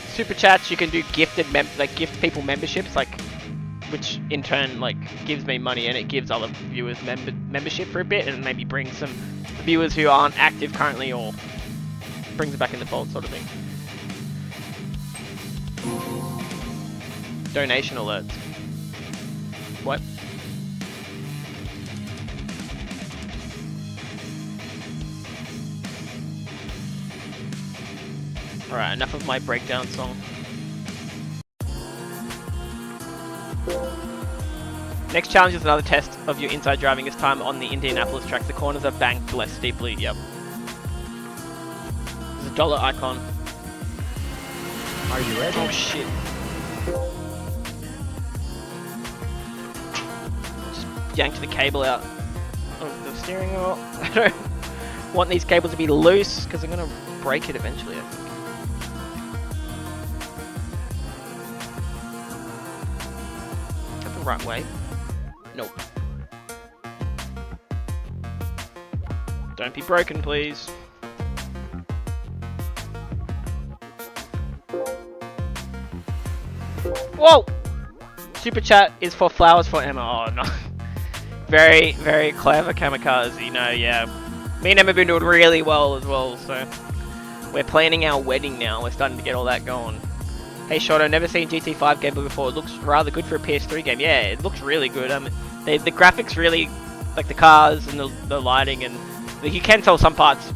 Super chats, you can do gift people memberships, like, which in turn like gives me money and it gives other viewers membership for a bit, and maybe brings some viewers who aren't active currently, or brings it back in the fold, sort of thing. Donation alerts. What? Alright, enough of my breakdown song. Next challenge is another test of your inside driving, this time on the Indianapolis track. The corners are banked less steeply, yep. There's a dollar icon. Are you ready? Oh shit. Just yanked the cable out of the steering wheel. I don't want these cables to be loose, because I'm going to break it eventually, I think. Is that the right way? Nope. Don't be broken, please. Whoa! Super chat is for flowers for Emma. Oh no. Very, very clever kamikaze. You know, yeah. Me and Emma have been doing really well as well, so we're planning our wedding now. We're starting to get all that going. Hey Shot, I've never seen GT5 gameplay before. It looks rather good for a PS3 game. Yeah, it looks really good. The graphics really, like the cars and the lighting, and you can tell some parts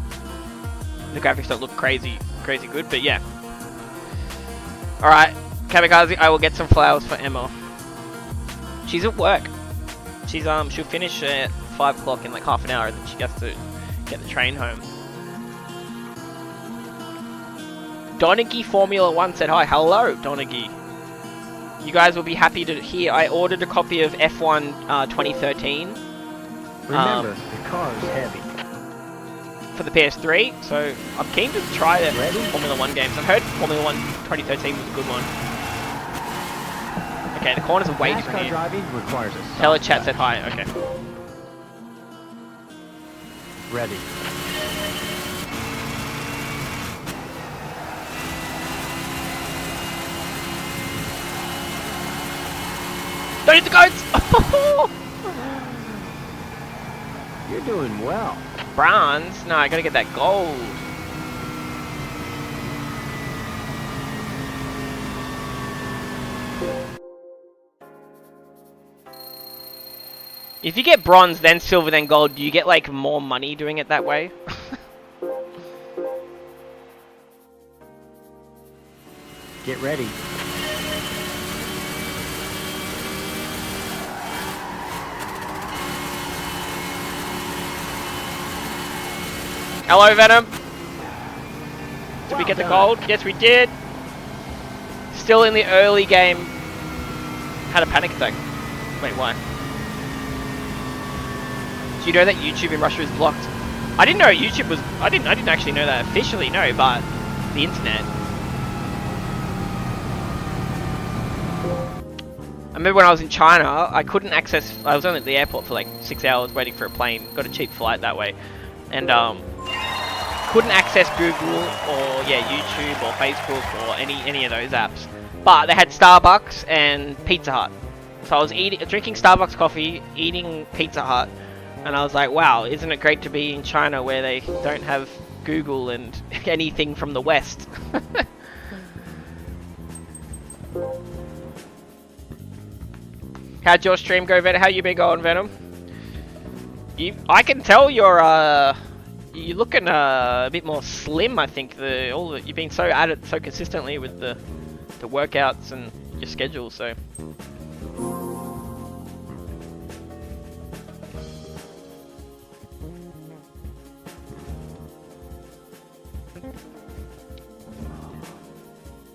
the graphics don't look crazy good, but yeah. Alright, Kamikaze, I will get some flowers for Emma. She's at work. She'll finish at 5 o'clock in like half an hour, and then she has to get the train home. Donaghy Formula 1 said hi. Hello, Donaghy. You guys will be happy to hear I ordered a copy of F1 2013. Remember, the car is heavy. For the PS3, so I'm keen to try the Formula 1 games. I've heard Formula 1 2013 was a good one. Okay, the corners are way different here. Driving requires a Telechat said hi, okay. Ready. Don't hit the goats! You're doing well. Bronze? No, I gotta get that gold. If you get bronze, then silver, then gold, do you get like more money doing it that way? Get ready. Hello, Venom. Did we get the gold? Yes, we did. Still in the early game. Had a panic attack. Wait, why? Do you know that YouTube in Russia is blocked? I didn't know YouTube was. I didn't actually know that officially. No, but the internet. I remember when I was in China, I couldn't access. I was only at the airport for like 6 hours waiting for a plane. Got a cheap flight that way, and couldn't access Google or YouTube or Facebook or any of those apps. But they had Starbucks and Pizza Hut. So I was drinking Starbucks coffee, eating Pizza Hut, and I was like, wow, isn't it great to be in China where they don't have Google and anything from the West? How'd your stream go, Venom? How you been going, Venom? I can tell you're looking a bit more slim. I think you've been so at it so consistently with the workouts and your schedule. So.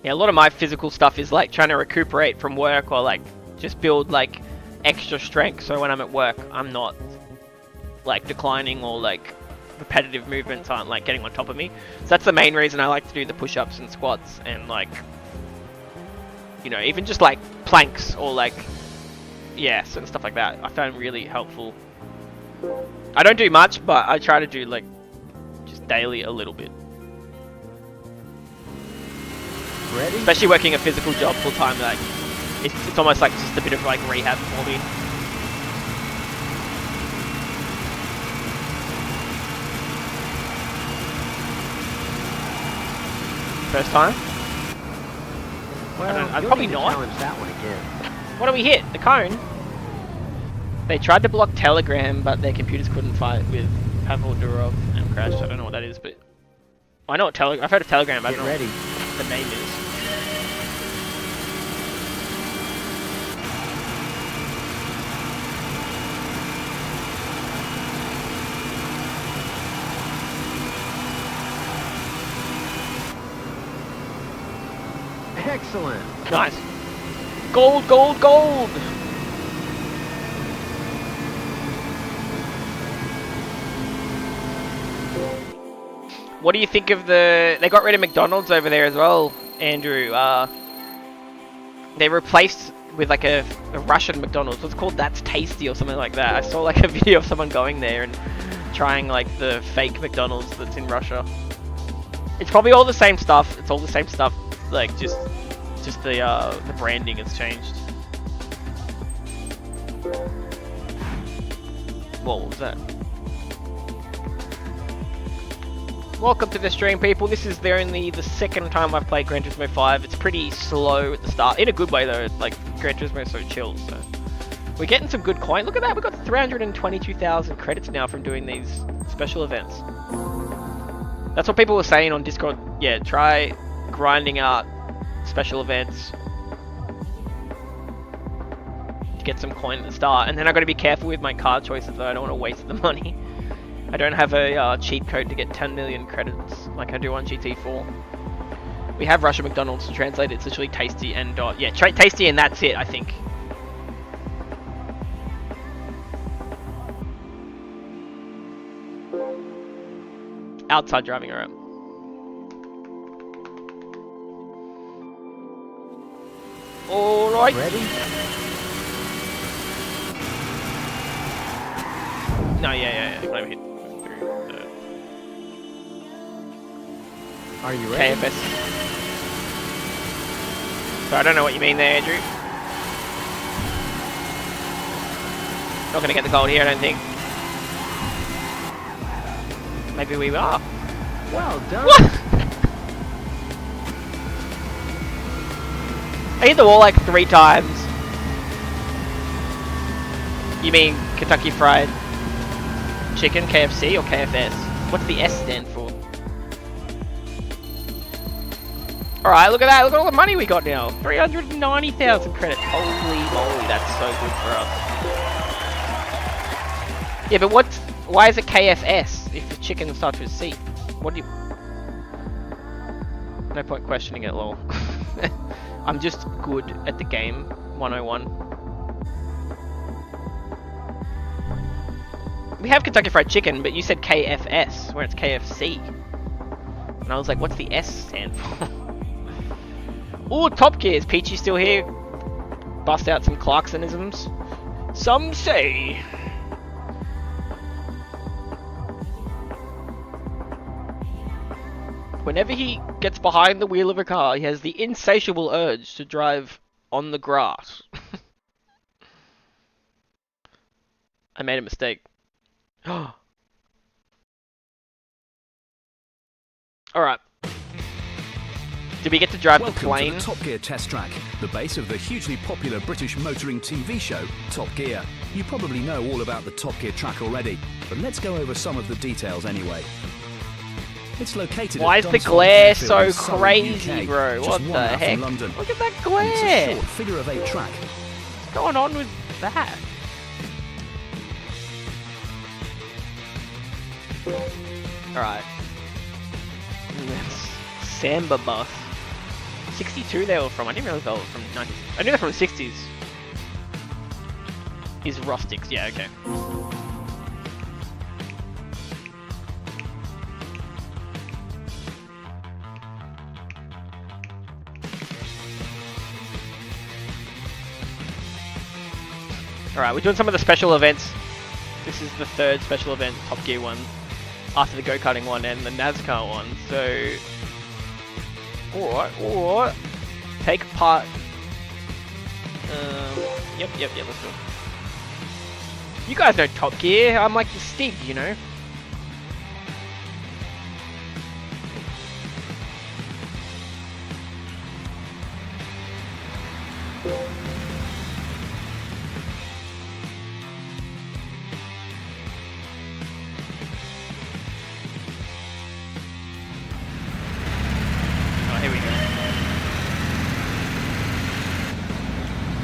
Yeah, a lot of my physical stuff is like trying to recuperate from work or like just build like extra strength so when I'm at work I'm not like declining or like repetitive movements aren't like getting on top of me. So that's the main reason I like to do the push-ups and squats and like, you know, even just like planks or like, yeah, certain stuff like that I found really helpful. I don't do much, but I try to do like just daily a little bit. Ready? Especially working a physical job full time, like it's almost like just a bit of like rehab for me. First time? Well, I'd probably not. Challenge that one again. What do we hit? The cone? They tried to block Telegram, but their computers couldn't fight with Pavel Durov and crashed. I don't know what that is, but I know what I've heard of Telegram. But I don't know what the name is. Excellent. Nice. Gold, gold, gold! What do you think of the... They got rid of McDonald's over there as well, Andrew. They replaced with like a Russian McDonald's. What's called That's Tasty or something like that. I saw like a video of someone going there and trying like the fake McDonald's that's in Russia. It's probably all the same stuff. It's all the same stuff. Like just the branding has changed. What was that? Welcome to the stream, people. This is only the second time I've played Gran Turismo 5. It's pretty slow at the start, in a good way though. Like Gran Turismo is so chill. So we're getting some good coin. Look at that. We got 322,000 credits now from doing these special events. That's what people were saying on Discord. Yeah, try grinding out special events to get some coin at the start, and then I got to be careful with my car choices though. I don't want to waste the money. I don't have a cheat code to get 10 million credits like I do on GT4. We have Russian McDonald's to translate it. It's literally tasty and yeah, tasty and that's it, I think. Outside driving around. Alright. Ready? No, yeah. Let me hit through the... Are you ready? KFS. So I don't know what you mean there, Andrew. Not gonna get the gold here, I don't think. Maybe we are. Well done. What? I hit the wall like 3 times. You mean Kentucky Fried Chicken, KFC, or KFS? What's the S stand for? Alright, look at that. Look at all the money we got now. 390,000 credits. Holy moly, that's so good for us. Yeah, but why is it KFS if the chicken starts with C? What do you... No point questioning it, lol. I'm just good at the game, 101. We have Kentucky Fried Chicken, but you said KFS, where it's KFC. And I was like, what's the S stand for? Ooh, Top Gear. Is Peachy still here? Bust out some Clarksonisms. Some say... Whenever he gets behind the wheel of a car, he has the insatiable urge to drive on the grass. I made a mistake. Alright. Did we get to drive the plane? Welcome to the Top Gear test track, the base of the hugely popular British motoring TV show, Top Gear. You probably know all about the Top Gear track already, but let's go over some of the details anyway. It's located Why at is the Dunsfold glare Airfield so in Surrey, crazy, UK, bro? just What 1 the hour from heck? London. Look at that And it's a glare! short figure-of-8 track. What's going on with that? Alright. Samba bus. 62 they were from. I didn't realize they were from 90s. I knew they're from the 60s. Is rustics, yeah, okay. Alright, we're doing some of the special events. This is the 3rd special event, Top Gear one, after the go-karting one and the NASCAR one, so... Alright. Take part... Yep, let's do it. You guys know Top Gear, I'm like the Stig, you know?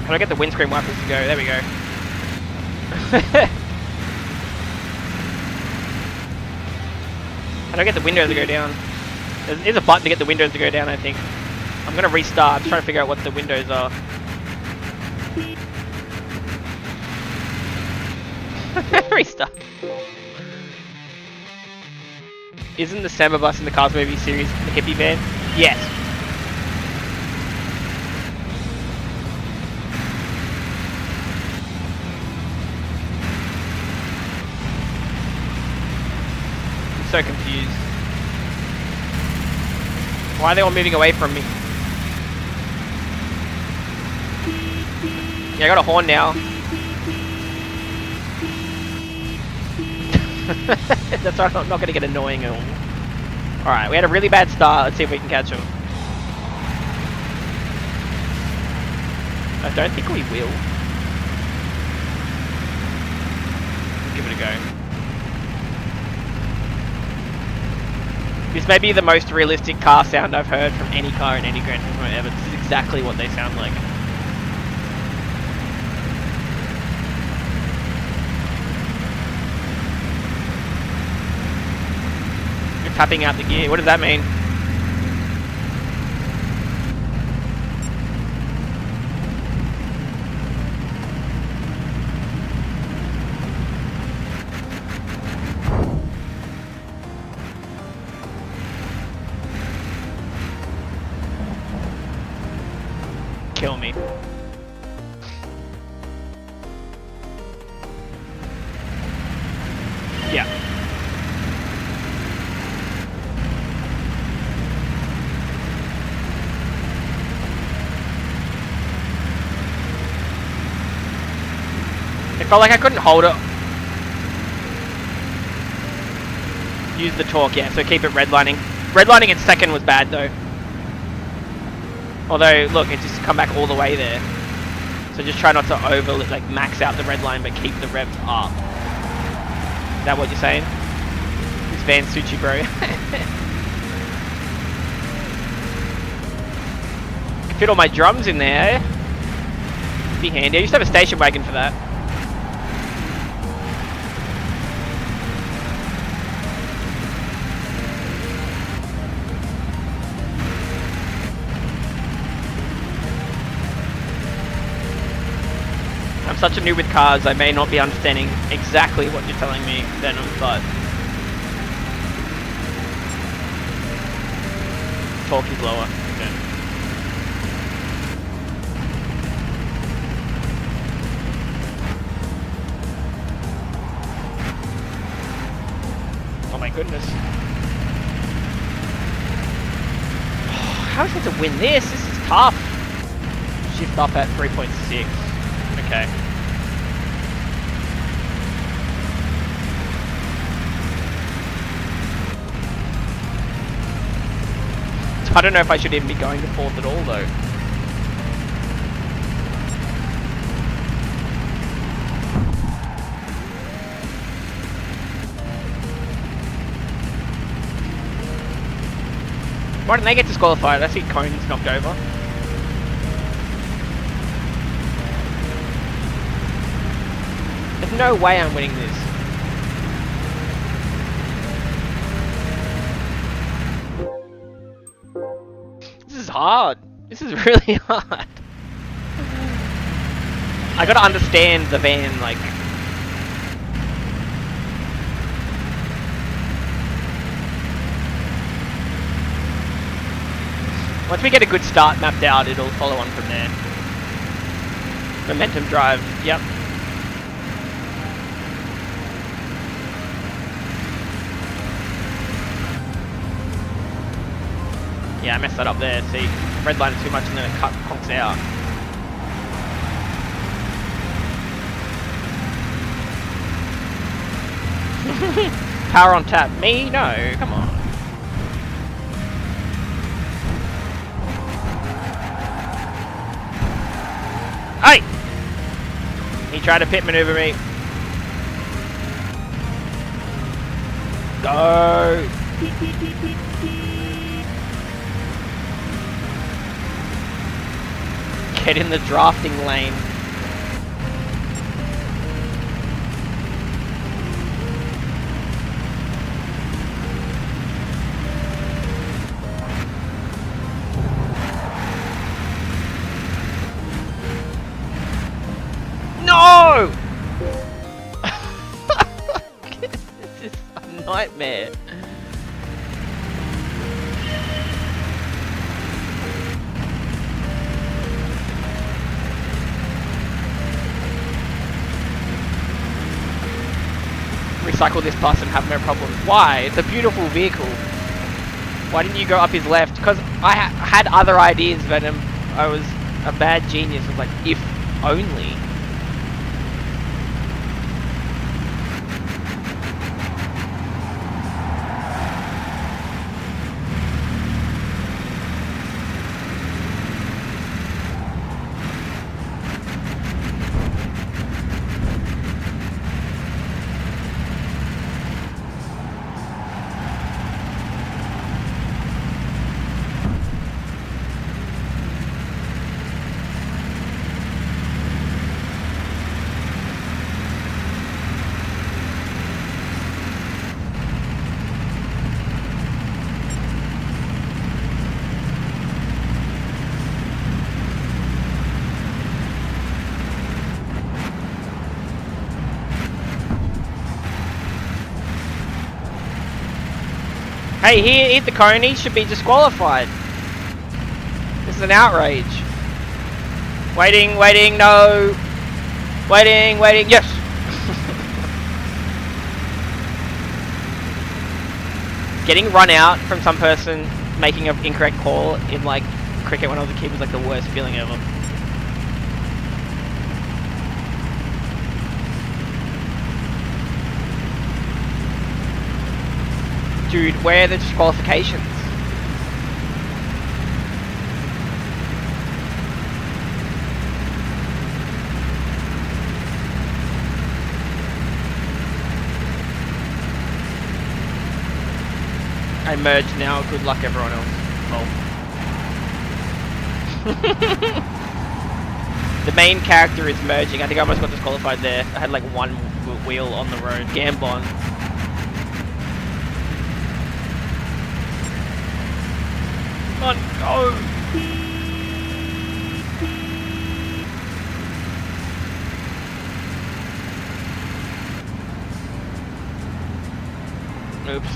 Can I get the windscreen wipers to go? There we go. How do I get the windows to go down? There's a button to get the windows to go down, I think. I'm gonna restart. I'm just trying to figure out what the windows are. Restart. Isn't the Samba bus in the Cars movie series the hippie van? Yes. So confused. Why are they all moving away from me? Yeah, I got a horn now. That's why I'm not going to get annoying at all. Alright, we had a really bad start. Let's see if we can catch them. I don't think we will. Give it a go. This may be the most realistic car sound I've heard from any car in any Gran Turismo ever. This is exactly what they sound like. You're tapping out the gear. What does that mean? Kill me. Yeah. It felt like I couldn't hold it. Use the torque, yeah, so keep it redlining. Redlining in second was bad though. Although, look, it's just come back all the way there. So just try not to like max out the red line, but keep the revs up. Is that what you're saying? This van suits you, bro. Can fit all my drums in there. Be handy. I used to have a station wagon for that. I'm such a noob with cars, I may not be understanding exactly what you're telling me, Venom, but... torque is lower. Okay. Oh my goodness. How is it to win this? This is tough. Shift up at 3.6. Okay. I don't know if I should even be going to fourth at all though. Why didn't they get disqualified? I see Cone's knocked over. There's no way I'm winning this. This is hard. This is really hard. I gotta understand the van, like... Once we get a good start mapped out, it'll follow on from there. Momentum drive, yep. Yeah, I messed that up there. See, redlined too much and then it honks out. Power on tap. Me? No, come on. Hey! He tried to pit maneuver me. Go! Get in the drafting lane. No! This is a nightmare. Recycle this bus and have no problems. Why? It's a beautiful vehicle. Why didn't you go up his left? Because I had other ideas, Venom. I was a bad genius. I was like, if only. Hey, he hit the cone, he should be disqualified. This is an outrage. Waiting, waiting, no. Waiting, waiting, yes. Getting run out from some person making an incorrect call in like cricket when I was a kid was like the worst feeling ever. Dude, where are the disqualifications? I merged now, good luck everyone else. Oh. The main character is merging. I think I almost got disqualified there. I had like one wheel on the road. Gambon. Come on, go! Oops.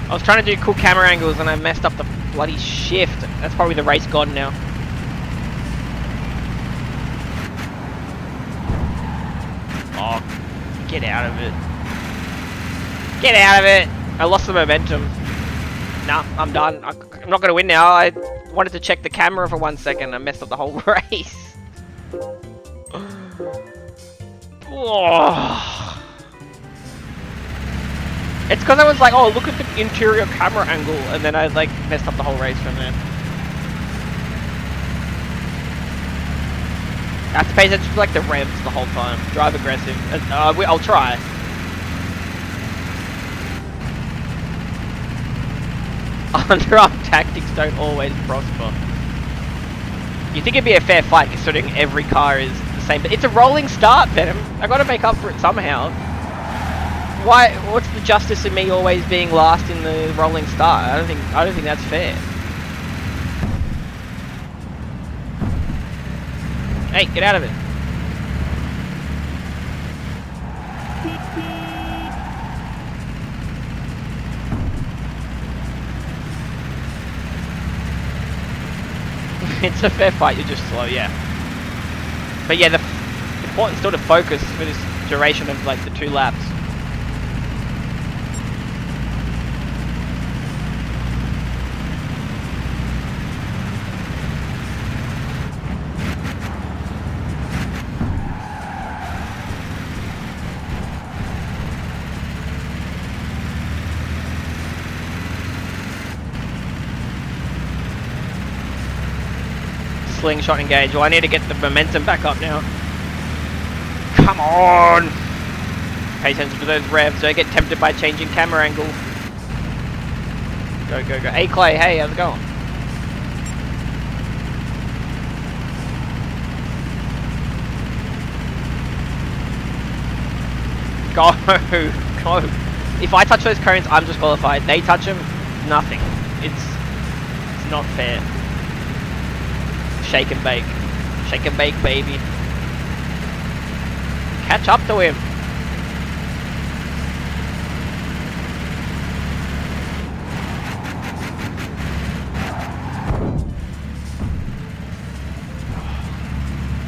I was trying to do cool camera angles and I messed up the bloody shift. That's probably the race god now. Oh, get out of it. Get out of it! I lost the momentum. Nah, I'm done. I'm not gonna win now. I wanted to check the camera for 1 second. I messed up the whole race. Oh. It's because I was like, oh, look at the interior camera angle, and then I like messed up the whole race from there. I have to pay attention to like the revs the whole time. Drive aggressive. I'll try. Underarm tactics don't always prosper. You think it'd be a fair fight considering every car is the same, but it's a rolling start, Venom. I gotta make up for it somehow. Why? What's the justice in me always being last in the rolling start? I don't think that's fair. Hey, get out of it. It's a fair fight, you're just slow, yeah. But yeah, the important still to focus for this duration of like the 2 laps. Slingshot engage. Well, I need to get the momentum back up now. Come on! Pay attention to those revs. Don't get tempted by changing camera angle. Go, go, go. Hey, Clay. Hey, how's it going? Go! Go! If I touch those cones, I'm disqualified. They touch them, nothing. It's not fair. Shake and bake. Shake and bake, baby. Catch up to him.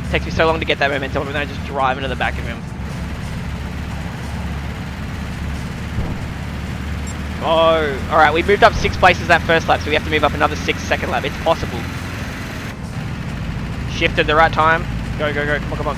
It takes me so long to get that momentum, and then I just drive into the back of him. Oh, alright, we moved up 6 places that first lap, so we have to move up another 6 second lap. It's possible. Shifted the right time. Go, go, go. Come on, come on.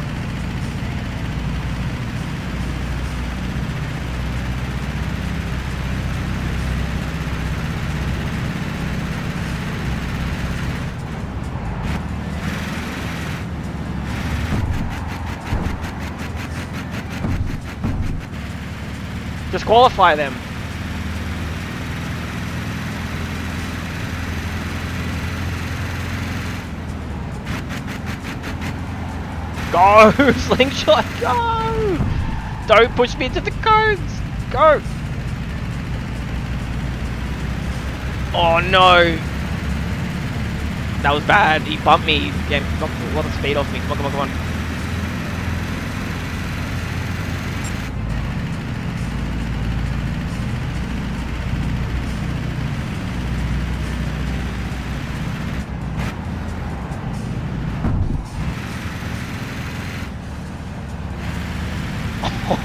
Disqualify them. Go! Slingshot, go! Don't push me into the cones! Go! Oh no! That was bad. He bumped me. Yeah, knocked a lot of speed off me. Come on, come on, come on.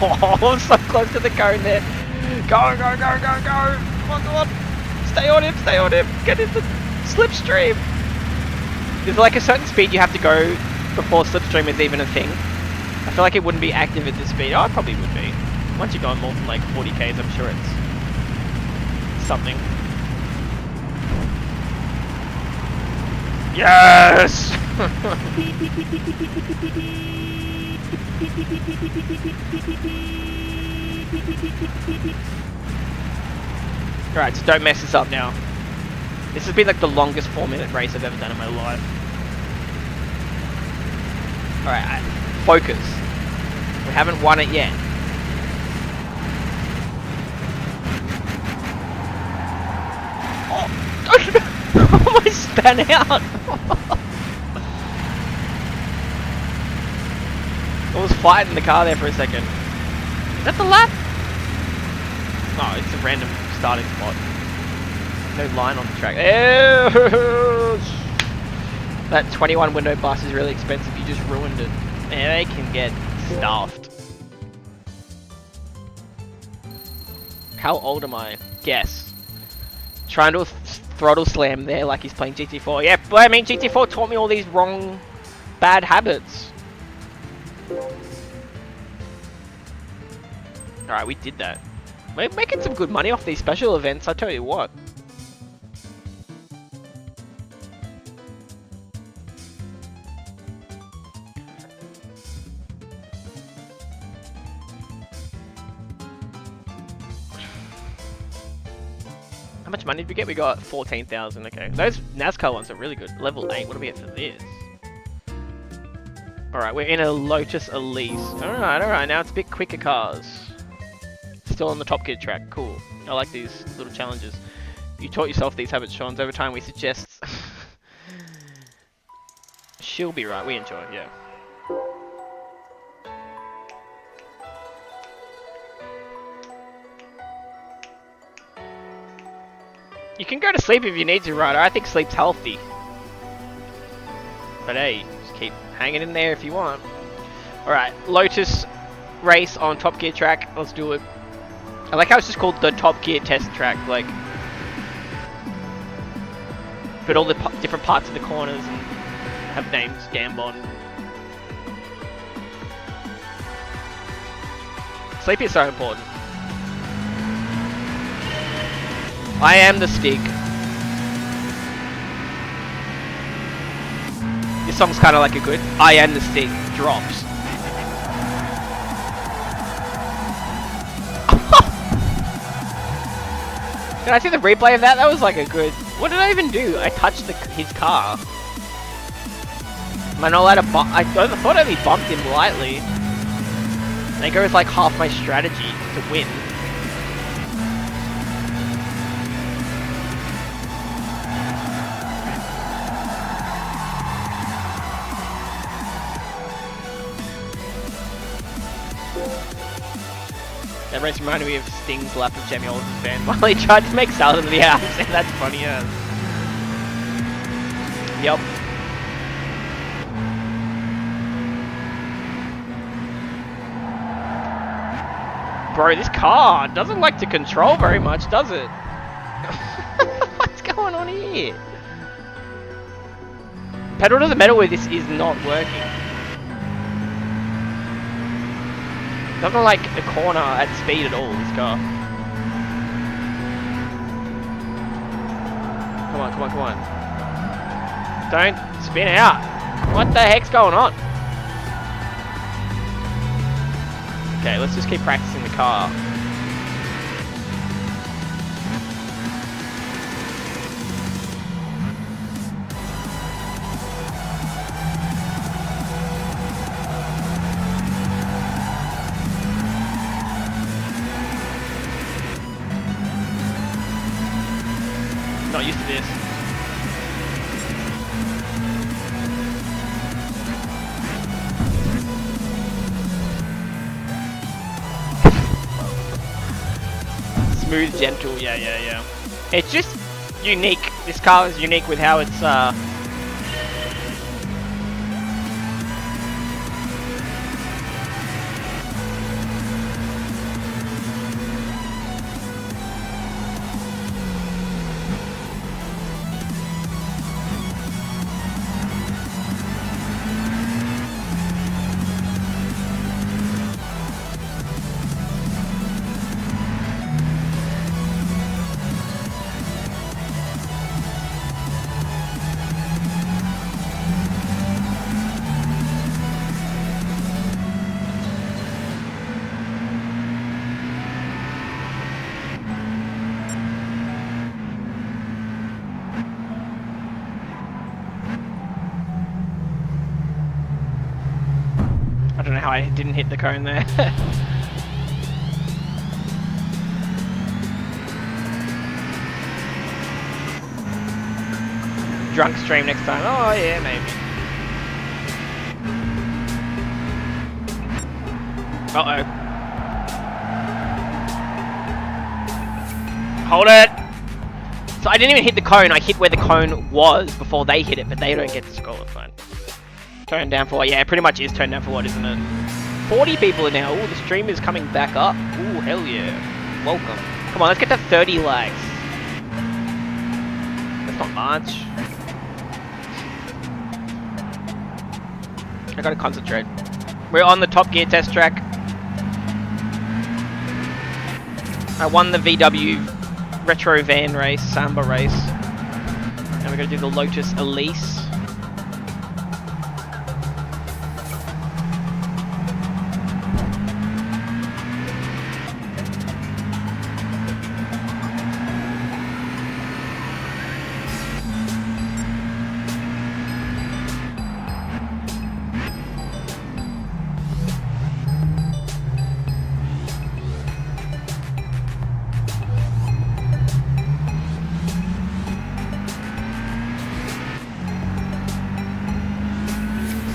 Oh, I'm so close to the cone there. Go, go, go, go, go. Come on, come on. Stay on him, stay on him. Get into slipstream. There's like a certain speed you have to go before slipstream is even a thing. I feel like it wouldn't be active at this speed. Oh, it probably would be. Once you're going more than like 40 k's, I'm sure it's something. Yes! Alright, so don't mess this up now. This has been like the longest 4-minute race I've ever done in my life. Alright, focus. We haven't won it yet. Oh, almost span out. I was fighting the car there for a second. Is that the lap? Oh, it's a random starting spot. No line on the track. That 21 window bus is really expensive. You just ruined it. Yeah, they can get stuffed. How old am I? Guess. Trying to throttle slam there like he's playing GT4. Yeah, but I mean GT4 taught me all these wrong, bad habits. Alright, we did that. We're making some good money off these special events, I tell you what. How much money did we get? We got 14,000. Okay, those NASCAR ones are really good. Level 8. What do we get for this? All right, we're in a Lotus Elise. All right. Now it's a bit quicker cars. Still on the Top Gear track. Cool. I like these little challenges. You taught yourself these habits, Sean. Over time, we suggest. She'll be right. We enjoy it. Yeah. You can go to sleep if you need to, Ryder. I think sleep's healthy. But hey, just keep hanging in there if you want. Alright, Lotus race on Top Gear track. Let's do it. I like how it's just called the Top Gear test track. Like, put all the different parts of the corners and have names. Gambon. Sleep is so important. I am the stick. This song's kind of like a good I am the stick drops. Can I see the replay of that? That was like a good... What did I even do? I touched his car. Am I not allowed to bump? I thought I only bumped him lightly. And it goes like half my strategy to win. That race reminded me of Sting's lap of Jamie Oliver's band while he tried to make salad in the house. That's funny as. Yup. Bro, this car doesn't like to control very much, does it? What's going on here? Pedal to the metal with this is not working. Doesn't like a corner at speed at all, this car. Come on. Don't spin out. What the heck's going on? Okay, let's just keep practicing the car. Not used to this. Smooth, gentle, yeah. It's just unique. This car is unique with how it's I don't know how I didn't hit the cone there. Drunk stream next time. Oh yeah, maybe. Uh-oh. Hold it! So I didn't even hit the cone, I hit where the cone was before they hit it, but they don't get to score, it's fine. Turned down for what? Yeah, it pretty much is turned down for what, isn't it? 40 people are now. Ooh, the stream is coming back up. Ooh, hell yeah. Welcome. Come on, let's get to 30 likes. That's not much. I gotta concentrate. We're on the Top Gear test track. I won the VW Retro Van race, Samba race. And we're gonna do the Lotus Elise.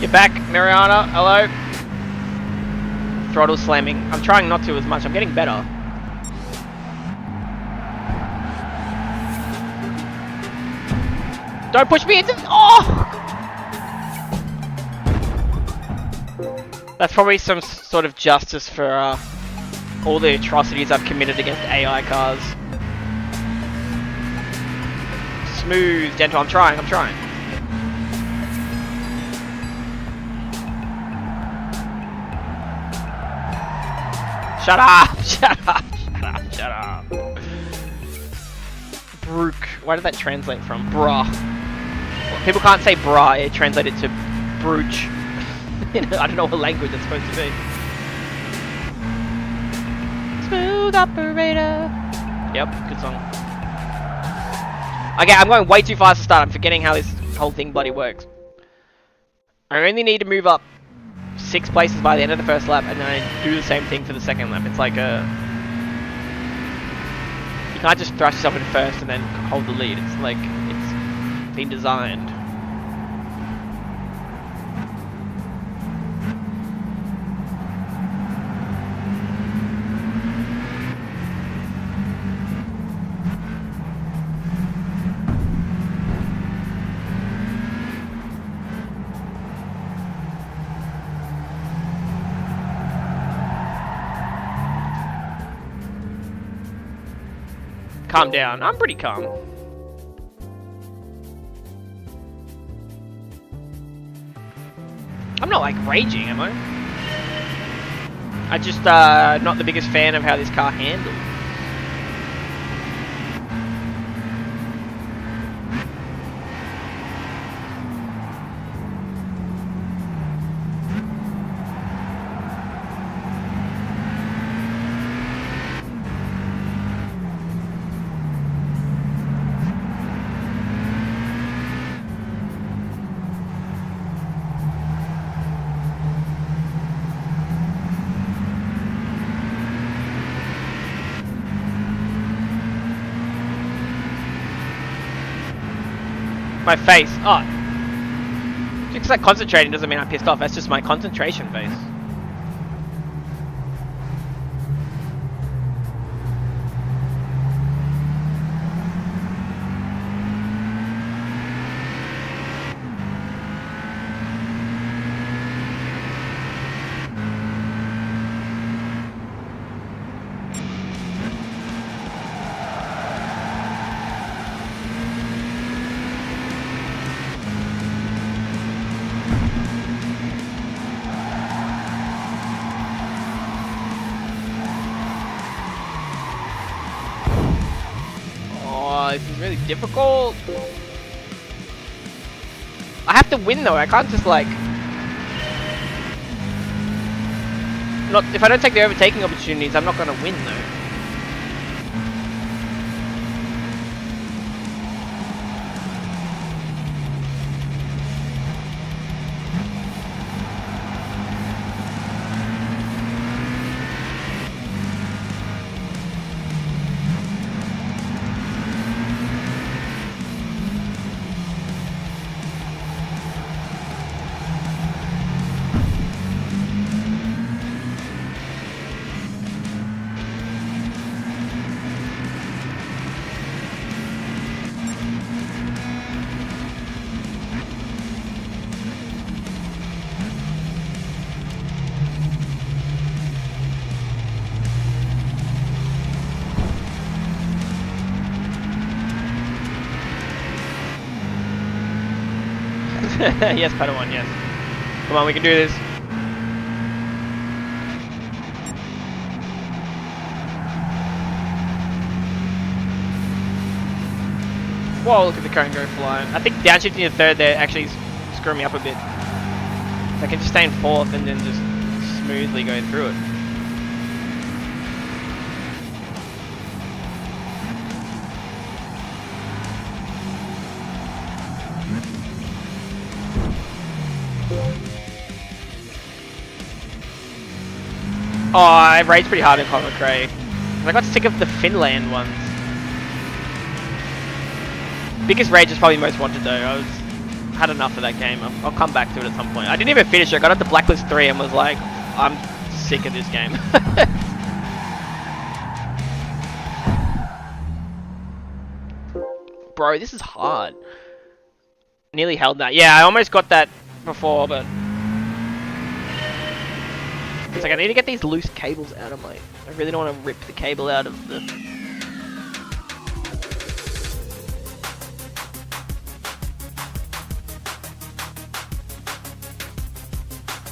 You're back, Mariana. Hello. Throttle slamming. I'm trying not to as much. I'm getting better. Don't push me into... Oh! That's probably some sort of justice for all the atrocities I've committed against AI cars. Smooth, gentle. I'm trying. Shut up. Brook. Where did that translate from? Bruh. Well, people can't say bruh, it translated to brooch. I don't know what language it's supposed to be. Smooth operator. Yep, good song. Okay, I'm going way too fast to start. I'm forgetting how this whole thing bloody works. I only need to move up 6 places by the end of the first lap, and then I do the same thing for the second lap. It's like a... You can't just thrust yourself in first and then hold the lead. It's like, it's been designed. Calm down. I'm pretty calm. I'm not like raging, am I? I just not the biggest fan of how this car handles. My face. Oh. Just because I'm concentrating doesn't mean I'm pissed off. That's just my concentration face. This is really difficult. I have to win though. I can't just like not if I don't take the overtaking opportunities, I'm not gonna win though. Yes, Padawan, yes. Come on, we can do this. Whoa, look at the cone go flying. I think downshifting to third there actually screwed me up a bit. I can just stay in fourth and then just smoothly go through it. Oh, I raged pretty hard in Conor Cray. I got sick of the Finland ones. Biggest rage is probably most wanted though. had enough of that game. I'll come back to it at some point. I didn't even finish it. I got up to Blacklist 3 and was like, I'm sick of this game. Bro, this is hard. Nearly held that. Yeah, I almost got that before, but... It's like, I need to get these loose cables out of my... I really don't want to rip the cable out of the...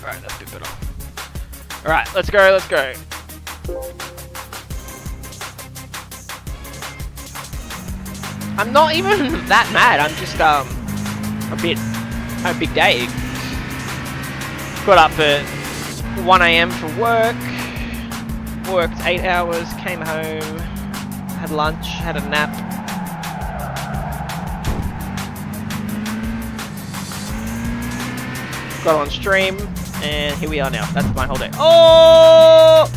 Alright, let's do it off. Alright, let's go, let's go. I'm not even that mad, I'm just, had a big day. Got up at 1 AM for work, worked 8 hours, came home, had lunch, had a nap. Got on stream, and here we are now. That's my whole day. Oh!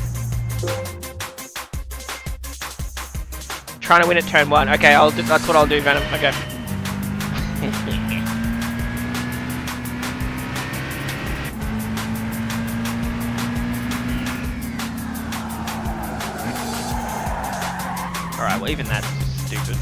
Trying to win at turn 1. Okay, that's what I'll do, Venom. Okay. Alright, well even that's stupid.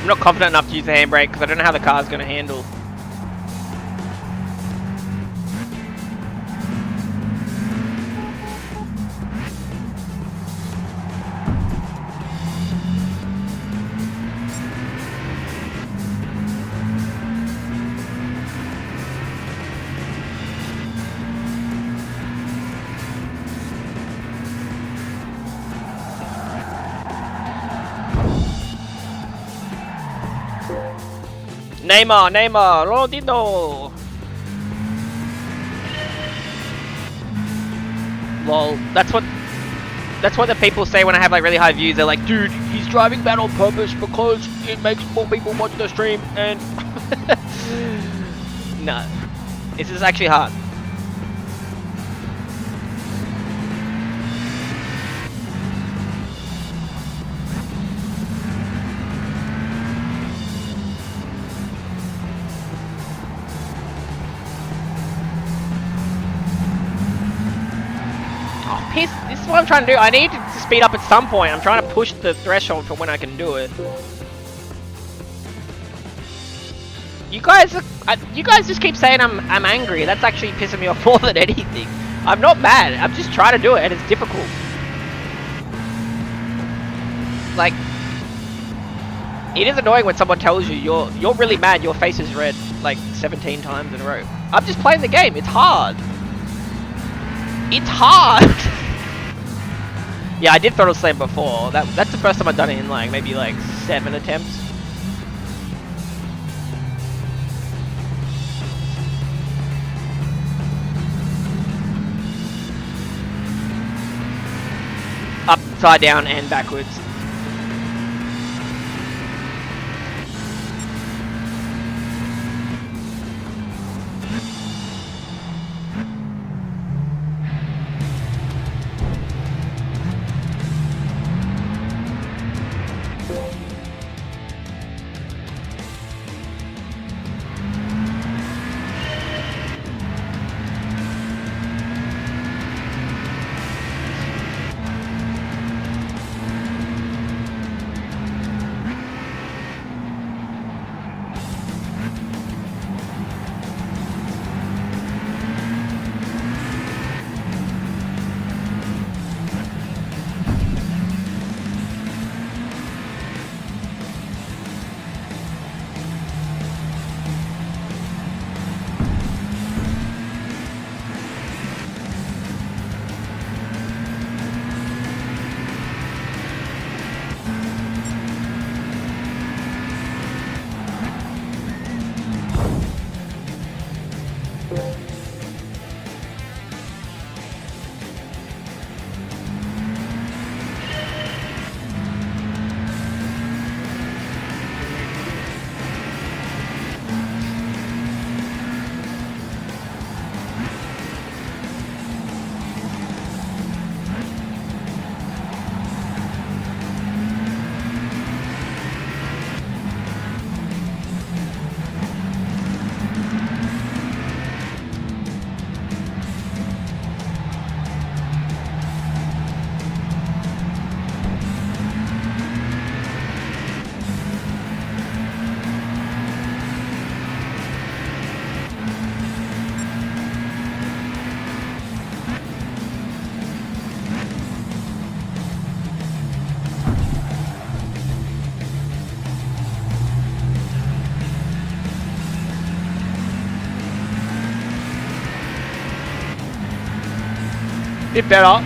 I'm not confident enough to use the handbrake because I don't know how the car's going to handle. Neymar, Ronaldinho. Lol. That's what the people say when I have like really high views. They're like, dude, he's driving that on purpose because it makes more people watch the stream. And no, this is actually hard. This is what I'm trying to do. I need to speed up at some point. I'm trying to push the threshold for when I can do it. You guys just keep saying I'm angry. That's actually pissing me off more than anything. I'm not mad. I'm just trying to do it, and it's difficult. Like, it is annoying when someone tells you you're really mad. Your face is red like 17 times in a row. I'm just playing the game. It's hard. It's hard. Yeah, I did throttle slam before. That's the first time I've done it in like maybe like 7 attempts. Upside down and backwards. Bit better.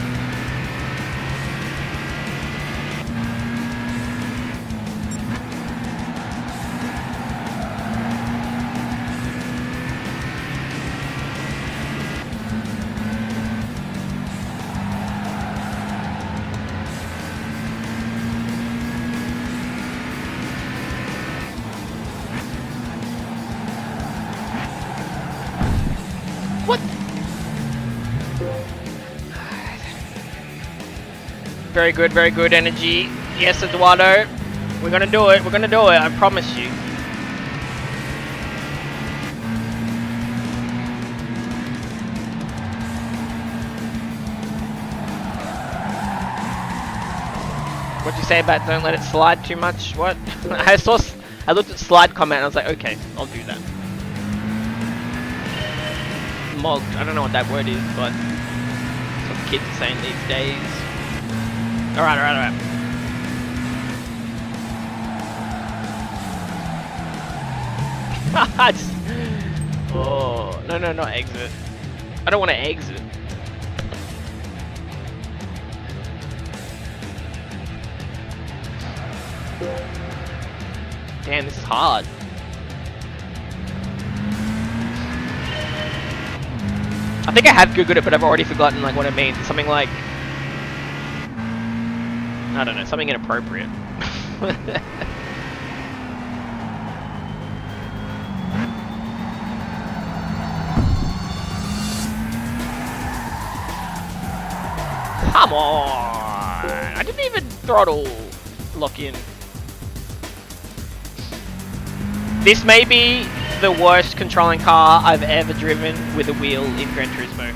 What? Very good energy. Yes, Eduardo. We're gonna do it, I promise you. What'd you say about don't let it slide too much? What? I looked at slide comment and I was like, okay, I'll do that. Mogged, I don't know what that word is, but that's what kids are saying these days. Alright. Oh, no, not exit. I don't want to exit. Damn, this is hard. I think I have Googled it, but I've already forgotten like what it means. Something like, I don't know, something inappropriate. Come on! I didn't even throttle lock in. This may be the worst controlling car I've ever driven with a wheel in Gran Turismo.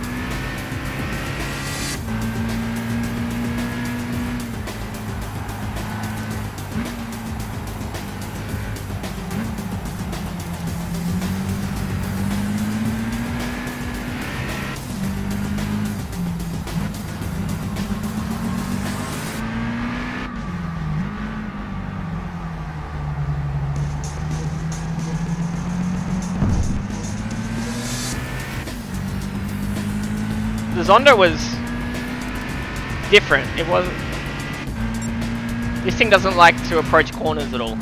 The Zonda was different. It wasn't. This thing doesn't like to approach corners at all.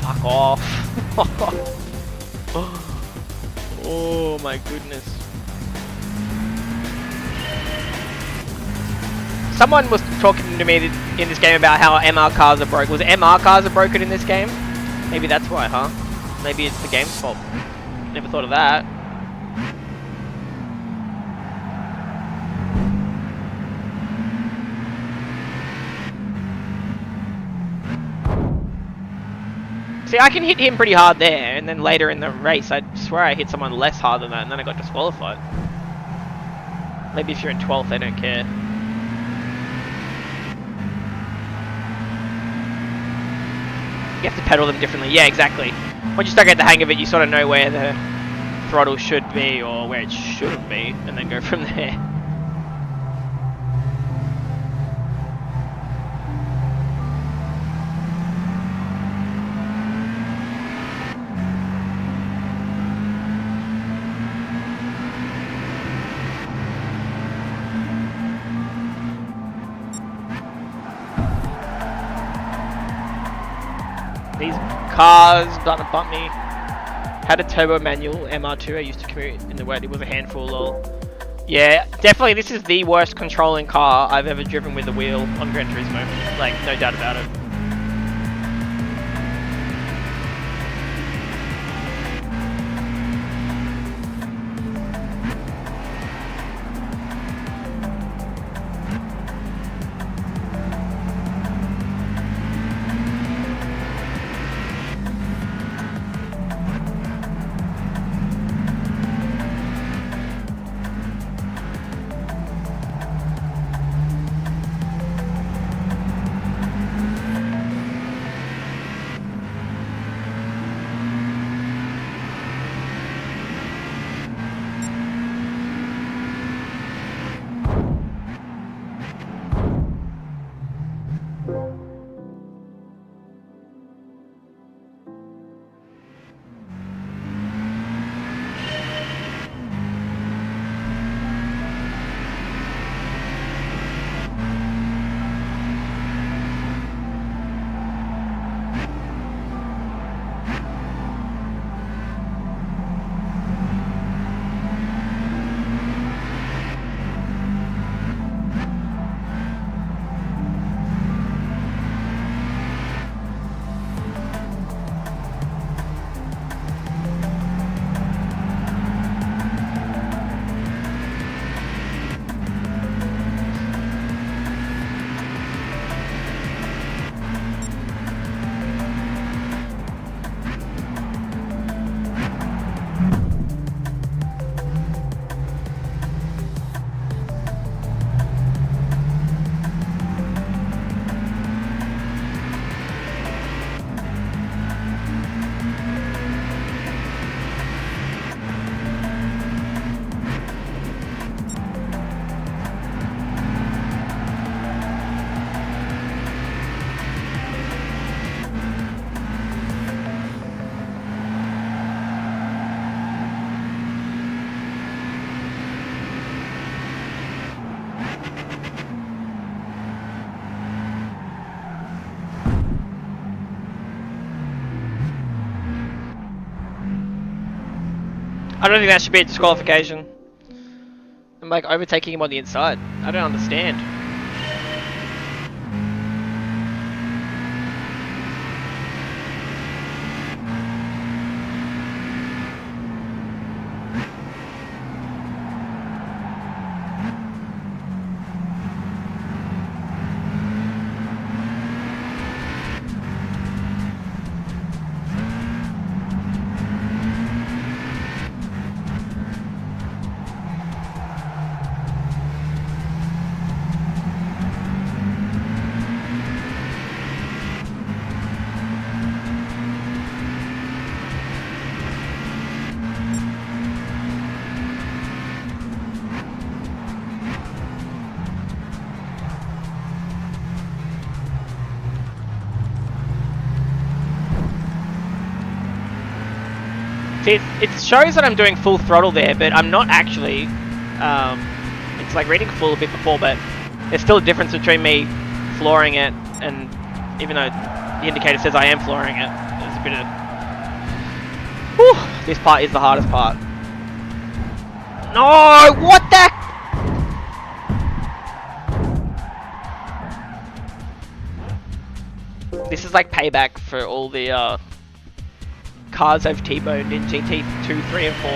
Fuck off. Oh my goodness. Someone was talking to me in this game about how MR cars are broken. Was it MR cars are broken in this game? Maybe that's why, huh? Maybe it's the game's fault. Never thought of that. See, I can hit him pretty hard there, and then later in the race, I swear I hit someone less hard than that, and then I got disqualified. Maybe if you're in 12th, they don't care. You have to pedal them differently. Yeah, exactly. Once you start getting the hang of it, you sort of know where the throttle should be or where it shouldn't be, and then go from there. These cars starting to bump me. Had a turbo manual MR2. I used to commute in the wet. It was a handful. Lol. Yeah, definitely. This is the worst controlling car I've ever driven with a wheel on Gran Turismo. Like, no doubt about it. I don't think that should be a disqualification. I'm like overtaking him on the inside. I don't understand. It shows that I'm doing full throttle there, but I'm not actually. It's like reading full a bit before, but there's still a difference between me flooring it and even though the indicator says I am flooring it, there's a bit of... Whew, this part is the hardest part. No! What the... This is like payback for all the cars I've T-boned in GT2, 3 and 4.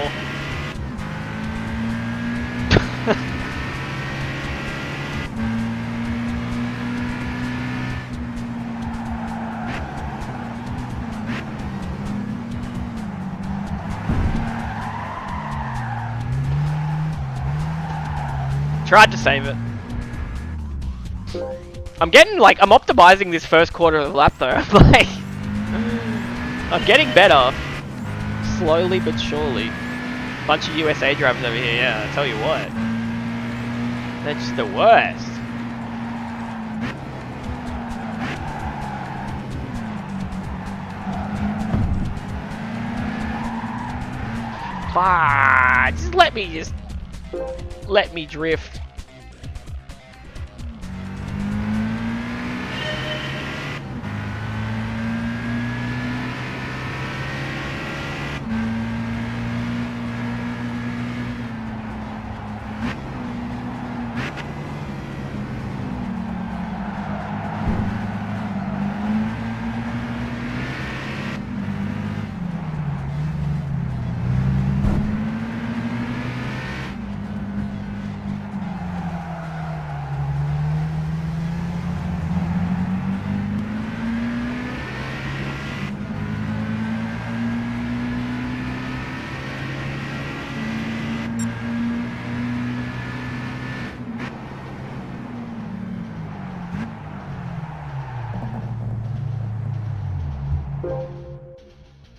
Tried to save it. I'm getting like, I'm optimizing this first quarter of the lap though. Like, I'm getting better. Slowly but surely. Bunch of USA drivers over here, yeah, I tell you what. They're just the worst. Ah, just let me drift.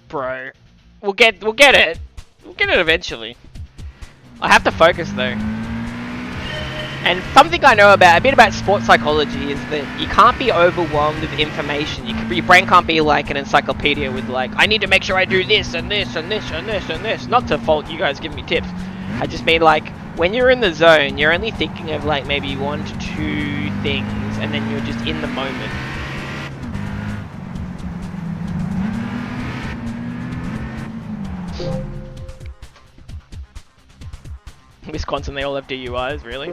Bro. We'll get it. We'll get it eventually. I have to focus though. And something I know a bit about sports psychology is that you can't be overwhelmed with information. Your brain can't be like an encyclopedia with like, I need to make sure I do this and this and this and this and this. Not to fault you guys giving me tips. I just mean like, when you're in the zone, you're only thinking of like maybe 1 to 2 things and then you're just in the moment. Wisconsin, they all have DUIs, really?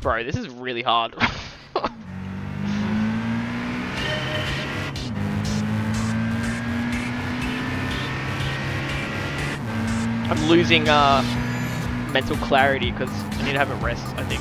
Bro, this is really hard. I'm losing mental clarity because I need to have a rest, I think.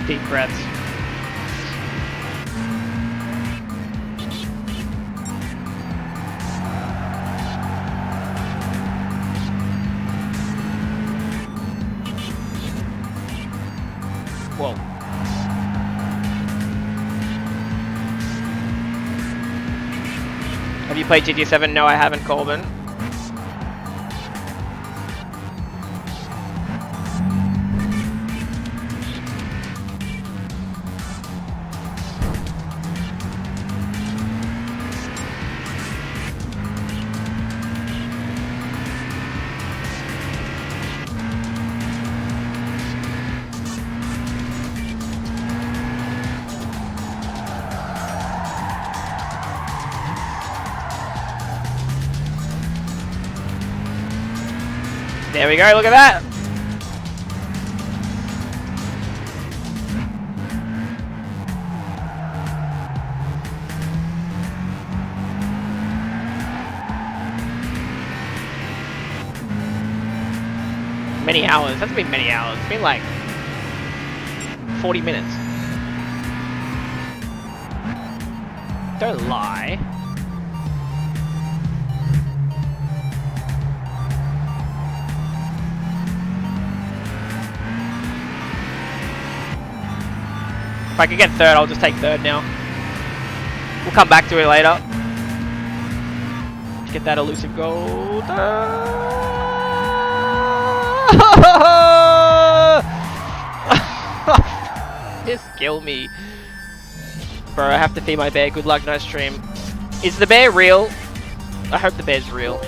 Deep breaths. Whoa. Have you played GTA 7? No, I haven't, Colvin. There we go, look at that! Many hours, that's been many hours. It's been like 40 minutes. Don't lie. If I could get third, I'll just take third now. We'll come back to it later. Get that elusive gold. Just kill me. Bro, I have to feed my bear. Good luck, nice stream. Is the bear real? I hope the bear's real.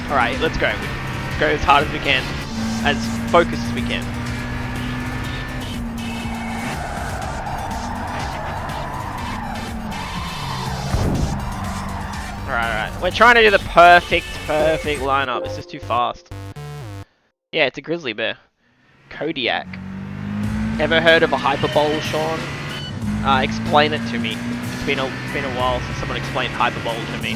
Alright, let's go. Go as hard as we can. As focused as we can. Alright. We're trying to do the perfect lineup. It's just too fast. Yeah, it's a grizzly bear. Kodiak. Ever heard of a hyperbole, Sean? Explain it to me. It's been a while since someone explained hyperbole to me.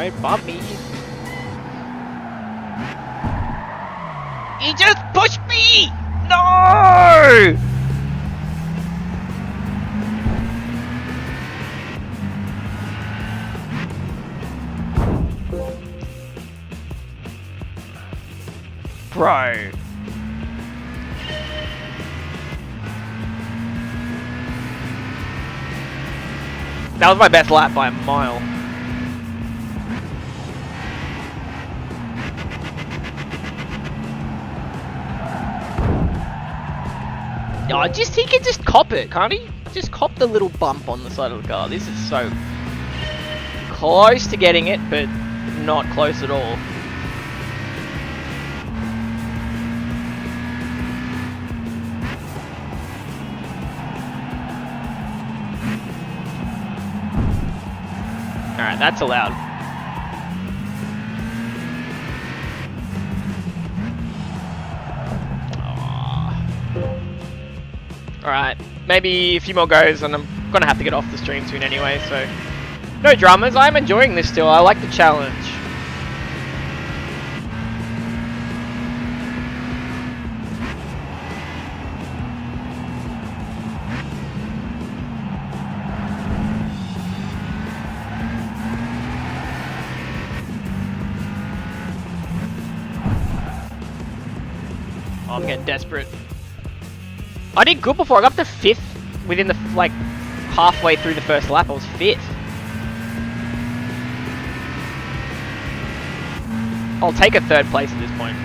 Don't bump me. He just pushed me! No! Bro. That was my best lap by a mile. Oh, he can just cop it, can't he? Just cop the little bump on the side of the car. This is so close to getting it, but not close at all. Alright, that's allowed. Alright, maybe a few more goes and I'm gonna have to get off the stream soon anyway, so... No dramas, I'm enjoying this still, I like the challenge. Oh, I'm getting desperate. I did good before. I got up to 5th within the, like, halfway through the first lap. I was 5th. I'll take a 3rd place at this point.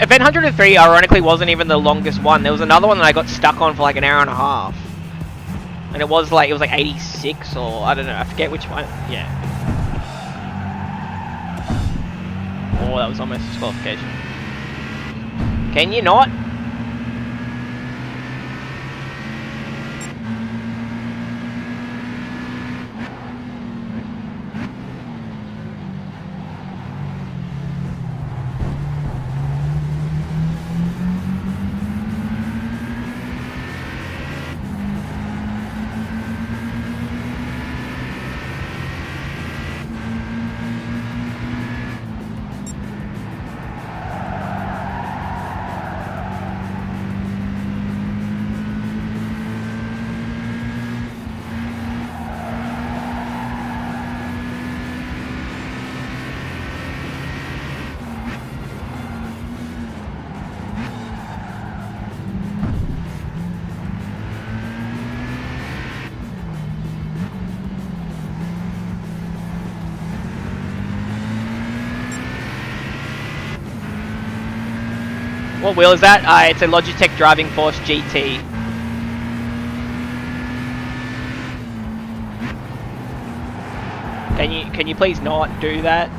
Event 103 ironically wasn't even the longest one. There was another one that I got stuck on for like an hour and a half. And it was like 86 or I don't know, I forget which one. Yeah. Oh, that was almost disqualification. Can you not? What wheel is that? It's a Logitech Driving Force GT. Can you please not do that?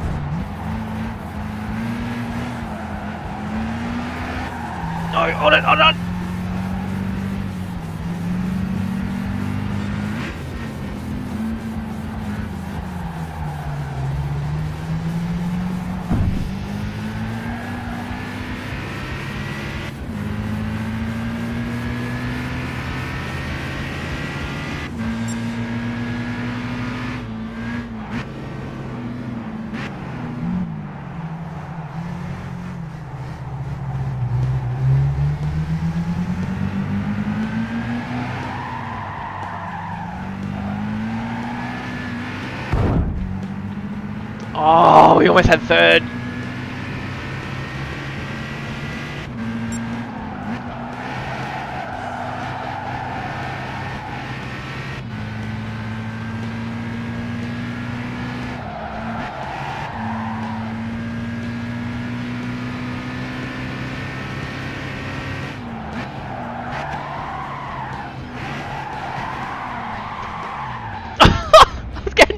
No, hold on, hold on! Oh, we almost had 3rd.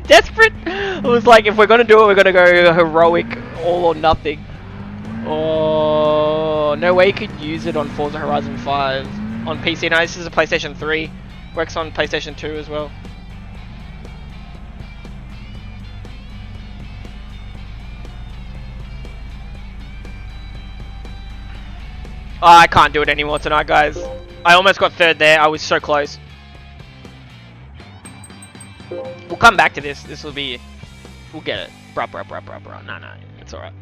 Desperate. It was like, if we're gonna do it, we're gonna go heroic, all or nothing. Oh, no way you could use it on Forza Horizon 5 on PC. No, this is a PlayStation 3. Works on PlayStation 2 as well. Oh, I can't do it anymore tonight, guys. I almost got third there. I was so close. We'll come back to this. This will be... We'll get it. Bruh. No, it's alright.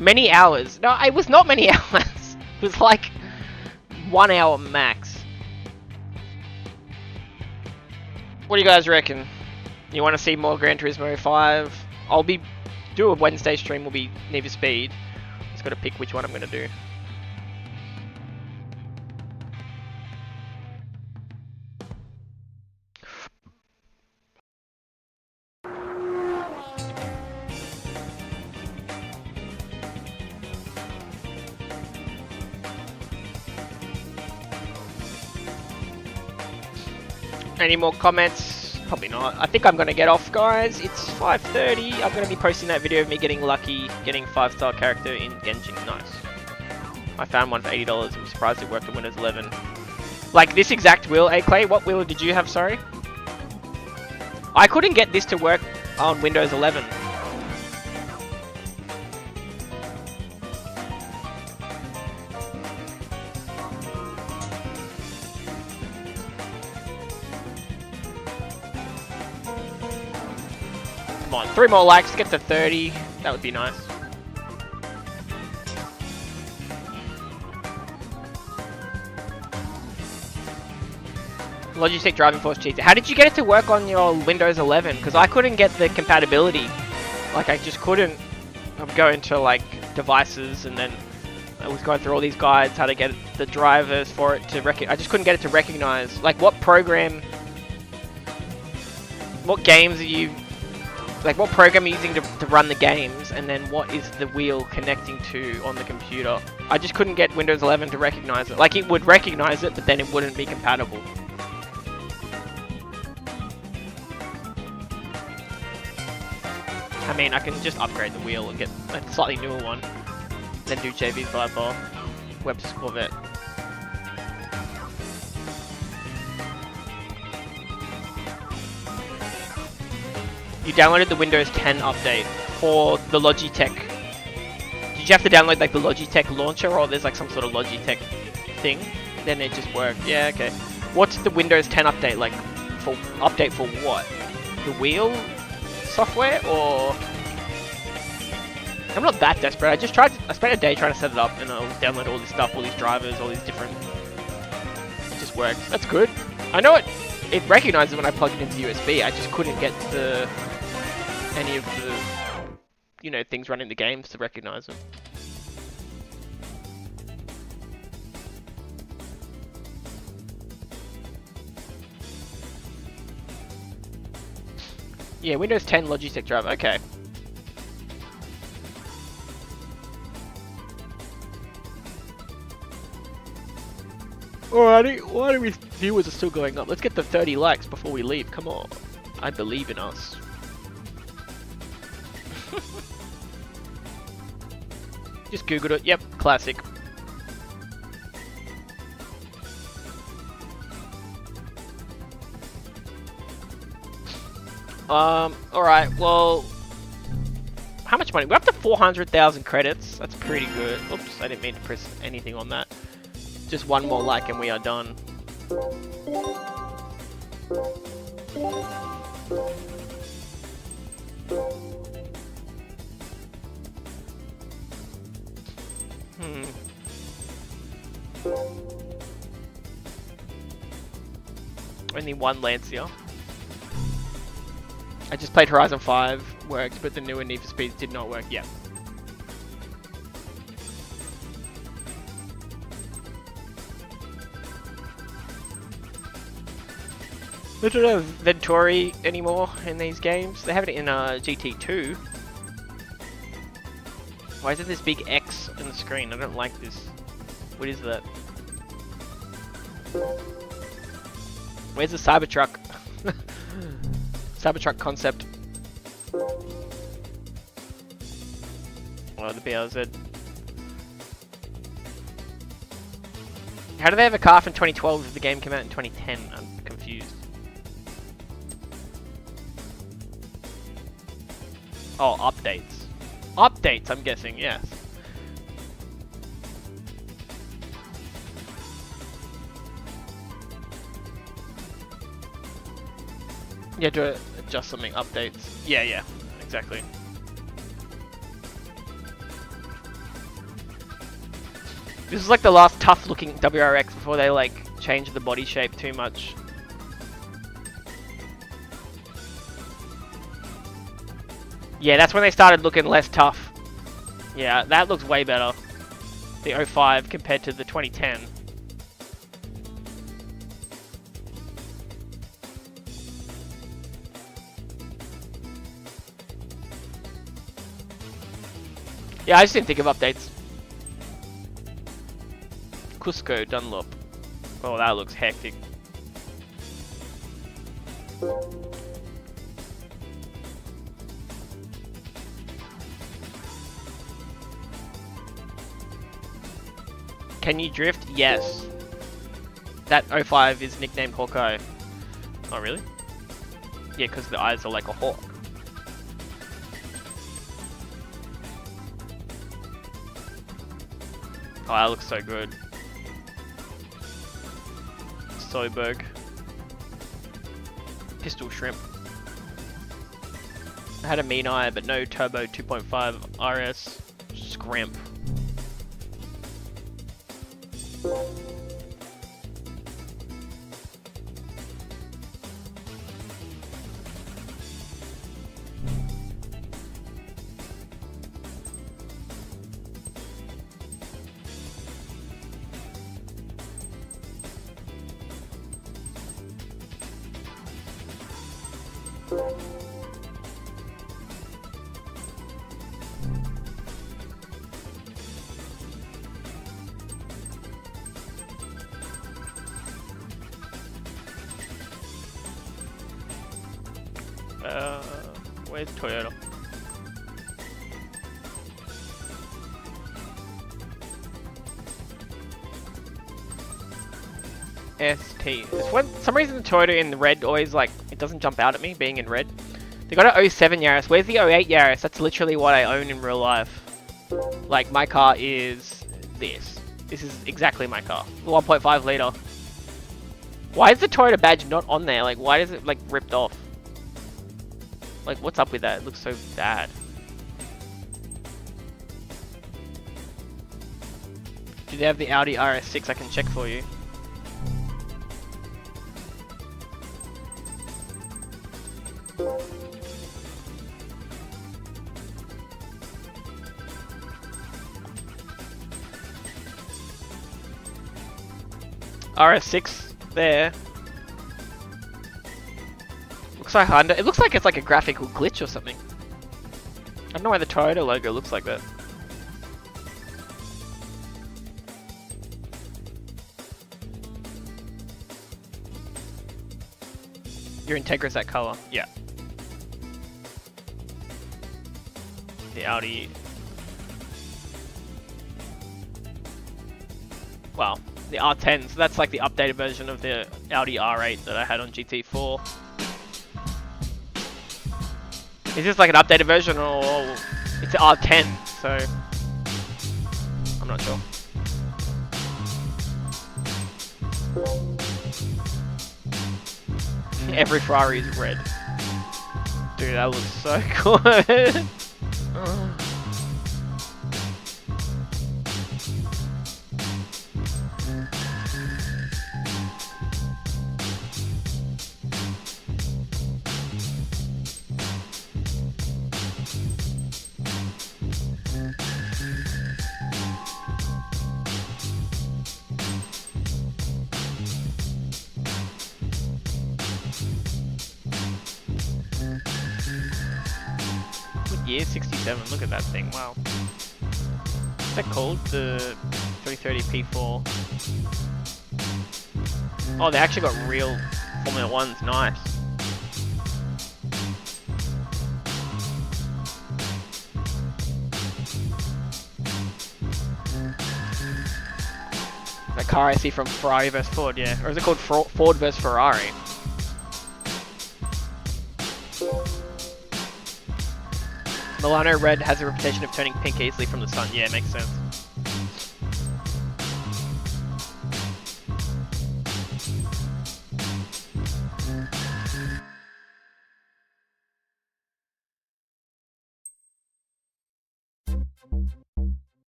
Many hours. No, it was not many hours. It was like 1 hour max. What do you guys reckon? You want to see more Gran Turismo 5? I'll do a Wednesday stream. Will be Need for Speed. Just got to pick which one I'm gonna do. Any more comments? Probably not. I think I'm gonna get off, guys. It's 5:30. I'm gonna be posting that video of me getting lucky, getting 5-star character in Genshin. Nice. I found one for $80. I'm surprised it worked on Windows 11. Like this exact wheel, Clay? What wheel did you have, sorry? I couldn't get this to work on Windows 11. Come on, 3 more likes to get to 30. That would be nice. Logitech Driving Force cheats. How did you get it to work on your Windows 11? Because I couldn't get the compatibility. Like, I just couldn't. I would go into, like, devices, and then I was going through all these guides, how to get the drivers for it to recognize. I just couldn't get it to recognize. Like, what program... What games are you... Like, what program are you using to run the games, and then what is the wheel connecting to on the computer? I just couldn't get Windows 11 to recognize it. Like, it would recognize it, but then it wouldn't be compatible. I mean, I can just upgrade the wheel and get a slightly newer one. Then do JV's Viper, Webster's Corvette. You downloaded the Windows 10 update for the Logitech. Did you have to download like the Logitech launcher, or there's like some sort of Logitech thing? Then it just worked. Yeah, okay. What's the Windows 10 update like? For update for what? The wheel software, or? I'm not that desperate. I spent a day trying to set it up, and I'll download all this stuff, all these drivers, all these different. It just worked. That's good. I know it recognizes when I plug it into USB. I just couldn't get to any of the, you know, things running the games to recognize them. Yeah, Windows 10 Logitech driver. Okay. Alrighty, why do we viewers are still going up? Let's get the 30 likes before we leave. Come on. I believe in us. Just googled it. Yep, classic. Alright, well... How much money? We're up to 400,000 credits. That's pretty good. Oops, I didn't mean to press anything on that. Just one more like and we are done. Only one Lancia. I just played Horizon 5, worked, but the newer Need for Speeds did not work yet. They don't have Venturi anymore in these games. They have it in GT2. Why is it this big X on the screen? I don't like this. What is that? Where's the Cybertruck? Cybertruck concept. Oh, the BRZ. How do they have a car from 2012 if the game came out in 2010? I'm confused. Oh, updates. Updates, I'm guessing, yes. Yeah, to adjust something, updates. Yeah, exactly. This is like the last tough looking WRX before they like changed the body shape too much. Yeah, that's when they started looking less tough. Yeah, that looks way better. The 05 compared to the 2010. Yeah, I just didn't think of updates. Cusco Dunlop. Oh, that looks hectic. Can you drift? Yes. That 05 is nicknamed Hawkeye. Oh, really? Yeah, because the eyes are like a hawk. Oh, that looks so good. Soyberg. Pistol Shrimp. I had a mean eye, but no turbo 2.5 RS. Scrimp. Where's Toyota? ST. For some reason the Toyota in red always like, it doesn't jump out at me being in red. They got an 07 Yaris. Where's the 08 Yaris? That's literally what I own in real life. Like my car is this. This is exactly my car. 1.5 litre. Why is the Toyota badge not on there? Like why is it like ripped off? Like, what's up with that? It looks so bad. Do they have the Audi RS6? I can check for you. RS6 there. Looks like Honda. It looks like it's like a graphical glitch or something. I don't know why the Toyota logo looks like that. Your Integra's that color. Yeah. The Audi. Well, the R10. So that's like the updated version of the Audi R8 that I had on GT4. Is this like an updated version or it's an R10, so I'm not sure. Every Ferrari is red. Dude, that looks so good. Year 67, look at that thing, wow. What's that called? The 330 P4. Oh, they actually got real Formula 1s, nice. The car I see from Ferrari vs Ford, yeah. Or is it called Ford vs Ferrari? Milano red has a reputation of turning pink easily from the sun. Yeah, makes sense.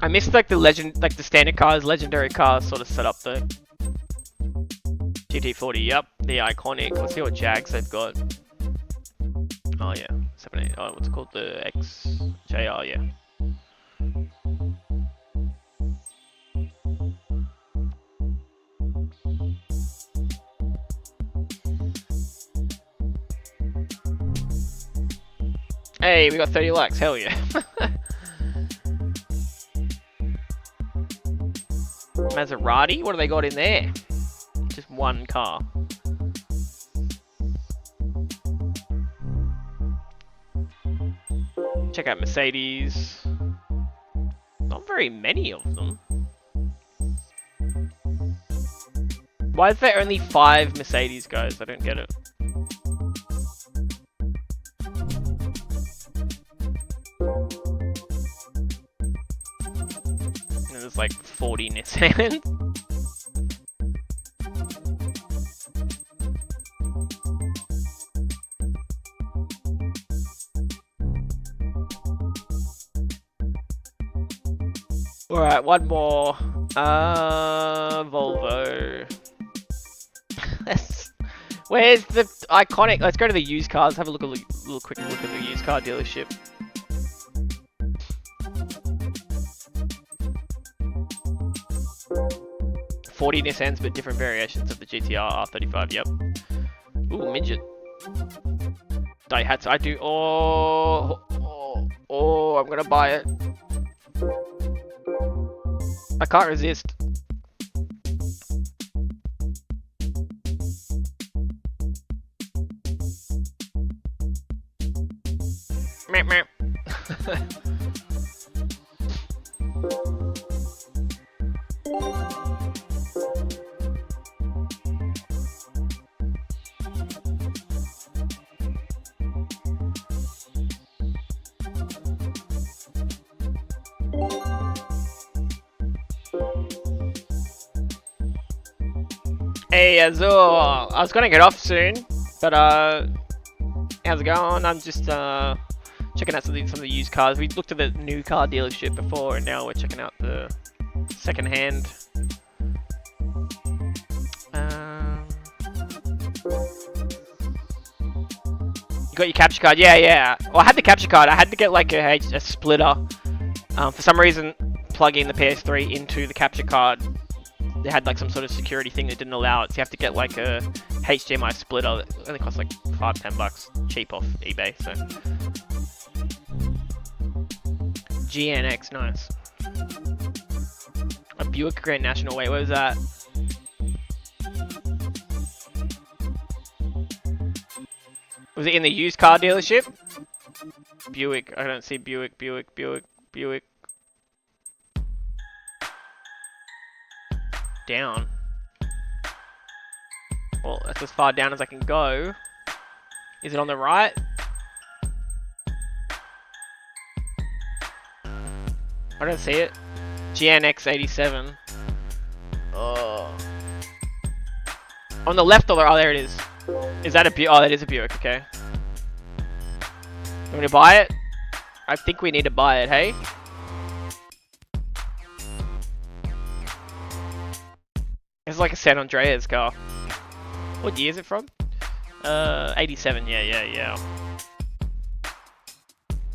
I missed like the standard cars, legendary cars sort of set up though. GT40, yep, the iconic. Let's see what Jags they've got. Oh yeah, 78. Oh, what's it called? The XJR, yeah. Hey, we got 30 likes. Hell yeah. Maserati? What do they got in there? Just one car. Check out Mercedes. Not very many of them. Why is there only 5 Mercedes guys? I don't get it. And there's like 40 Nissan. Alright, one more. Volvo. Where's the iconic? Let's go to the used cars. Have a look, little quick look at the used car dealership. $40 Nissans, but different variations of the GTR R35. Yep. Ooh, midget. Daihatsu. I do. Oh! I'm gonna buy it. I can't resist. Meow, meow. Hey Azul, I was gonna get off soon, but how's it going? I'm just checking out some of the used cars. We looked at the new car dealership before, and now we're checking out the second-hand. You got your capture card? Yeah. Well, I had the capture card. I had to get like a splitter. For some reason, plugging the PS3 into the capture card, they had like some sort of security thing that didn't allow it, so you have to get like a HDMI splitter that only costs like $5-10 bucks, cheap off eBay. So GNX, nice. A Buick Grand National. Wait, where was that? Was it in the used car dealership? Buick. I don't see Buick. Down. Well, that's as far down as I can go. Is it on the right? I don't see it. GNX 87. Oh. On the left or the... Oh, there it is. Is that a Buick? Oh, that is a Buick, okay. You want to buy it? I think we need to buy it, hey? It's like a San Andreas car. What year is it from? 87, yeah.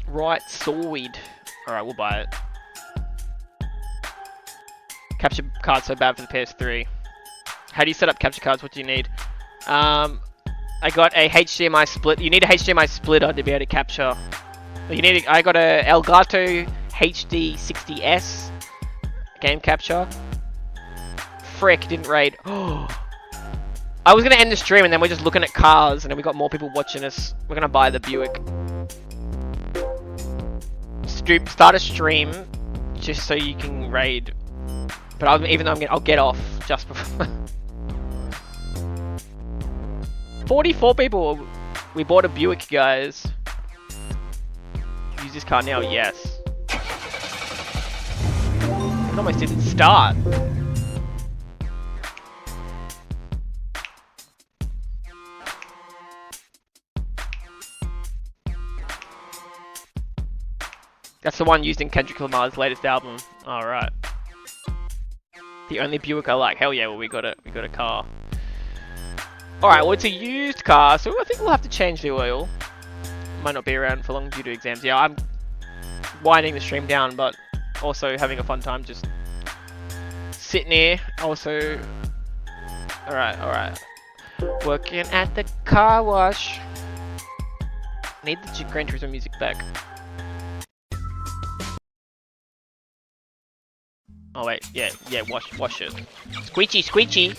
Right, sweet. Alright, we'll buy it. Capture card's so bad for the PS3. How do you set up capture cards? What do you need? I got a HDMI split. You need a HDMI splitter to be able to capture. I got a Elgato HD 60S game capture. Frick, didn't raid. Oh, I was gonna end the stream and then we're just looking at cars and then we got more people watching us. We're gonna buy the Buick. Dude, start a stream just so you can raid. But I'll get off just before. 44 people. We bought a Buick, guys. Use this car now, yes. It almost didn't start. That's the one used in Kendrick Lamar's latest album. Alright. The only Buick I like. Hell yeah, well we got a car. Alright, well it's a used car, so I think we'll have to change the oil. Might not be around for long due to exams. Yeah, I'm winding the stream down, but also having a fun time just sitting here. Also, alright. Working at the car wash. Need the Gran Turismo music back. Oh wait, yeah, wash it. Squeechy.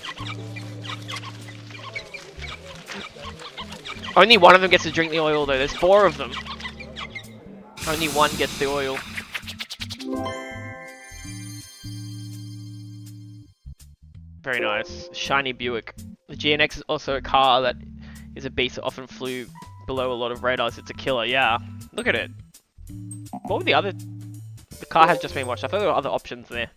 Only one of them gets to drink the oil though, there's 4 of them. Only one gets the oil. Very nice. Shiny Buick. The GNX is also a car that is a beast that often flew below a lot of radars. It's a killer, yeah. Look at it. What were the other... The car has just been watched. I thought there were other options there.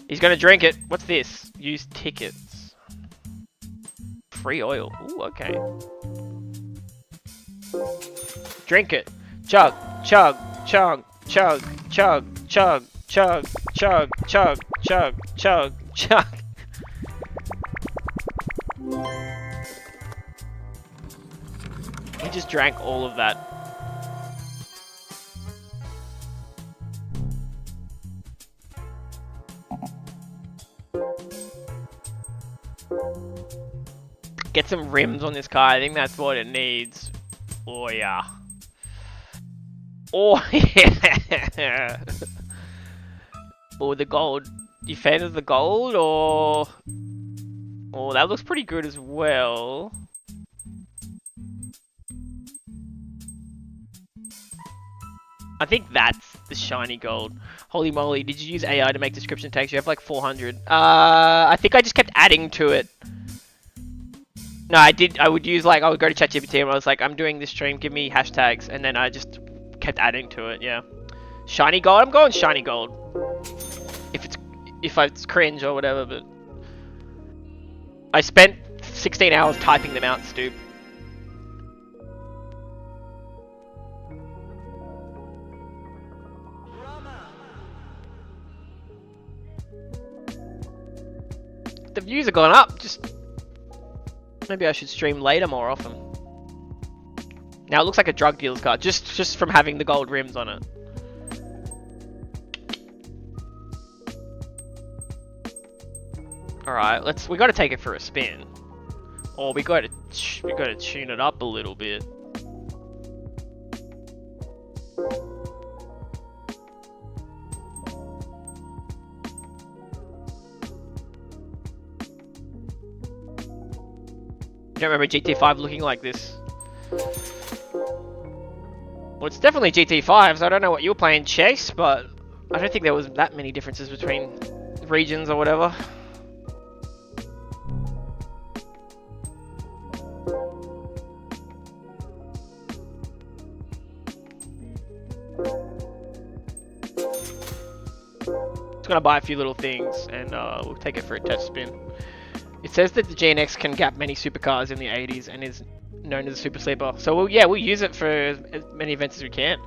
He's gonna drink it. What's this? Use tickets. Free oil. Ooh, okay. Drink it. Chug, chug, chug, chug, chug, chug, chug, chug, chug, chug, chug, chug. He just drank all of that. Get some rims on this car, I think that's what it needs. Oh yeah. Oh yeah. Oh, the gold. You fan of the gold or... Oh, that looks pretty good as well. I think that's the shiny gold. Holy moly, did you use AI to make description tags? You have like 400. I think I just kept adding to it. No, I did. I would go to ChatGPT and I was like, I'm doing this stream, give me hashtags, and then I just kept adding to it. Yeah, shiny gold. I'm going shiny gold. If it's cringe or whatever, but I spent 16 hours typing them out, Stoop. The views have gone up. Just. Maybe I should stream later more often. Now it looks like a drug dealer's car, just from having the gold rims on it. Alright, we gotta take it for a spin. Or we gotta tune it up a little bit. I don't remember GT5 looking like this. Well, it's definitely GT5, so I don't know what you were playing, Chase, but I don't think there was that many differences between regions or whatever. Just gonna buy a few little things and we'll take it for a test spin. It says that the GNX can gap many supercars in the 80s and is known as a super sleeper. So we'll use it for as many events as we can.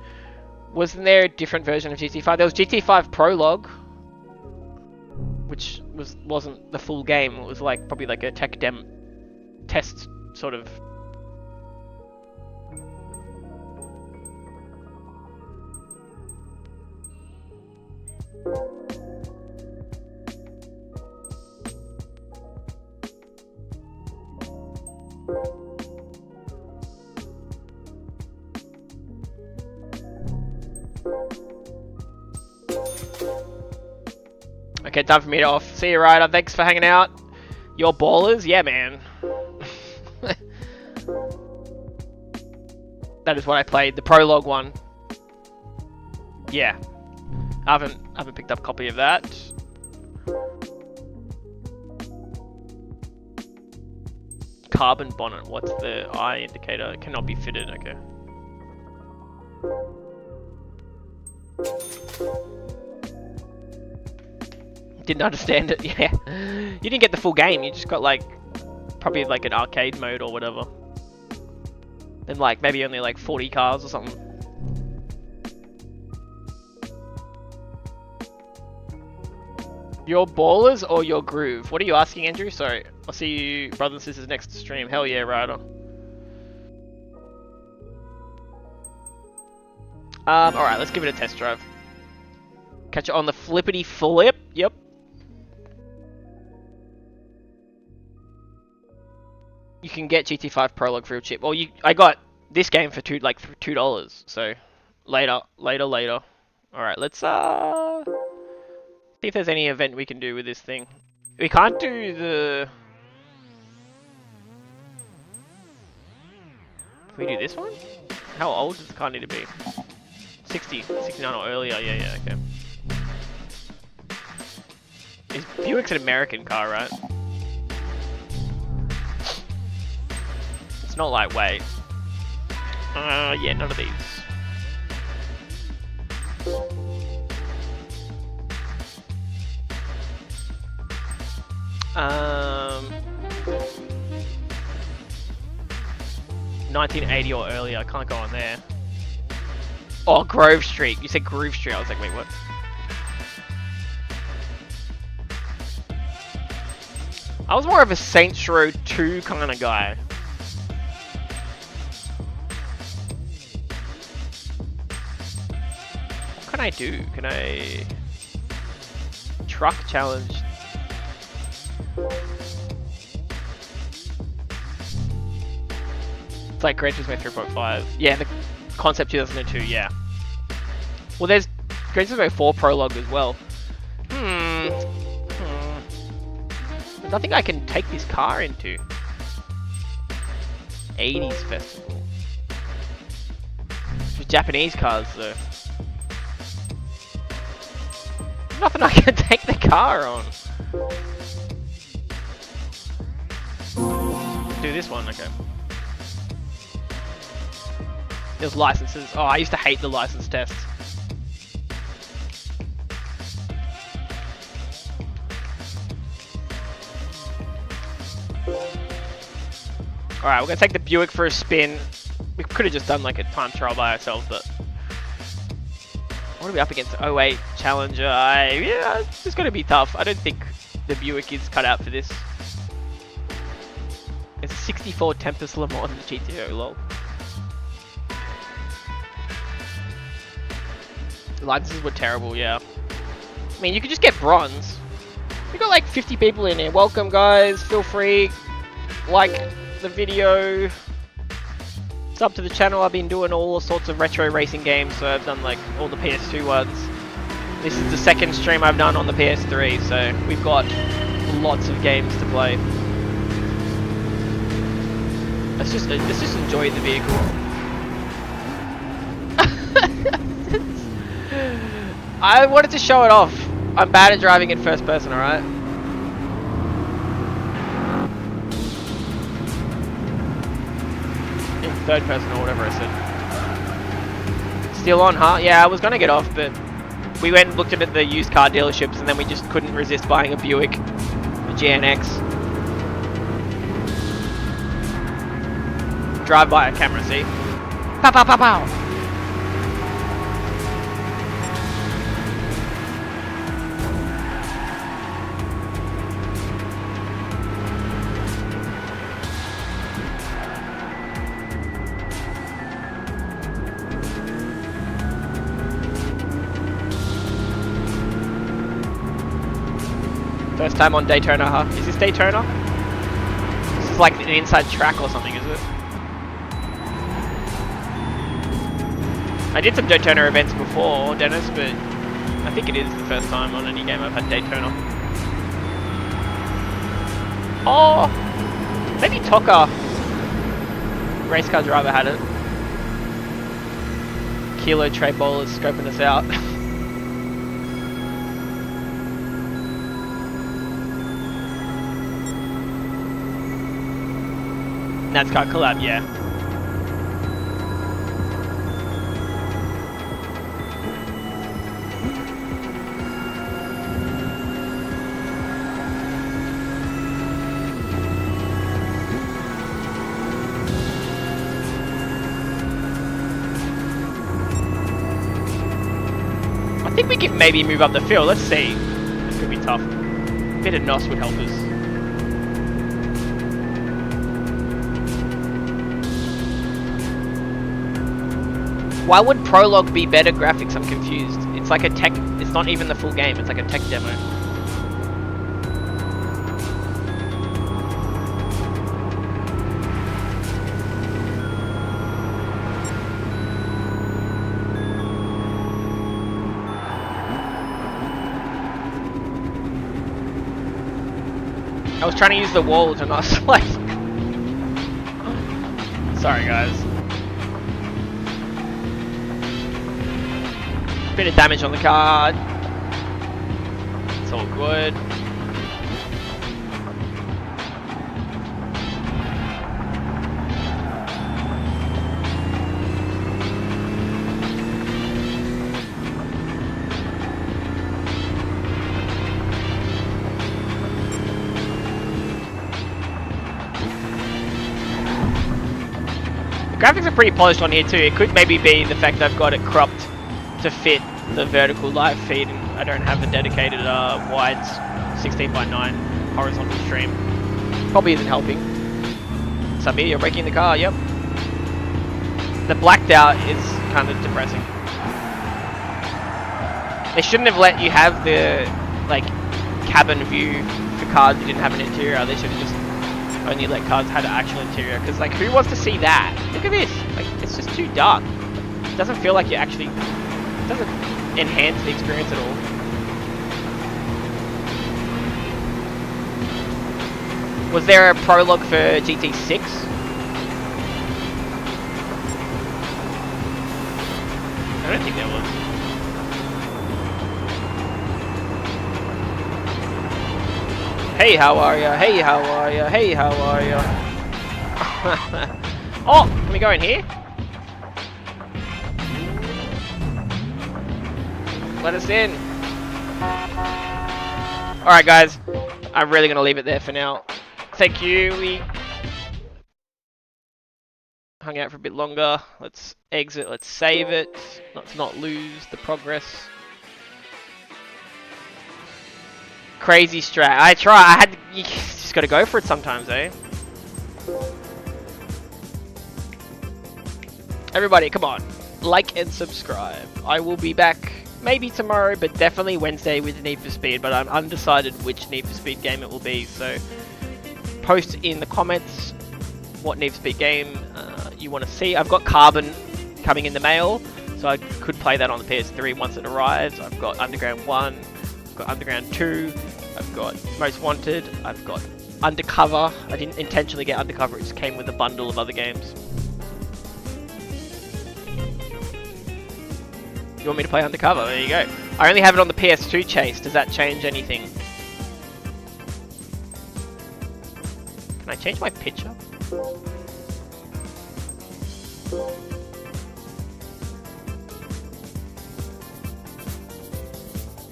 Wasn't there a different version of GT5? There was GT5 Prologue, which wasn't the full game. It was like probably like a test sort of. Okay, time for me to off. See you, Ryder. Thanks for hanging out. You're ballers? Yeah, man. That is what I played. The prologue one. Yeah. I haven't picked up a copy of that. Carbon bonnet. What's the eye indicator? It cannot be fitted. Okay. Didn't understand it. Yeah. You didn't get the full game. You just got like probably like an arcade mode or whatever. And like maybe only like 40 cars or something. Your ballers or your groove? What are you asking, Andrew? Sorry. I'll see you, brothers and sisters, next stream. Hell yeah, Ryder. Alright, let's give it a test drive. Catch it on the flippity flip. Yep. You can get GT5 Prologue for a chip. Well, I got this game for $2, so later. Alright, let's see if there's any event we can do with this thing. We can't do the... Can we do this one? How old does the car need to be? 60, 69 or earlier, yeah, okay. Buick's an American car, right? It's not lightweight. Yeah, none of these. 1980 or earlier, I can't go on there. Oh, Grove Street. You said Groove Street. I was like, wait, what? I was more of a Saints Row 2 kind of guy. What can I do? Can I... Truck challenge? It's like Gran Turismo 3.5. Yeah, the concept 2002, yeah. Well, there's Gran Turismo 4 Prologue as well. There's nothing I can take this car into. 80s festival. With Japanese cars, though. There's nothing I can take the car on. Do this one, okay. There's licenses. Oh, I used to hate the license tests. Alright, we're gonna take the Buick for a spin. We could have just done like a time trial by ourselves, but... What are we up against? 08 Challenger. Yeah, it's just gonna be tough. I don't think the Buick is cut out for this. It's a 64 Tempest Le Mans GTO, lol. The licenses were terrible, yeah. I mean, you could just get bronze. We got like 50 people in here. Welcome, guys. Feel free. Like the video. Sub to the channel. I've been doing all sorts of retro racing games, so I've done like all the PS2 ones. This is the second stream I've done on the PS3, so we've got lots of games to play. Let's just enjoy the vehicle. I wanted to show it off. I'm bad at driving in first person, alright? In third person or whatever I said. Still on, huh? Yeah, I was gonna get off, but we went and looked at the used car dealerships and then we just couldn't resist buying a Buick, a GNX. Drive by a camera, see? Pow pow pow pow! First time on Daytona, huh? Is this Daytona? This is like an inside track or something, is it? I did some Daytona events before, Dennis, but I think it is the first time on any game I've had Daytona. Oh! Maybe Toka, race car driver, had it. kilo tray bowlers scoping us out. NASCAR collab, yeah. I think we can maybe move up the field. Let's see. This could be tough. A bit of NOS would help us. Why would Prologue be better graphics? I'm confused. It's like a tech... It's not even the full game. It's like a tech demo. I was trying to use the wall to not slice. Sorry, guys. Bit of damage on the car. It's all good. The graphics are pretty polished on here too. It could maybe be the fact I've got it cropped to fit the vertical live feed and I don't have a dedicated wide 16:9 horizontal stream. Probably isn't helping. Samir, you're breaking the car, yep. The blacked out is kind of depressing. They shouldn't have let you have the like cabin view for cars that didn't have an interior. They should have just only let cars had an actual interior, because like who wants to see that? Look at this, like it's just too dark. It doesn't feel like you actually, it doesn't enhance the experience at all. Was there a prologue for GT6? I don't think there was. Hey, how are ya? Hey, how are ya? Hey, how are ya? Oh, can we go in here? Let us in. Alright guys, I'm really gonna leave it there for now. Thank you, we hung out for a bit longer. Let's exit, let's save it. Let's not lose the progress. Crazy strat. You just gotta go for it sometimes, eh? Everybody, come on. Like and subscribe. I will be back maybe tomorrow, but definitely Wednesday with Need for Speed, but I'm undecided which Need for Speed game it will be, so post in the comments what Need for Speed game you want to see. I've got Carbon coming in the mail, so I could play that on the PS3 once it arrives. I've got Underground 1, I've got Underground 2, I've got Most Wanted, I've got Undercover. I didn't intentionally get Undercover, it just came with a bundle of other games. You want me to play Undercover? There you go. I only have it on the PS2 Chase. Does that change anything? Can I change my picture?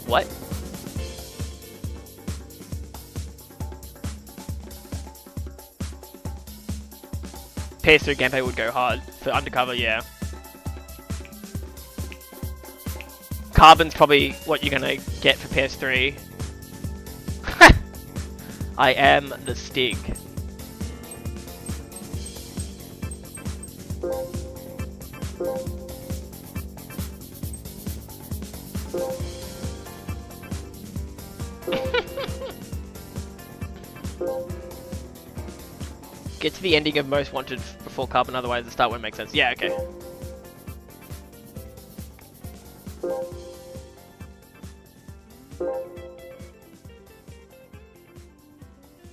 What? PS3 gameplay would go hard for Undercover, yeah. Carbon's probably what you're gonna get for PS3. I am the Stig. Get to the ending of Most Wanted before Carbon, otherwise the start won't make sense. Yeah, okay.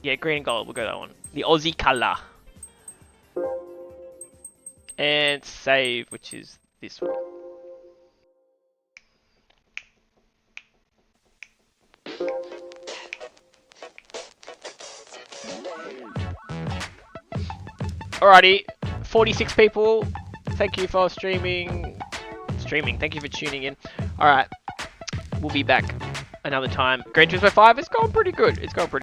Yeah, green and gold, we'll go that one. The Aussie colour. And save, which is this one. Alrighty, 46 people. Thank you for streaming. Thank you for tuning in. Alright, we'll be back another time. Gran Turismo 5 is going pretty good. It's going pretty